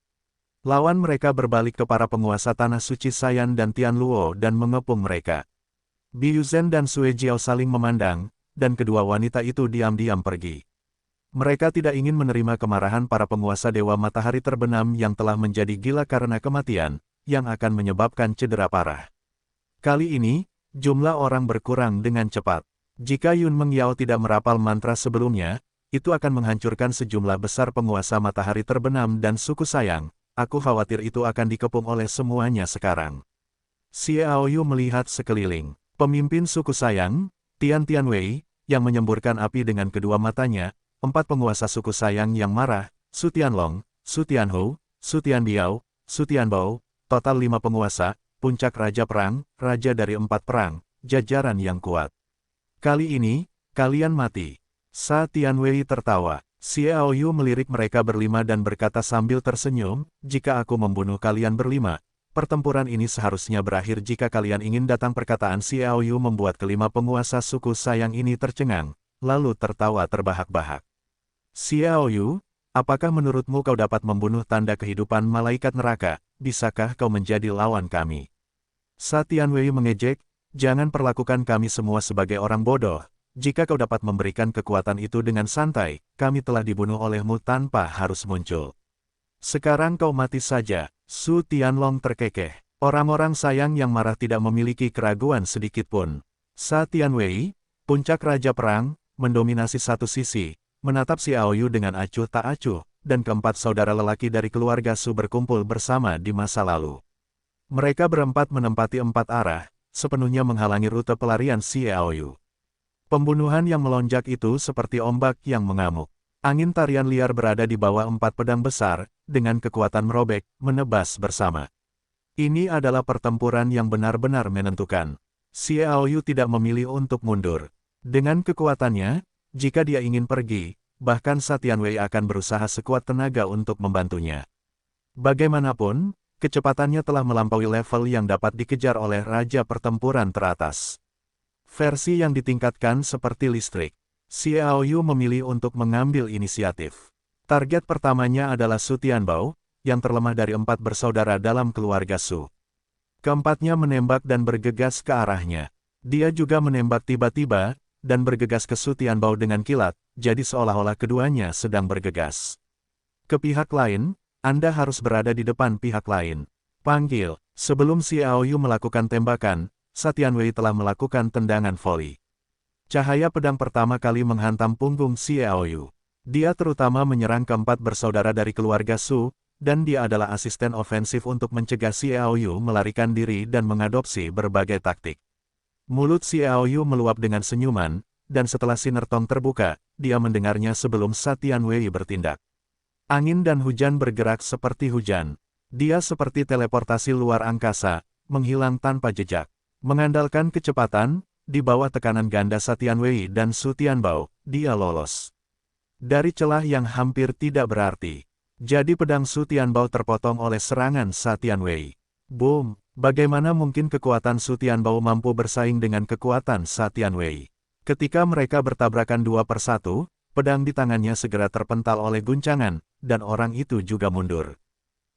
Lawan mereka berbalik ke para penguasa Tanah Suci Sayan dan Tian Luo dan mengepung mereka. Biu Zhen dan Sue Jiao saling memandang, dan kedua wanita itu diam-diam pergi. Mereka tidak ingin menerima kemarahan para penguasa Dewa Matahari terbenam yang telah menjadi gila karena kematian, yang akan menyebabkan cedera parah. Kali ini, jumlah orang berkurang dengan cepat. Jika Yun Mengyao tidak merapal mantra sebelumnya, itu akan menghancurkan sejumlah besar penguasa matahari terbenam dan suku Sayang. Aku khawatir itu akan dikepung oleh semuanya sekarang. Xiaoyu melihat sekeliling. Pemimpin suku Sayang, Tian Tianwei, yang menyemburkan api dengan kedua matanya, 4 penguasa suku Sayang yang marah, Su Tianlong, Su Tianhou, Su Tianbiao, Su Tianbao, total 5 penguasa, puncak Raja Perang, Raja dari 4 perang, jajaran yang kuat. Kali ini, kalian mati. Sa Tianwei tertawa. Xiao Yu melirik mereka berlima dan berkata sambil tersenyum, jika aku membunuh kalian berlima, pertempuran ini seharusnya berakhir. Jika kalian ingin datang. Perkataan Xiao Yu membuat kelima penguasa suku Sayang ini tercengang, lalu tertawa terbahak-bahak. Xiao Yu, apakah menurutmu kau dapat membunuh tanda kehidupan malaikat neraka? Bisakah kau menjadi lawan kami? Sa Tianwei mengejek, jangan perlakukan kami semua sebagai orang bodoh. Jika kau dapat memberikan kekuatan itu dengan santai, kami telah dibunuh olehmu tanpa harus muncul. Sekarang kau mati saja. Su Tianlong terkekeh. Orang-orang Sayang yang marah tidak memiliki keraguan sedikitpun. Sa Tianwei, puncak Raja Perang, mendominasi satu sisi, menatap Xiao Yu dengan acuh tak acuh, dan keempat saudara lelaki dari keluarga Su berkumpul bersama di masa lalu. Mereka berempat menempati 4 arah, sepenuhnya menghalangi rute pelarian Xiao Yu. Pembunuhan yang melonjak itu seperti ombak yang mengamuk. Angin tarian liar berada di bawah 4 pedang besar, dengan kekuatan merobek, menebas bersama. Ini adalah pertempuran yang benar-benar menentukan. Xiao Yu tidak memilih untuk mundur. Dengan kekuatannya, jika dia ingin pergi, bahkan Sa Tianwei akan berusaha sekuat tenaga untuk membantunya. Bagaimanapun, kecepatannya telah melampaui level yang dapat dikejar oleh Raja Pertempuran teratas. Versi yang ditingkatkan seperti listrik. Xiao Yu memilih untuk mengambil inisiatif. Target pertamanya adalah Su Tianbao, yang terlemah dari 4 bersaudara dalam keluarga Su. Keempatnya menembak dan bergegas ke arahnya. Dia juga menembak tiba-tiba, dan bergegas ke Su Tianbao dengan kilat, jadi seolah-olah keduanya sedang bergegas. Ke pihak lain, Anda harus berada di depan pihak lain. Panggil. Sebelum Xiao Yu melakukan tembakan, Sa Tianwei telah melakukan tendangan voli. Cahaya pedang pertama kali menghantam punggung Xiao Yu. Dia terutama menyerang keempat bersaudara dari keluarga Su, dan dia adalah asisten ofensif untuk mencegah Xiao Yu melarikan diri dan mengadopsi berbagai taktik. Mulut Xiao Yu meluap dengan senyuman, dan setelah sinar tong terbuka, dia mendengarnya sebelum Sa Tianwei bertindak. Angin dan hujan bergerak seperti hujan. Dia seperti teleportasi luar angkasa, menghilang tanpa jejak. Mengandalkan kecepatan, di bawah tekanan ganda Sa Tianwei dan Su Tianbao, dia lolos. Dari celah yang hampir tidak berarti. Jadi pedang Su Tianbao terpotong oleh serangan Sa Tianwei. Boom! Bagaimana mungkin kekuatan Su Tianbao mampu bersaing dengan kekuatan Sa Tianwei? Ketika mereka bertabrakan 2 per 1, pedang di tangannya segera terpental oleh guncangan, dan orang itu juga mundur.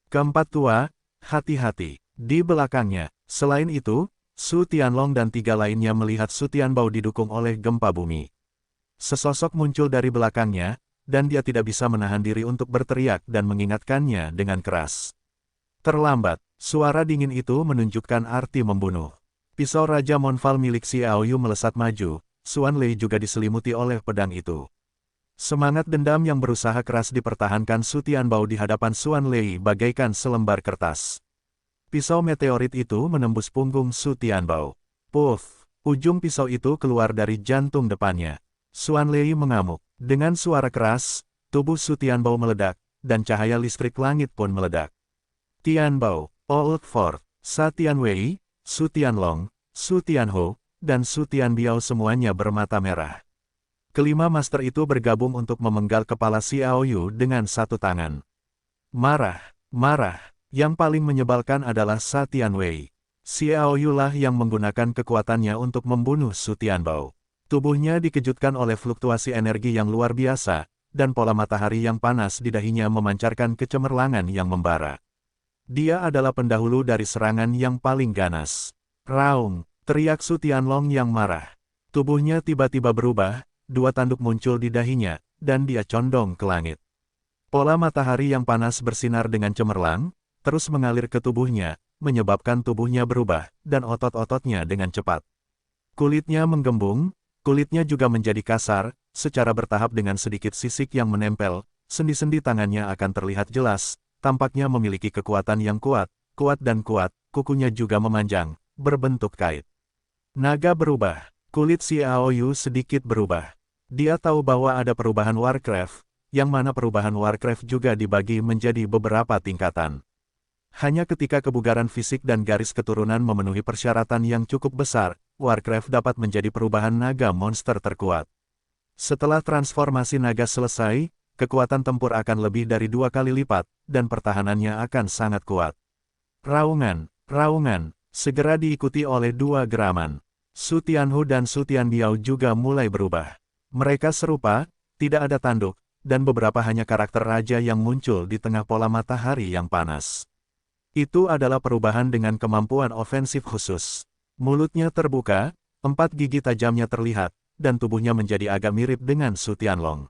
Keempat tua, hati-hati. Di belakangnya, selain itu, Su Tianlong dan 3 lainnya melihat Su Tianbao didukung oleh gempa bumi. Sesosok muncul dari belakangnya, dan dia tidak bisa menahan diri untuk berteriak dan mengingatkannya dengan keras. Terlambat, suara dingin itu menunjukkan arti membunuh. Pisau Raja Monval milik Xiao Yu melesat maju, Xuan Lei juga diselimuti oleh pedang itu. Semangat dendam yang berusaha keras dipertahankan Su Tianbao di hadapan Xuan Lei bagaikan selembar kertas. Pisau meteorit itu menembus punggung Su Tianbao. Puff! Ujung pisau itu keluar dari jantung depannya. Xuan Lei mengamuk. Dengan suara keras, tubuh Su Tianbao meledak, dan cahaya listrik langit pun meledak. Tianbao, Old Fort, Sa Tianwei, Su Tianlong, Su Tianhou, dan Su Tianbiao semuanya bermata merah. Kelima master itu bergabung untuk memenggal kepala Xiao Yu dengan satu tangan. Marah, marah. Yang paling menyebalkan adalah Sa Tianwei. Xiao Yu lah yang menggunakan kekuatannya untuk membunuh Su Tianbao. Tubuhnya dikejutkan oleh fluktuasi energi yang luar biasa, dan pola matahari yang panas di dahinya memancarkan kecemerlangan yang membara. Dia adalah pendahulu dari serangan yang paling ganas. Raung! Teriak Su Tianlong yang marah. Tubuhnya tiba-tiba berubah, 2 tanduk muncul di dahinya, dan dia condong ke langit. Pola matahari yang panas bersinar dengan cemerlang, terus mengalir ke tubuhnya, menyebabkan tubuhnya berubah, dan otot-ototnya dengan cepat. Kulitnya menggembung, kulitnya juga menjadi kasar, secara bertahap dengan sedikit sisik yang menempel, sendi-sendi tangannya akan terlihat jelas, tampaknya memiliki kekuatan yang kuat, kuat, kukunya juga memanjang, berbentuk kait. Naga berubah, Kulit Xiaoyu sedikit berubah. Dia tahu bahwa ada perubahan Warcraft, yang mana perubahan Warcraft juga dibagi menjadi beberapa tingkatan. Hanya ketika kebugaran fisik dan garis keturunan memenuhi persyaratan yang cukup besar, Warcraft dapat menjadi perubahan naga monster terkuat. Setelah transformasi naga selesai, kekuatan tempur akan lebih dari 2 kali lipat, dan pertahanannya akan sangat kuat. Raungan, segera diikuti oleh 2 geraman. Su Tianhu dan Su Tianbiao juga mulai berubah. Mereka serupa, tidak ada tanduk, dan beberapa hanya karakter raja yang muncul di tengah pola matahari yang panas. Itu adalah perubahan dengan kemampuan ofensif khusus. Mulutnya terbuka, 4 gigi tajamnya terlihat, dan tubuhnya menjadi agak mirip dengan Su Tianlong.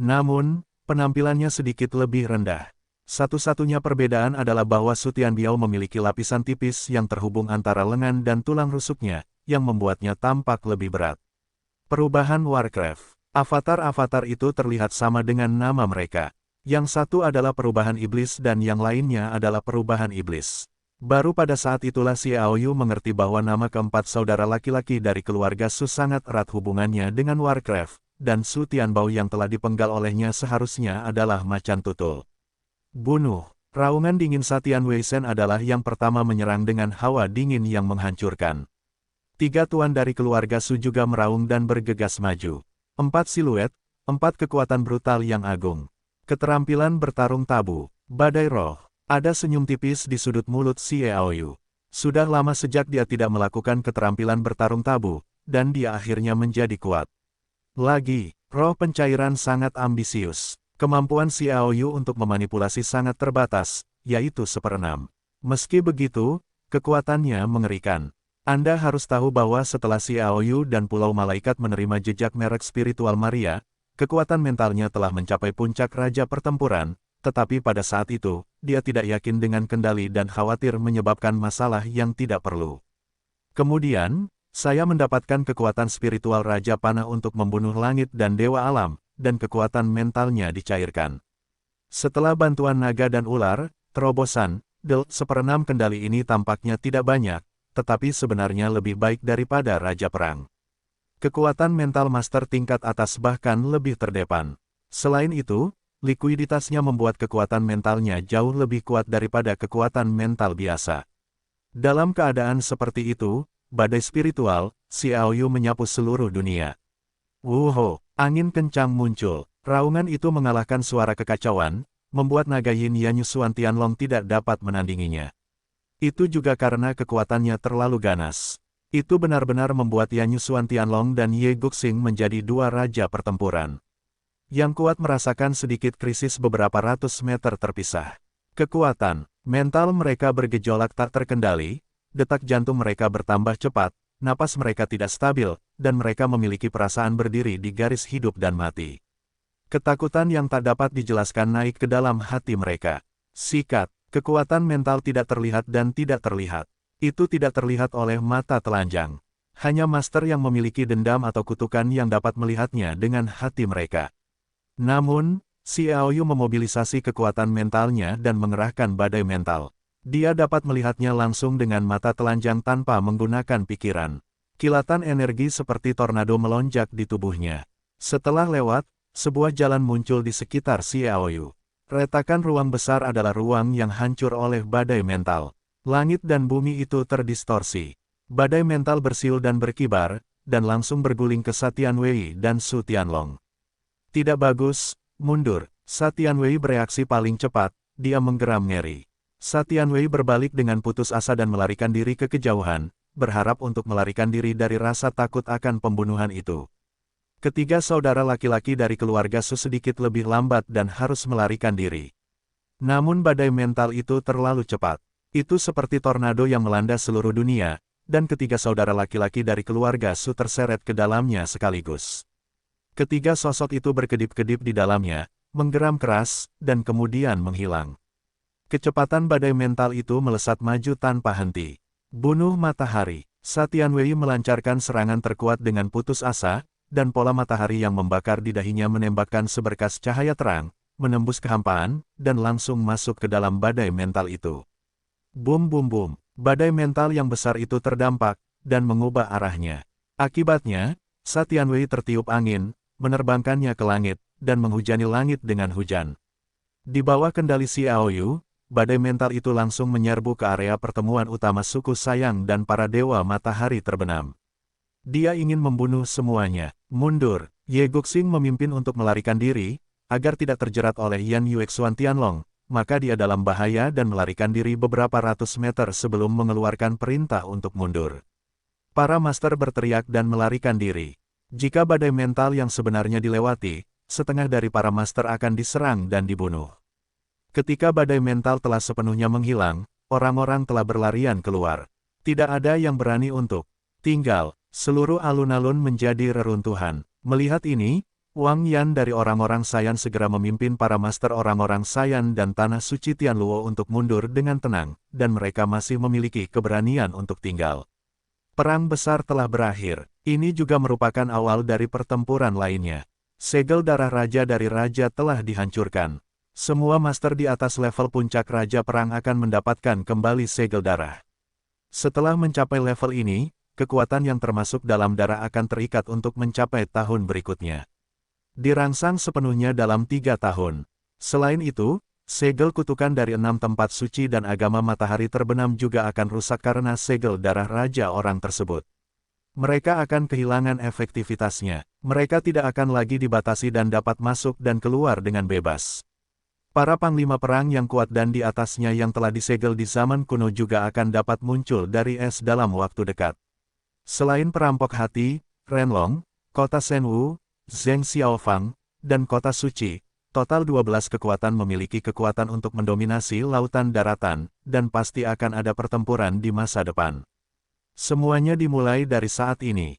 Namun, penampilannya sedikit lebih rendah. Satu-satunya perbedaan adalah bahwa Su Tianbiao memiliki lapisan tipis yang terhubung antara lengan dan tulang rusuknya, yang membuatnya tampak lebih berat. Perubahan Warcraft. Avatar-avatar itu terlihat sama dengan nama mereka. Yang satu adalah perubahan iblis dan yang lainnya adalah perubahan iblis. Baru pada saat itulah Xiaoyu mengerti bahwa nama keempat saudara laki-laki dari keluarga Su sangat erat hubungannya dengan Warcraft, dan Su Tianbao yang telah dipenggal olehnya seharusnya adalah macan tutul. Bunuh. Raungan dingin Satian Weisen adalah yang pertama menyerang dengan hawa dingin yang menghancurkan. 3 tuan dari keluarga Su juga meraung dan bergegas maju. 4 siluet, 4 kekuatan brutal yang agung. Keterampilan bertarung tabu, badai roh. Ada senyum tipis di sudut mulut Xiaoyu. Sudah lama sejak dia tidak melakukan keterampilan bertarung tabu, dan dia akhirnya menjadi kuat. Lagi, roh pencairan sangat ambisius. Kemampuan Xiaoyu untuk memanipulasi sangat terbatas, yaitu 1/6. Meski begitu, kekuatannya mengerikan. Anda harus tahu bahwa setelah Xiaoyu dan Pulau Malaikat menerima jejak merek spiritual Maria, kekuatan mentalnya telah mencapai puncak raja pertempuran, tetapi pada saat itu, dia tidak yakin dengan kendali dan khawatir menyebabkan masalah yang tidak perlu. Kemudian, saya mendapatkan kekuatan spiritual Raja Panah untuk membunuh langit dan dewa alam, dan kekuatan mentalnya dicairkan. Setelah bantuan naga dan ular, terobosan, 1/6 kendali ini tampaknya tidak banyak, tetapi sebenarnya lebih baik daripada Raja Perang. Kekuatan mental master tingkat atas bahkan lebih terdepan. Selain itu, likuiditasnya membuat kekuatan mentalnya jauh lebih kuat daripada kekuatan mental biasa. Dalam keadaan seperti itu, badai spiritual, Xiaoyu menyapu seluruh dunia. Wuho, angin kencang muncul. Raungan itu mengalahkan suara kekacauan, membuat naga Yin Yanyu Xuan Tianlong tidak dapat menandinginya. Itu juga karena kekuatannya terlalu ganas. Itu benar-benar membuat Yanyu Xuan Tianlong dan Ye Guxing menjadi 2 raja pertempuran. Yang kuat merasakan sedikit krisis beberapa ratus meter terpisah. Kekuatan mental mereka bergejolak tak terkendali, detak jantung mereka bertambah cepat, napas mereka tidak stabil, dan mereka memiliki perasaan berdiri di garis hidup dan mati. Ketakutan yang tak dapat dijelaskan naik ke dalam hati mereka. Sikat, kekuatan mental tidak terlihat dan tidak terlihat. Itu tidak terlihat oleh mata telanjang. Hanya master yang memiliki dendam atau kutukan yang dapat melihatnya dengan hati mereka. Namun, Xiaoyu memobilisasi kekuatan mentalnya dan mengerahkan badai mental. Dia dapat melihatnya langsung dengan mata telanjang tanpa menggunakan pikiran. Kilatan energi seperti tornado melonjak di tubuhnya. Setelah lewat, sebuah jalan muncul di sekitar Xiaoyu. Retakan ruang besar adalah ruang yang hancur oleh badai mental. Langit dan bumi itu terdistorsi. Badai mental bersiul dan berkibar, dan langsung berguling ke Satian Wei dan Su Tianlong. Tidak bagus, mundur. Satian Wei bereaksi paling cepat, dia menggeram ngeri. Satian Wei berbalik dengan putus asa dan melarikan diri ke kejauhan, berharap untuk melarikan diri dari rasa takut akan pembunuhan itu. Ketiga saudara laki-laki dari keluarga Su sedikit lebih lambat dan harus melarikan diri. Namun badai mental itu terlalu cepat. Itu seperti tornado yang melanda seluruh dunia, dan ketiga saudara laki-laki dari keluarga Su terseret ke dalamnya sekaligus. Ketiga sosok itu berkedip-kedip di dalamnya, menggeram keras, dan kemudian menghilang. Kecepatan badai mental itu melesat maju tanpa henti. Bunuh matahari. Satian Wei melancarkan serangan terkuat dengan putus asa, dan pola matahari yang membakar di dahinya menembakkan seberkas cahaya terang, menembus kehampaan, dan langsung masuk ke dalam badai mental itu. Bum bum bum. Badai mental yang besar itu terdampak, dan mengubah arahnya. Akibatnya, Sa Tianwei tertiup angin, menerbangkannya ke langit, dan menghujani langit dengan hujan. Di bawah kendali Xiao Yu, badai mental itu langsung menyerbu ke area pertemuan utama suku Sayang dan para dewa matahari terbenam. Dia ingin membunuh semuanya. Mundur, Ye Guxing memimpin untuk melarikan diri, agar tidak terjerat oleh Yan Yuexuan Tianlong, maka dia dalam bahaya dan melarikan diri beberapa ratus meter sebelum mengeluarkan perintah untuk mundur. Para master berteriak dan melarikan diri. Jika badai mental yang sebenarnya dilewati, setengah dari para master akan diserang dan dibunuh. Ketika badai mental telah sepenuhnya menghilang, orang-orang telah berlarian keluar. Tidak ada yang berani untuk tinggal. Seluruh alun-alun menjadi reruntuhan. Melihat ini, Wang Yan dari orang-orang Saiyan segera memimpin para master orang-orang Saiyan dan Tanah Suci Tianluo untuk mundur dengan tenang, dan mereka masih memiliki keberanian untuk tinggal. Perang besar telah berakhir. Ini juga merupakan awal dari pertempuran lainnya. Segel darah raja dari raja telah dihancurkan. Semua master di atas level puncak raja perang akan mendapatkan kembali segel darah. Setelah mencapai level ini, kekuatan yang termasuk dalam darah akan terikat untuk mencapai tahun berikutnya. Dirangsang sepenuhnya dalam 3 tahun. Selain itu, segel kutukan dari 6 tempat suci dan agama matahari terbenam juga akan rusak karena segel darah raja orang tersebut. Mereka akan kehilangan efektivitasnya. Mereka tidak akan lagi dibatasi dan dapat masuk dan keluar dengan bebas. Para panglima perang yang kuat dan di atasnya yang telah disegel di zaman kuno juga akan dapat muncul dari es dalam waktu dekat. Selain perampok hati, Renlong, kota Shenwu, Zheng Xiaofang, dan kota suci, total 12 kekuatan memiliki kekuatan untuk mendominasi lautan daratan, dan pasti akan ada pertempuran di masa depan. Semuanya dimulai dari saat ini.